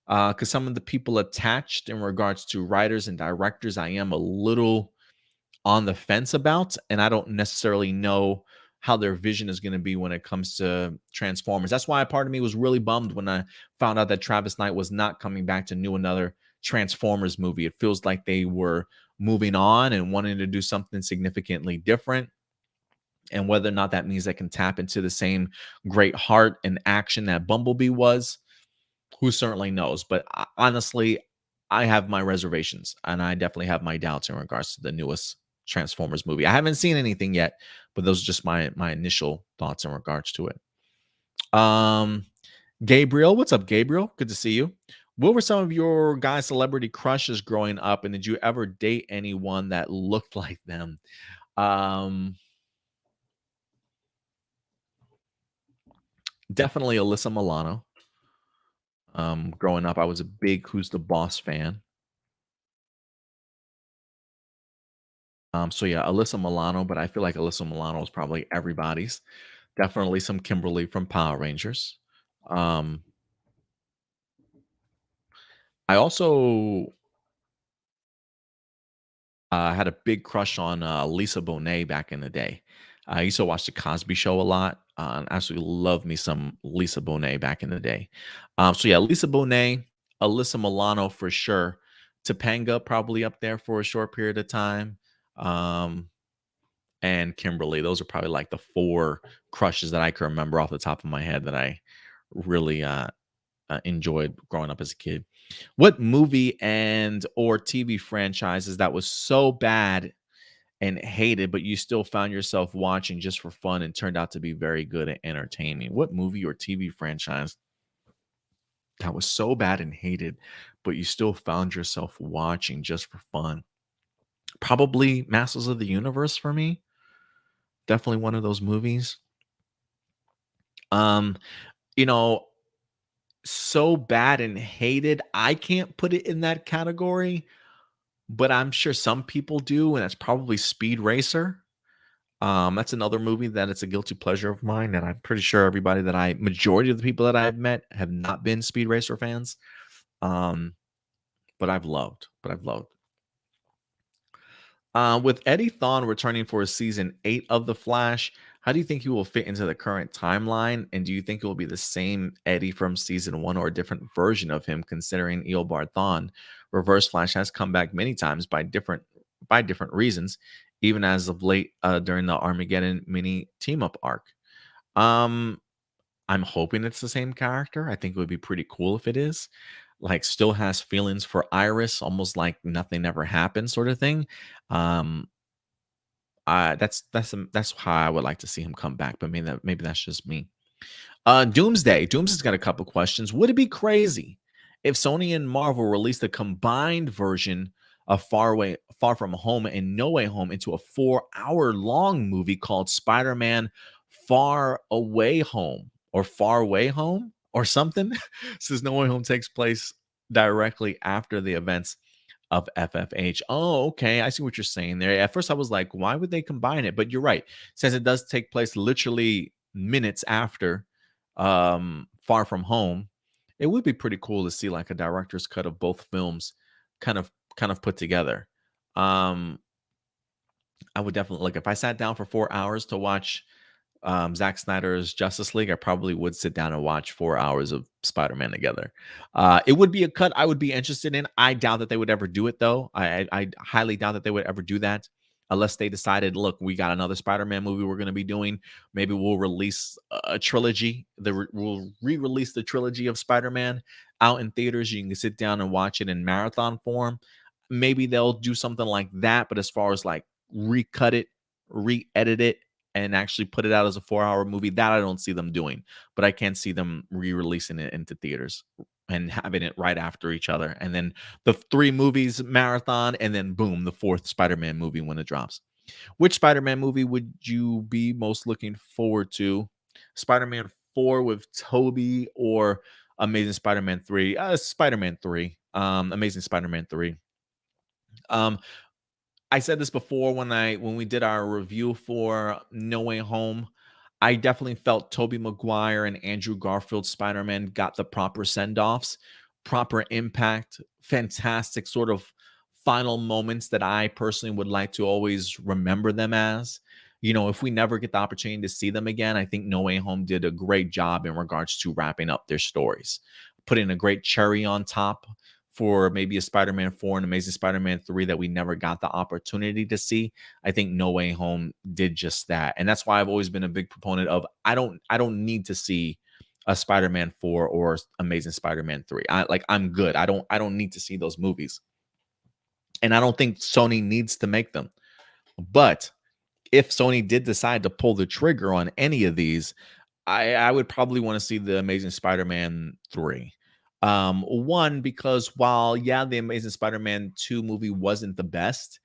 Because some of the people attached in regards to writers and directors, I am a little on the fence about, and I don't necessarily know how their vision is going to be when it comes to Transformers. That's why a part of me was really bummed when I found out that Travis Knight was not coming back to do another Transformers movie. It feels like they were moving on and wanting to do something significantly different. And whether or not that means they can tap into the same great heart and action that Bumblebee was, who certainly knows? But honestly, I have my reservations, and I definitely have my doubts in regards to the newest Transformers movie. I haven't seen anything yet, but those are just my initial thoughts in regards to it. Um, Gabriel, what's up, Gabriel? Good to see you. What were some of your guys' celebrity crushes growing up, and did you ever date anyone that looked like them? Um, Definitely Alyssa Milano. Growing up, I was a big Who's the Boss fan. So yeah, Alyssa Milano, but I feel like Alyssa Milano is probably everybody's. Definitely some Kimberly from Power Rangers. Um, I also had a big crush on Lisa Bonet back in the day. I used to watch the Cosby Show a lot. And absolutely love me some Lisa Bonet back in the day. So yeah, Lisa Bonet, Alyssa Milano for sure. Topanga probably up there for a short period of time. Um, and Kimberly. Those are probably like the four crushes that I can remember off the top of my head that I really enjoyed growing up as a kid. What movie and or TV franchises that was so bad and hated, but you still found yourself watching just for fun and turned out to be very good and entertaining? What movie or TV franchise that was so bad and hated, but you still found yourself watching just for fun? Probably Masters of the Universe for me. Definitely one of those movies. Um, you know, so bad and hated, I can't put it in that category, but I'm sure some people do, and that's probably Speed Racer. That's another movie that it's a guilty pleasure of mine, and I'm pretty sure everybody that majority of the people that I've met have not been Speed Racer fans. Um, but I've loved. With Eddie Thawne returning for season 8 of The Flash, how do you think he will fit into the current timeline? And do you think it will be the same Eddie from season 1 or a different version of him, considering Eobard Thawne? Reverse Flash has come back many times by different reasons, even as of late during the Armageddon mini team up arc. Um, I'm hoping it's the same character. I think it would be pretty cool if it is. Like, still has feelings for Iris, almost like nothing ever happened, sort of thing. Um, that's how I would like to see him come back, but maybe that's just me. Doomsday. Doomsday's got a couple questions. Would it be crazy if Sony and Marvel released a combined version of Far From Home and No Way Home into a 4-hour long movie called Spider-Man Far Away Home or Far Way Home or something? Since No Way Home takes place directly after the events of FFH. Oh, okay. I see what you're saying there. At first, I was like, why would they combine it? But you're right. Since it does take place literally minutes after Far From Home, it would be pretty cool to see like a director's cut of both films kind of put together. Um, I would definitely like if I sat down for 4 hours to watch Zack Snyder's Justice League, I probably would sit down and watch 4 hours of Spider-Man together. It would be a cut I would be interested in. I doubt that they would ever do it, though. I highly doubt that they would ever do that unless they decided, look, we got another Spider-Man movie we're going to be doing. Maybe we'll release a trilogy. We'll re-release the trilogy of Spider-Man out in theaters. You can sit down and watch it in marathon form. Maybe they'll do something like that. But as far as like recut it, re-edit it, and actually put it out as a 4-hour movie, that I don't see them doing. But I can see them re-releasing it into theaters and having it right after each other. And then the 3 movies marathon, and then boom, the 4th Spider-Man movie when it drops. Which Spider-Man movie would you be most looking forward to? Spider-Man 4 with Tobey or Amazing Spider-Man 3? Spider-Man 3. Amazing Spider-Man 3. Um, I said this before when we did our review for No Way Home. I definitely felt Tobey Maguire and Andrew Garfield's Spider-Man got the proper send-offs, proper impact, fantastic sort of final moments that I personally would like to always remember them as. If we never get the opportunity to see them again, I think No Way Home did a great job in regards to wrapping up their stories, putting a great cherry on top for maybe a Spider-Man 4 and Amazing Spider-Man 3 that we never got the opportunity to see. I think No Way Home did just that. And that's why I've always been a big proponent of I don't need to see a Spider-Man 4 or Amazing Spider-Man 3. I'm good. I don't need to see those movies. And I don't think Sony needs to make them. But if Sony did decide to pull the trigger on any of these, I would probably want to see the Amazing Spider-Man 3. One, because while, yeah, the Amazing Spider-Man 2 movie wasn't the best,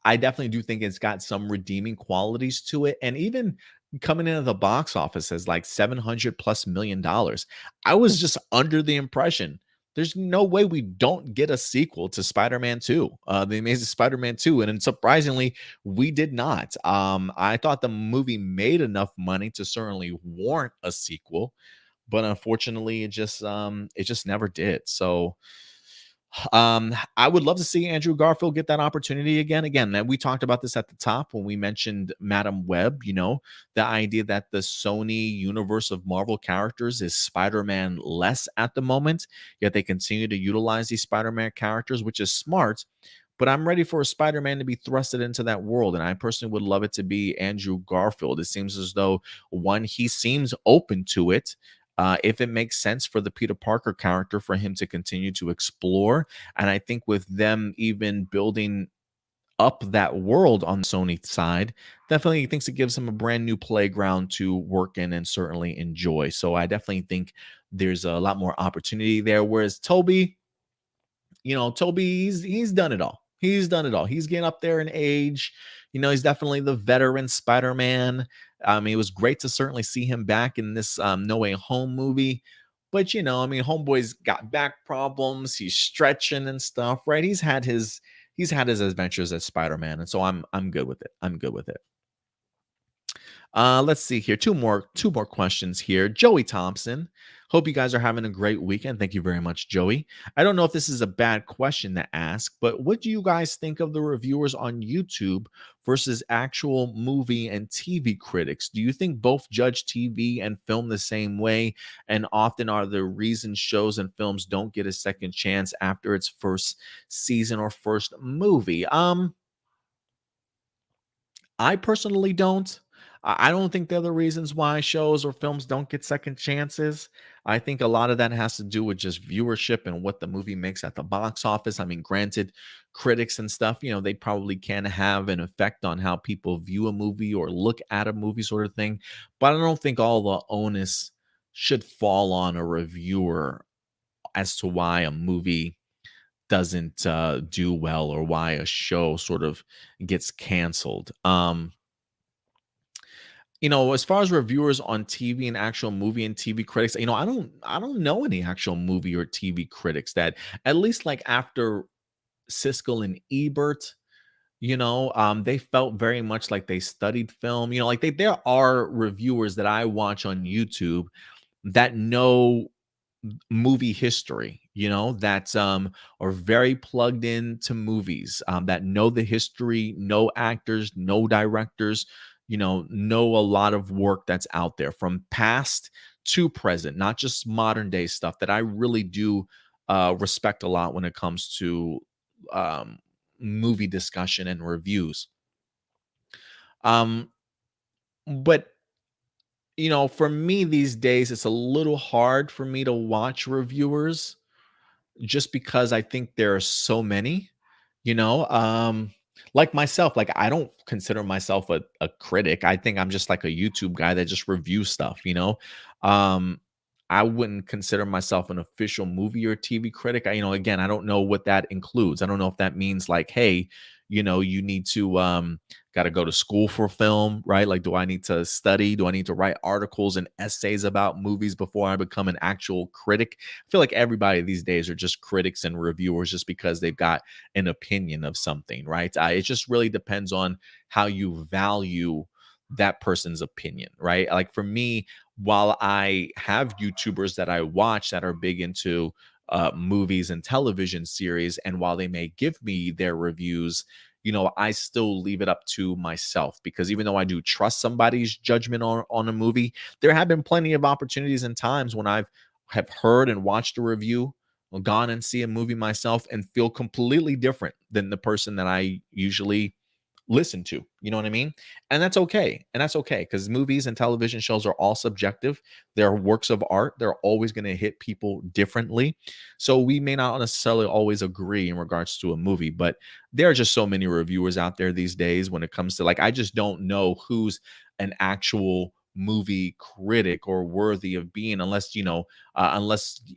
I definitely do think it's got some redeeming qualities to it. And even coming into the box office as like 700 plus $1 million, I was just under the impression there's no way we don't get a sequel to Spider-Man 2, the Amazing Spider-Man 2. And then surprisingly, we did not. I thought the movie made enough money to certainly warrant a sequel, but unfortunately, it just never did. So I would love to see Andrew Garfield get that opportunity again. Again, that we talked about this at the top when we mentioned Madam Web, the idea that the Sony universe of Marvel characters is Spider-Man less at the moment, yet they continue to utilize these Spider-Man characters, which is smart. But I'm ready for a Spider-Man to be thrusted into that world. And I personally would love it to be Andrew Garfield. It seems as though, one, he seems open to it. If it makes sense for the Peter Parker character for him to continue to explore. And I think with them even building up that world on the Sony side, definitely thinks it gives him a brand new playground to work in and certainly enjoy. So I definitely think there's a lot more opportunity there. Whereas Toby, Toby, he's done it all. He's done it all. He's getting up there in age. He's definitely the veteran Spider-Man. It was great to certainly see him back in this No Way Home movie. But Homeboy's got back problems. He's stretching and stuff, right? He's had his adventures as Spider-Man, and so I'm good with it. I'm good with it. Let's see here. Two more questions here. Joey Thompson. Hope you guys are having a great weekend. Thank you very much, Joey. I don't know if this is a bad question to ask, but what do you guys think of the reviewers on YouTube versus actual movie and TV critics? Do you think both judge TV and film the same way? And often are the reasons shows and films don't get a second chance after its first season or first movie? I personally don't. I don't think they're the reasons why shows or films don't get second chances. I think a lot of that has to do with just viewership and what the movie makes at the box office. I mean, granted, critics and stuff, they probably can have an effect on how people view a movie or look at a movie, sort of thing. But I don't think all the onus should fall on a reviewer as to why a movie doesn't do well or why a show sort of gets canceled. As far as reviewers on TV and actual movie and TV critics, I don't know any actual movie or TV critics that, at least like after Siskel and Ebert, they felt very much like they studied film. There are reviewers that I watch on YouTube that know movie history, that are very plugged into movies, that know the history, know actors, know directors, know a lot of work that's out there from past to present, not just modern day stuff, that I really do respect a lot when it comes to um, movie discussion and reviews. Um, but for me these days, it's a little hard for me to watch reviewers just because I think there are so many, you know, um, like myself, like I don't consider myself a critic. I think I'm just like a YouTube guy that just reviews stuff. Um, I wouldn't consider myself an official movie or TV critic. Again, I don't know what that includes. I don't know if that means like, hey, you need to got to go to school for film, right? Like, do I need to study? Do I need to write articles and essays about movies before I become an actual critic? I feel like everybody these days are just critics and reviewers just because they've got an opinion of something, right? It just really depends on how you value that person's opinion, right? Like for me, while I have YouTubers that I watch that are big into movies and television series, and while they may give me their reviews, I still leave it up to myself, because even though I do trust somebody's judgment on a movie, there have been plenty of opportunities and times when have heard and watched a review, or gone and see a movie myself and feel completely different than the person that I usually listen to. You know what I mean? And that's okay. And that's okay, because movies and television shows are all subjective. They're works of art. They're always going to hit people differently. So we may not necessarily always agree in regards to a movie, but there are just so many reviewers out there these days when it comes to, like, I just don't know who's an actual movie critic or worthy of being, unless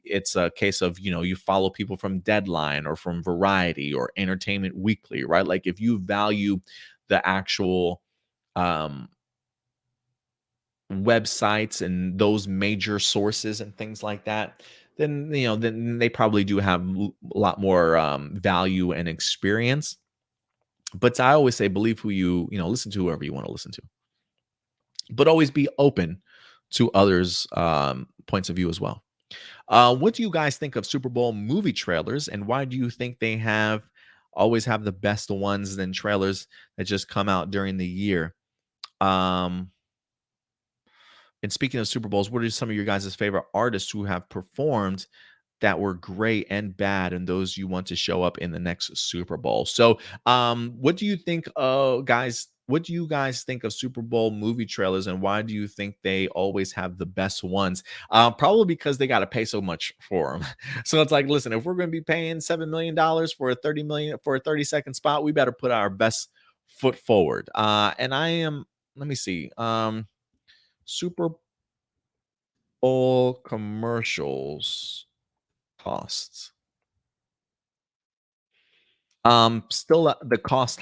it's a case of, you follow people from Deadline or from Variety or Entertainment Weekly, right? Like if you value the actual um websites and those major sources and things like that, then they probably do have a lot more value and experience. But I always say, believe who listen to whoever you want to listen to, but always be open to others points of view as well. What do you guys think of Super Bowl movie trailers, and why do you think they have always have the best ones than trailers that just come out during the year? Um, and speaking of Super Bowls, what are some of your guys' favorite artists who have performed that were great and bad, and those you want to show up in the next Super Bowl? So, what do you think, guys? What do you guys think of Super Bowl movie trailers, and why do you think they always have the best ones? Probably because they got to pay so much for them. So it's like, listen, if we're going to be paying $7 million for a 30 million for a 30-second spot, we better put our best foot forward. And I am. Let me see. Super Bowl commercials costs. Still, the cost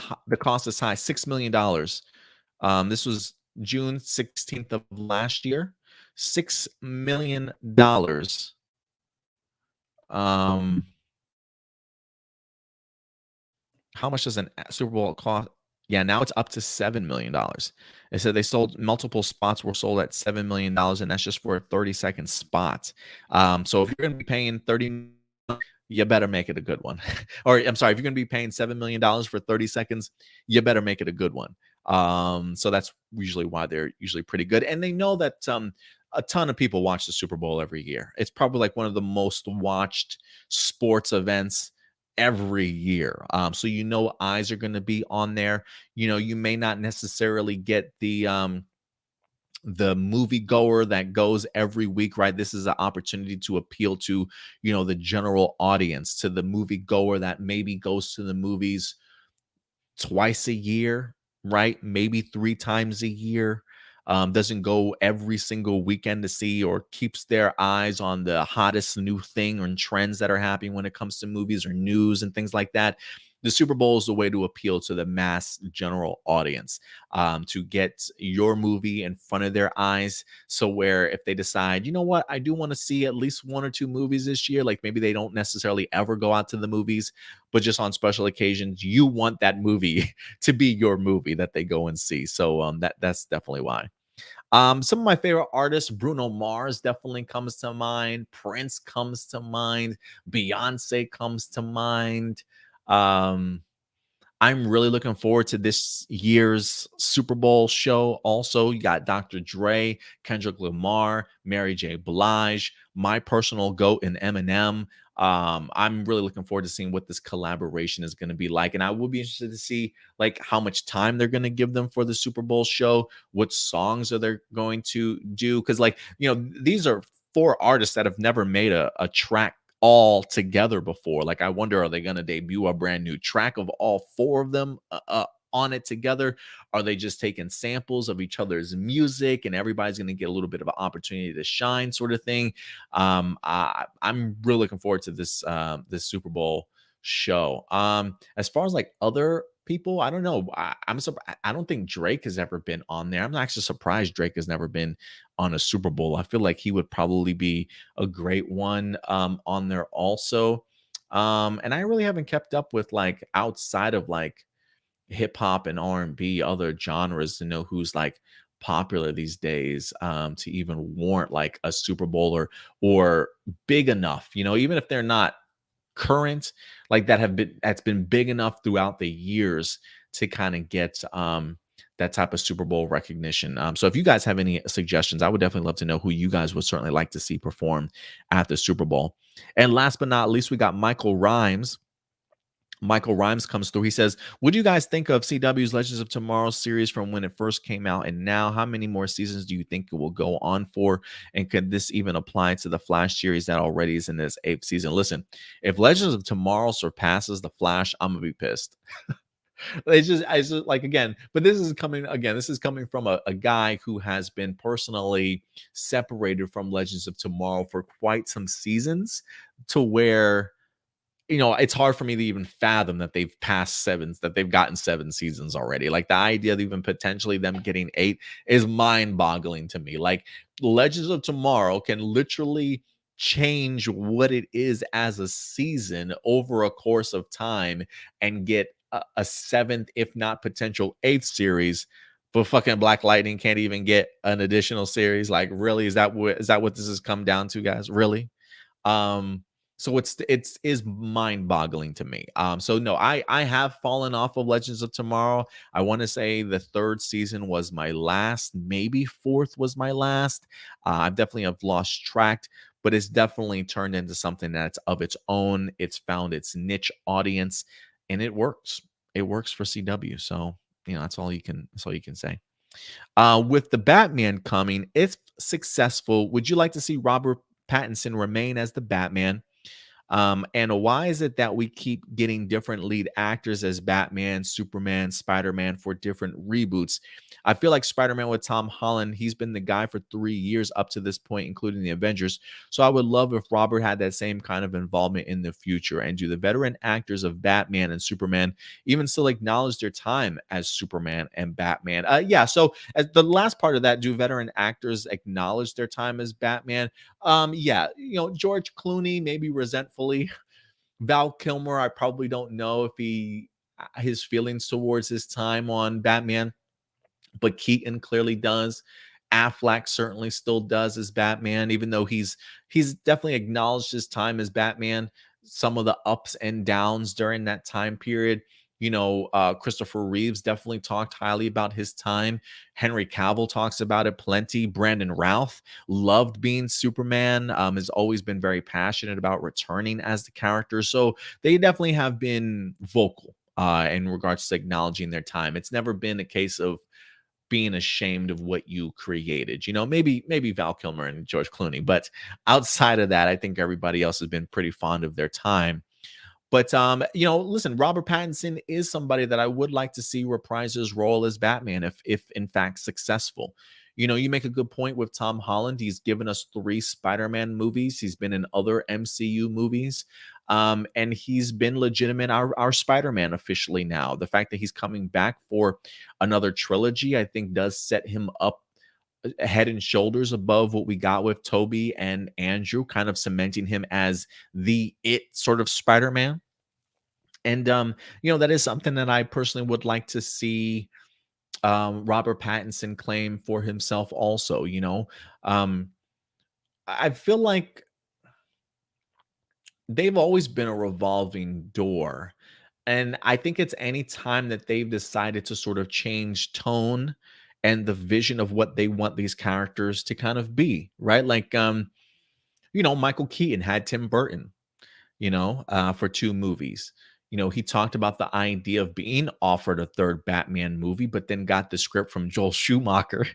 is high, $6 million. This was June 16th of last year. $6 million. Um, how much does an Super Bowl cost? Yeah, now it's up to $7 million. They said they sold multiple spots were sold at $7 million, and that's just for a 30-second spot. So if you're going to be paying 30, you better make it a good one. Or I'm sorry, if you're going to be paying $7 million for 30 seconds, you better make it a good one. So that's usually why they're usually pretty good. And they know that a ton of people watch the Super Bowl every year. It's probably like one of the most watched sports events every year. So eyes are going to be on there. You may not necessarily get the movie goer that goes every week, right? This is an opportunity to appeal to, the general audience, to the movie goer that maybe goes to the movies twice a year, right? Maybe 3 times a year. Doesn't go every single weekend to see, or keeps their eyes on the hottest new thing or trends that are happening when it comes to movies or news and things like that. The Super Bowl is a way to appeal to the mass general audience, to get your movie in front of their eyes. So, where if they decide, you know what, I do want to see at least 1 or 2 movies this year, like maybe they don't necessarily ever go out to the movies, but just on special occasions, you want that movie to be your movie that they go and see. So that's definitely why. Some of my favorite artists, Bruno Mars definitely comes to mind. Prince comes to mind. Beyonce comes to mind. Um, I'm really looking forward to this year's Super Bowl show. Also, you got Dr. Dre, Kendrick Lamar, Mary J. Blige, my personal goat, and Eminem. I'm really looking forward to seeing what this collaboration is going to be like, and I will be interested to see like how much time they're going to give them for the Super Bowl show. What songs are they going to do? Because these are 4 artists that have never made a track all together before. Like, I wonder, are they going to debut a brand new track of all 4 of them on it together? Are they just taking samples of each other's music and everybody's going to get a little bit of an opportunity to shine, sort of thing? I'm really looking forward to this Super Bowl show. As far as like other people, I don't know. I don't think Drake has ever been on there. I'm actually surprised Drake has never been on a Super Bowl. I feel like he would probably be a great one on there also. And I really haven't kept up with like outside of like hip hop and R&B, other genres to know who's like popular these days, to even warrant like a Super Bowl or big enough, even if they're not current, like that's been big enough throughout the years to kind of get that type of Super Bowl recognition. So if you guys have any suggestions, I would definitely love to know who you guys would certainly like to see perform at the Super Bowl. And last but not least, we got Michael Rhymes. Michael Rhymes comes through. He says, what do you guys think of CW's Legends of Tomorrow series from when it first came out and now? How many more seasons do you think it will go on for? And could this even apply to the Flash series that already is in this 8th season? Listen, if Legends of Tomorrow surpasses the Flash, I'm gonna be pissed. It's just like, again, but this is coming from a guy who has been personally separated from Legends of Tomorrow for quite some seasons, to where it's hard for me to even fathom that that they've gotten 7 seasons already. Like, the idea of even potentially them getting 8 is mind boggling to me. Like, Legends of Tomorrow can literally change what it is as a season over a course of time and get a 7th, if not potential 8th series but fucking Black Lightning can't even get an additional series. Like, really, is that what this has come down to, guys? Really? Um, so it's is mind-boggling to me. So no, I have fallen off of Legends of Tomorrow. I want to say the third season was my last, maybe fourth was my last. I've definitely have lost track, but it's definitely turned into something that's of its own. It's found its niche audience, and it works. It works for CW. So that's all you can say. With the Batman coming, if successful, would you like to see Robert Pattinson remain as the Batman? And why is it that we keep getting different lead actors as Batman, Superman, Spider-Man for different reboots? I feel like Spider-Man with Tom Holland, he's been the guy for 3 years up to this point, including the Avengers. So I would love if Robert had that same kind of involvement in the future. And do the veteran actors of Batman and Superman even still acknowledge their time as Superman and Batman? Yeah. So as the last part of that, do veteran actors acknowledge their time as Batman? Yeah, George Clooney, maybe resentfully. Val Kilmer, I probably don't know if his feelings towards his time on Batman, but Keaton clearly does. Affleck certainly still does as Batman, even though he's definitely acknowledged his time as Batman, some of the ups and downs during that time period. Christopher Reeves definitely talked highly about his time. Henry Cavill talks about it plenty. Brandon Routh loved being Superman, has always been very passionate about returning as the character. So they definitely have been vocal in regards to acknowledging their time. It's never been a case of being ashamed of what you created. Maybe Val Kilmer and George Clooney, but outside of that, I think everybody else has been pretty fond of their time. But listen, Robert Pattinson is somebody that I would like to see reprise his role as Batman if in fact successful. You make a good point with Tom Holland. He's given us 3 Spider-Man movies. He's been in other MCU movies. And he's been legitimate our Spider-Man officially now. The fact that he's coming back for another trilogy, I think does set him up head and shoulders above what we got with Toby and Andrew, kind of cementing him as the it sort of Spider-Man. And that is something that I personally would like to see Robert Pattinson claim for himself also. Um, I feel like they've always been a revolving door. And I think it's any time that they've decided to sort of change tone and the vision of what they want these characters to kind of be, right? Like Michael Keaton had Tim Burton, for 2 movies. He talked about the idea of being offered a third Batman movie, but then got the script from Joel Schumacher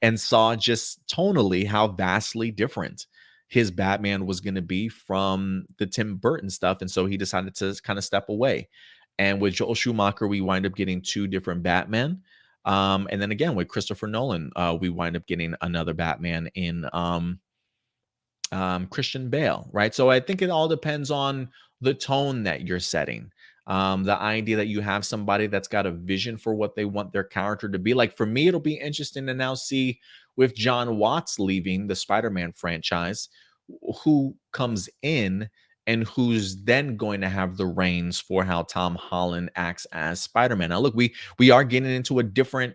and saw just tonally how vastly different his Batman was going to be from the Tim Burton stuff. And so he decided to kind of step away. And with Joel Schumacher, we wind up getting 2 different Batmen. And then again, with Christopher Nolan, we wind up getting another Batman in Christian Bale, right? So I think it all depends on the tone that you're setting. The idea that you have somebody that's got a vision for what they want their character to be. Like for me, it'll be interesting to now see with John Watts leaving the Spider-Man franchise, who comes in and who's then going to have the reins for how Tom Holland acts as Spider-Man. Now, look, we are getting into a different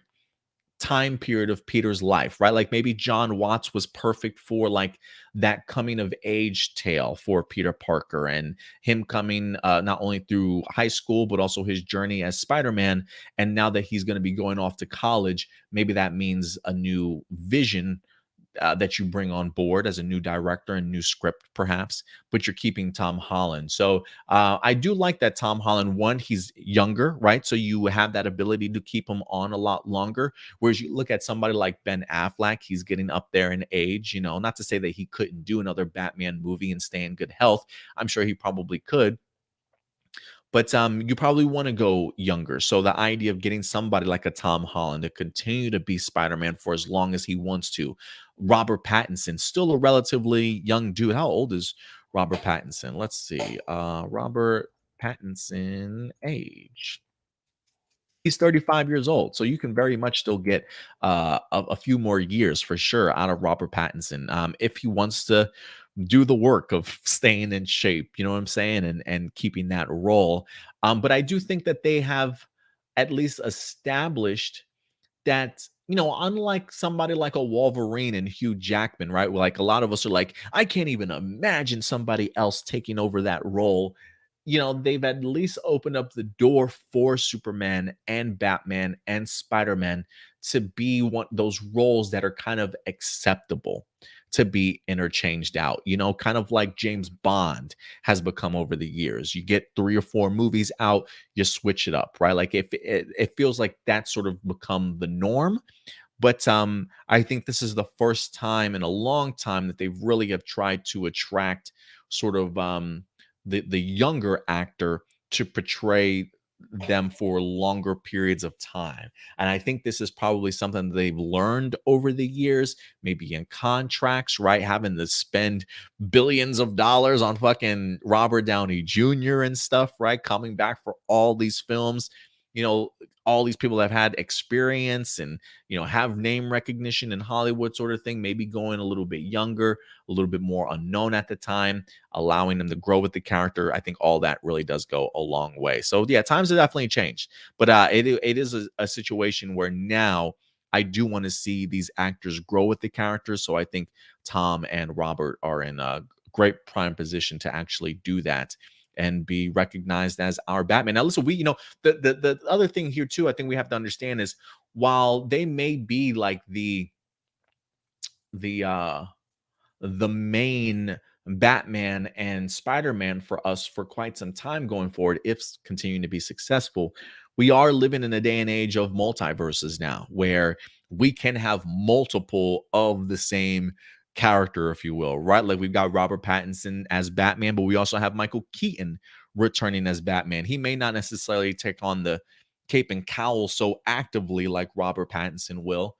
time period of Peter's life, right? Like maybe John Watts was perfect for like that coming of age tale for Peter Parker and him coming not only through high school, but also his journey as Spider-Man. And now that he's going to be going off to college, maybe that means a new vision that you bring on board as a new director and new script, perhaps, but you're keeping Tom Holland. So I do like that Tom Holland, one, he's younger, right? So you have that ability to keep him on a lot longer. Whereas you look at somebody like Ben Affleck, he's getting up there in age, not to say that he couldn't do another Batman movie and stay in good health. I'm sure he probably could, but you probably want to go younger. So the idea of getting somebody like a Tom Holland to continue to be Spider-Man for as long as he wants to. Robert Pattinson, still a relatively young dude. How old is Robert Pattinson? Let's see. Robert Pattinson age. He's 35 years old, so you can very much still get a few more years for sure out of Robert Pattinson if he wants to do the work of staying in shape. You know what I'm saying, and keeping that role. But I do think that they have at least established that, unlike somebody like a Wolverine and Hugh Jackman, right? Like a lot of us are like, I can't even imagine somebody else taking over that role. They've at least opened up the door for Superman and Batman and Spider-Man to be one those roles that are kind of acceptable to be interchanged out, kind of like James Bond has become over the years. You get 3 or 4 movies out, you switch it up, right? Like if it feels like that's sort of become the norm. But I think this is the first time in a long time that they've really have tried to attract sort of the younger actor to portray them for longer periods of time. And I think this is probably something that they've learned over the years, maybe in contracts, right? Having to spend billions of dollars on fucking Robert Downey Jr. and stuff, right? Coming back for all these films. You know, all these people that have had experience and have name recognition in Hollywood, sort of thing, maybe going a little bit younger, a little bit more unknown at the time, allowing them to grow with the character. I think all that really does go a long way. So yeah, times have definitely changed, but it is a situation where now I do want to see these actors grow with the characters. So I think Tom and Robert are in a great prime position to actually do that and be recognized as our Batman. Now, listen, the other thing here too, I think we have to understand is while they may be like the uh the main Batman and Spider-Man for us for quite some time going forward, if continuing to be successful. We are living in a day and age of multiverses now, where we can have multiple of the same character, if you will, right? Like we've got Robert Pattinson as Batman, but we also have Michael Keaton returning as Batman. He may not necessarily take on the cape and cowl so actively like Robert Pattinson will,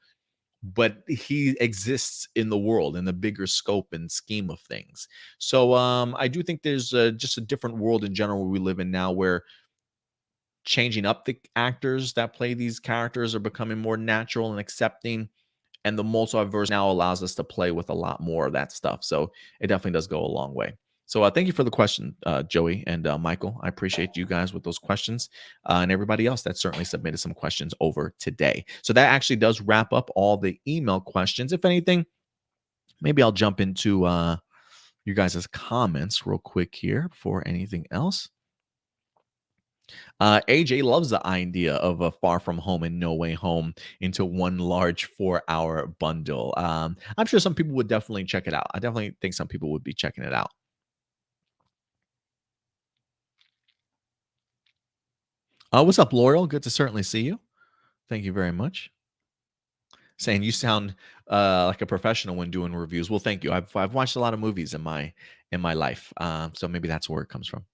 but he exists in the world in the bigger scope and scheme of things. So I do think there's just a different world in general we live in now, where changing up the actors that play these characters are becoming more natural and accepting, and the multiverse now allows us to play with a lot more of that stuff. So it definitely does go a long way. So thank you for the question, Joey and Michael. I appreciate you guys with those questions, and everybody else that certainly submitted some questions over today. So that actually does wrap up all the email questions. If anything, maybe I'll jump into your guys' comments real quick here before anything else. AJ loves the idea of a Far From Home and No Way Home into one large 4-hour bundle. I'm sure some people would definitely check it out. I definitely think some people would be checking it out. What's up, Loyal? Good to certainly see you. Thank you very much. Saying you sound like a professional when doing reviews. Well, thank you. I've watched a lot of movies in my life, so maybe that's where it comes from.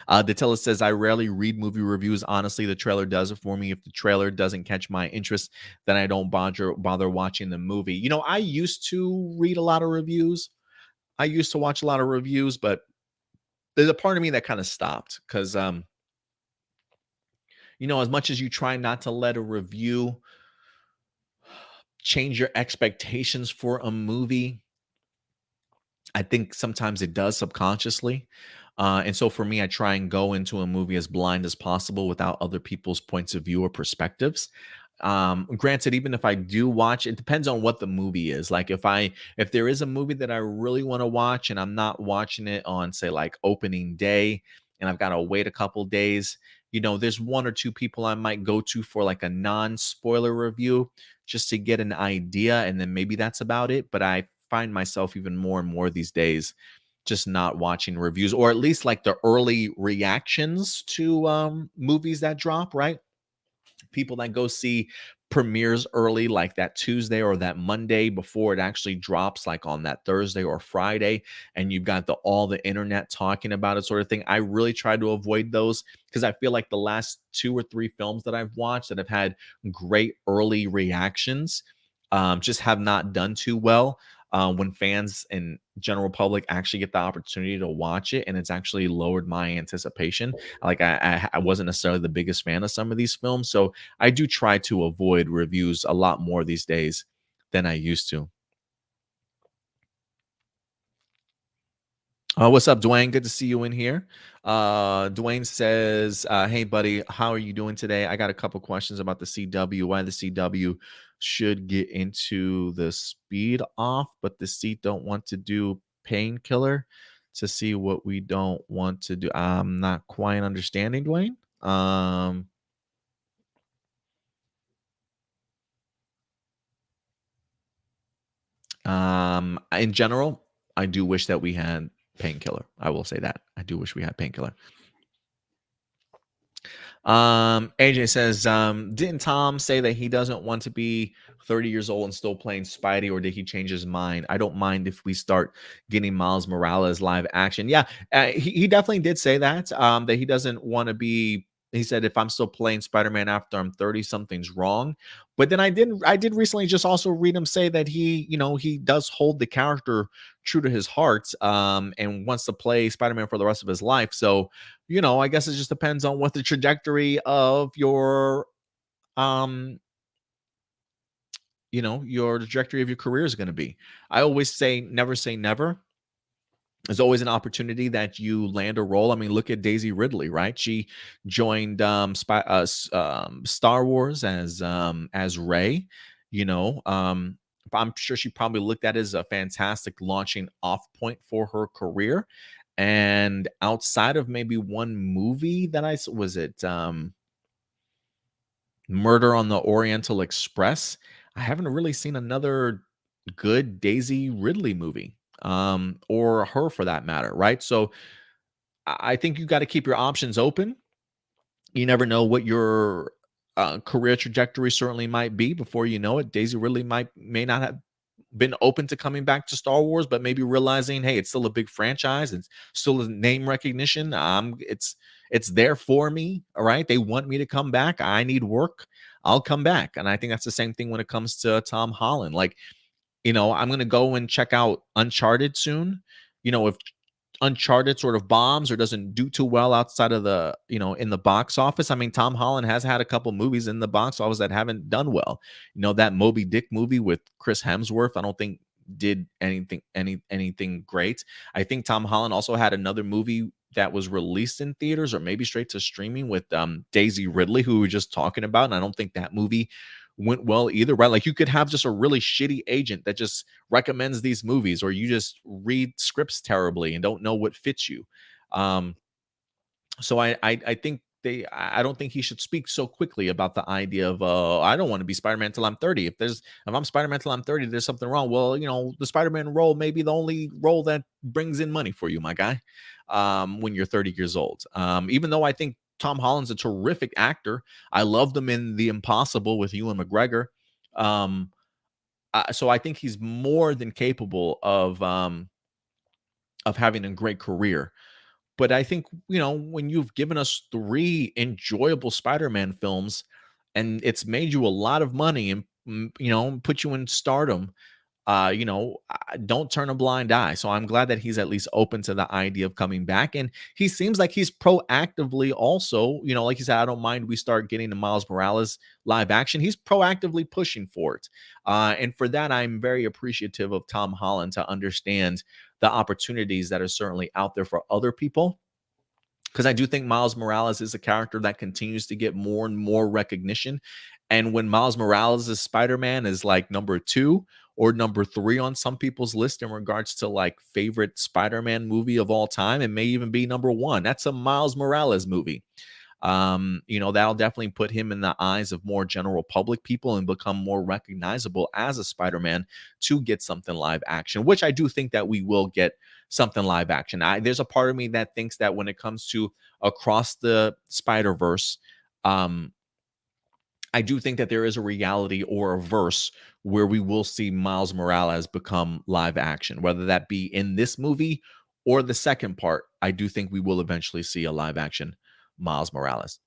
Datilla says, I rarely read movie reviews. Honestly, the trailer does it for me. If the trailer doesn't catch my interest, then I don't bother watching the movie. I used to read a lot of reviews. I used to watch a lot of reviews, but there's a part of me that kind of stopped because, as much as you try not to let a review change your expectations for a movie, I think sometimes it does subconsciously. And so for me, I try and go into a movie as blind as possible without other people's points of view or perspectives. Granted, even if I do watch, it depends on what the movie is. Like if there is a movie that I really want to watch and I'm not watching it on, say, like opening day, and I've got to wait a couple days, there's 1 or 2 people I might go to for like a non-spoiler review just to get an idea, and then maybe that's about it. But I find myself even more and more these days just not watching reviews, or at least like the early reactions to movies that drop, right? People that go see premieres early, like that Tuesday or that Monday before it actually drops, like on that Thursday or Friday, and you've got all the internet talking about it, sort of thing. I really try to avoid those because I feel like the last 2 or 3 films that I've watched that have had great early reactions just have not done too well. When fans and general public actually get the opportunity to watch it, and it's actually lowered my anticipation. Like I wasn't necessarily the biggest fan of some of these films, so I do try to avoid reviews a lot more these days than I used to. What's up, Dwayne? Good to see you in here. Dwayne says, "Hey, buddy, how are you doing today? I got a couple questions about the CW. Why the CW should get into the speed off, but the seat don't want to do painkiller to see what we don't want to do." I'm not quite understanding, Dwayne. In general, I do wish that we had painkiller. I will say that I do wish we had painkiller. AJ says, didn't Tom say that he doesn't want to be 30 years old and still playing Spidey, or did he change his mind? I don't mind if we start getting Miles Morales live action. Yeah, he definitely did say that. That he doesn't want to be. He said, if I'm still playing Spider-Man after I'm 30, something's wrong. But then I did recently just also read him say that he does hold the character true to his heart, and wants to play Spider-Man for the rest of his life. So I guess it just depends on what the trajectory of um, your trajectory of your career is going to be. I always say never. There's always an opportunity that you land a role. I mean, look at Daisy Ridley, right? She joined Star Wars as Rey. But I'm sure she probably looked at it as a fantastic launching off point for her career. And outside of maybe one movie that was it Murder on the Oriental Express, I haven't really seen another good Daisy Ridley movie, or her for that matter, right? So I think you got to keep your options open. You never know what your career trajectory certainly might be before you know it. Daisy Ridley may not have been open to coming back to Star Wars, but maybe realizing, hey, it's still a big franchise. It's still a name recognition. It's there for me. All right. They want me to come back. I need work. I'll come back. And I think that's the same thing when it comes to Tom Holland. Like, I'm gonna go and check out Uncharted soon. If Uncharted sort of bombs or doesn't do too well outside of in the box office. I mean, Tom Holland has had a couple movies in the box office that haven't done well. That Moby Dick movie with Chris Hemsworth, I don't think did anything great. I think Tom Holland also had another movie that was released in theaters or maybe straight to streaming with Daisy Ridley, who we were just talking about. And I don't think that movie went well either, right? Like you could have just a really shitty agent that just recommends these movies, or you just read scripts terribly and don't know what fits you. Um, so I think I don't think he should speak so quickly about the idea of I don't want to be Spider-Man till I'm 30. If I'm Spider-Man till I'm 30, there's something wrong. Well, the Spider-Man role may be the only role that brings in money for you, my guy. When you're 30 years old. Even though I think Tom Holland's a terrific actor. I loved him in The Impossible with Ewan McGregor. Um, so I think he's more than capable of having a great career. But I think, when you've given us three enjoyable Spider-Man films and it's made you a lot of money and, put you in stardom, don't turn a blind eye. So I'm glad that he's at least open to the idea of coming back. And he seems like he's proactively also, like you said, I don't mind we start getting the Miles Morales live action. He's proactively pushing for it. And for that, I'm very appreciative of Tom Holland to understand the opportunities that are certainly out there for other people, because I do think Miles Morales is a character that continues to get more and more recognition. And when Miles Morales as Spider-Man is like number 2 or number 3 on some people's list in regards to like favorite Spider-Man movie of all time, it may even be number 1. That's a Miles Morales movie. That'll definitely put him in the eyes of more general public people and become more recognizable as a Spider-Man to get something live action, which I do think that we will get something live action. There's a part of me that thinks that when it comes to Across the Spider-Verse, I do think that there is a reality or a verse where we will see Miles Morales become live action, whether that be in this movie or the second part. I do think we will eventually see a live action Miles Morales.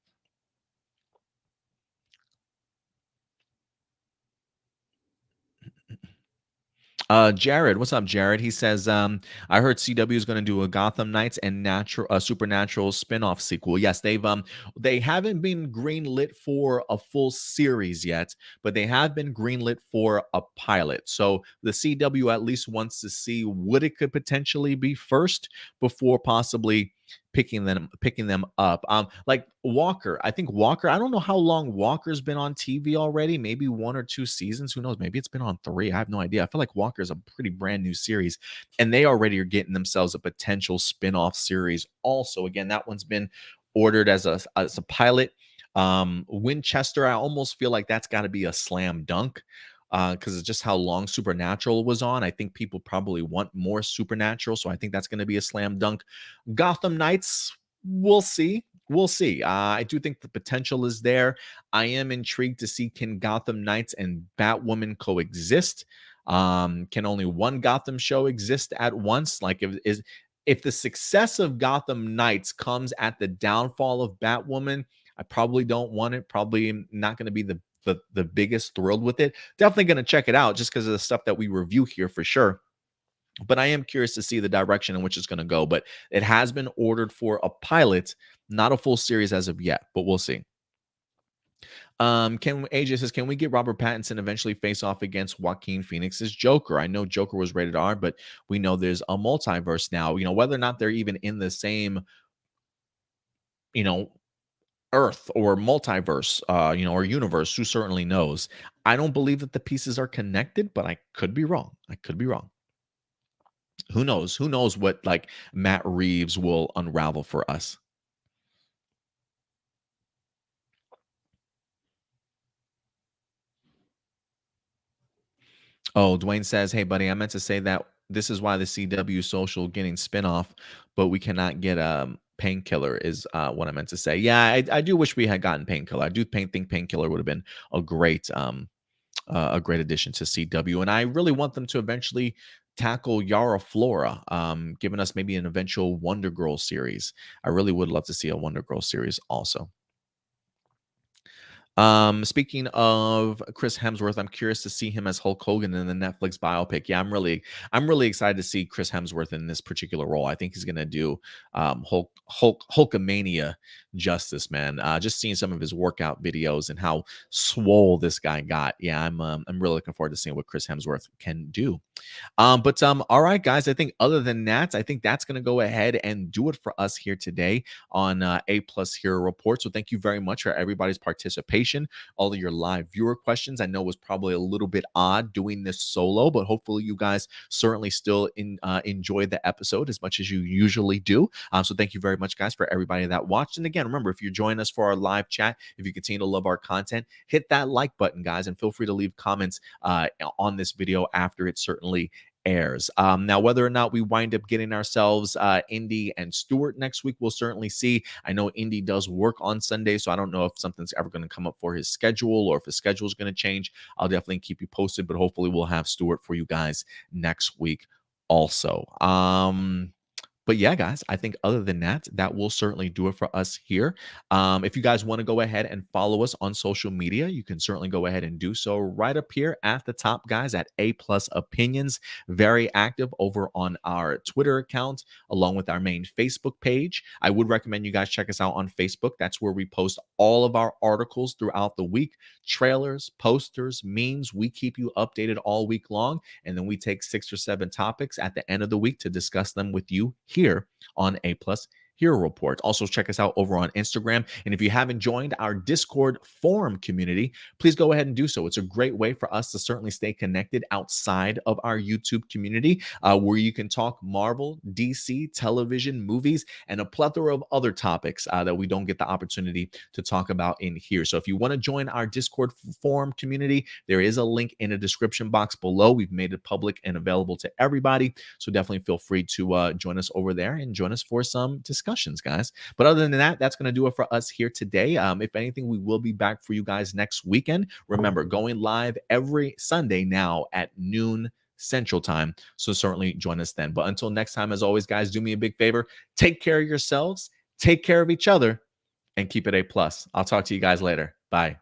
Jared, what's up, Jared? He says, I heard CW is going to do a Gotham Knights and Supernatural spin-off sequel. Yes, they haven't been greenlit for a full series yet, but they have been greenlit for a pilot. So the CW at least wants to see what it could potentially be first before possibly picking them up. Like Walker, I think Walker, I don't know how long Walker's been on TV already, maybe 1 or 2 seasons, who knows, maybe it's been on 3, I have no idea. I feel like Walker's a pretty brand new series, and they already are getting themselves a potential spin-off series also. Again, that one's been ordered as a pilot. Winchester, I almost feel like that's got to be a slam dunk, because it's just how long Supernatural was on. I think people probably want more Supernatural, so I think that's going to be a slam dunk. Gotham Knights, we'll see. We'll see. I do think the potential is there. I am intrigued to see, can Gotham Knights and Batwoman coexist? Can only one Gotham show exist at once? Like, if the success of Gotham Knights comes at the downfall of Batwoman, I probably don't want it. Probably not going to be the biggest thrilled with it. Definitely going to check it out just because of the stuff that we review here for sure. But I am curious to see the direction in which it's going to go. But it has been ordered for a pilot, not a full series as of yet, but we'll see. Can AJ says, can we get Robert Pattinson eventually face off against Joaquin Phoenix's Joker? I know Joker was rated R, but we know there's a multiverse now. Whether or not they're even in the same, you know, Earth or multiverse, or universe, who certainly knows? I don't believe that the pieces are connected, but I could be wrong. I could be wrong. Who knows? Who knows what like Matt Reeves will unravel for us? Oh, Dwayne says, "Hey, buddy, I meant to say that this is why the CW social getting spinoff, but we cannot get Painkiller is what I meant to say. Yeah, I do wish we had gotten Painkiller. I do think Painkiller would have been a great addition to CW, and I really want them to eventually tackle Yara Flora, giving us maybe an eventual Wonder Girl series. I really would love to see a Wonder Girl series also. Speaking of Chris Hemsworth, I'm curious to see him as Hulk Hogan in the Netflix biopic. Yeah, I'm really excited to see Chris Hemsworth in this particular role. I think he's gonna do Hulkamania justice, man. Just seeing some of his workout videos and how swole this guy got. Yeah, I'm really looking forward to seeing what Chris Hemsworth can do. But all right, guys. I think other than that, I think that's going to go ahead and do it for us here today on APlus Hero Report. So thank you very much for everybody's participation, all of your live viewer questions. I know it was probably a little bit odd doing this solo, but hopefully you guys certainly still enjoy the episode as much as you usually do. So thank you very much, guys, for everybody that watched. And again, remember, if you're joining us for our live chat, if you continue to love our content, hit that like button, guys, and feel free to leave comments on this video after it certainly airs. Now, whether or not we wind up getting ourselves Indy and Stuart next week, we'll certainly see. I know Indy does work on Sunday, so I don't know if something's ever going to come up for his schedule or if his schedule is going to change. I'll definitely keep you posted, but hopefully we'll have Stuart for you guys next week also. But yeah, guys, I think other than that, that will certainly do it for us here. If you guys want to go ahead and follow us on social media, you can certainly go ahead and do so right up here at the top, guys, at APlus Opinions. Very active over on our Twitter account, along with our main Facebook page. I would recommend you guys check us out on Facebook. That's where we post all of our articles throughout the week, trailers, posters, memes. We keep you updated all week long, and then we take 6 or 7 topics at the end of the week to discuss them with you here on APlus Hero Report. Also, check us out over on Instagram. And if you haven't joined our Discord forum community, please go ahead and do so. It's a great way for us to certainly stay connected outside of our YouTube community, where you can talk Marvel, DC, television, movies, and a plethora of other topics that we don't get the opportunity to talk about in here. So if you want to join our Discord forum community, there is a link in the description box below. We've made it public and available to everybody. So definitely feel free to join us over there and join us for some discussions, guys. But other than that, that's going to do it for us here today. If anything, we will be back for you guys next weekend. Remember, going live every Sunday now at noon Central Time. So certainly join us then. But until next time, as always, guys, do me a big favor. Take care of yourselves, take care of each other, and keep it A+. I'll talk to you guys later. Bye.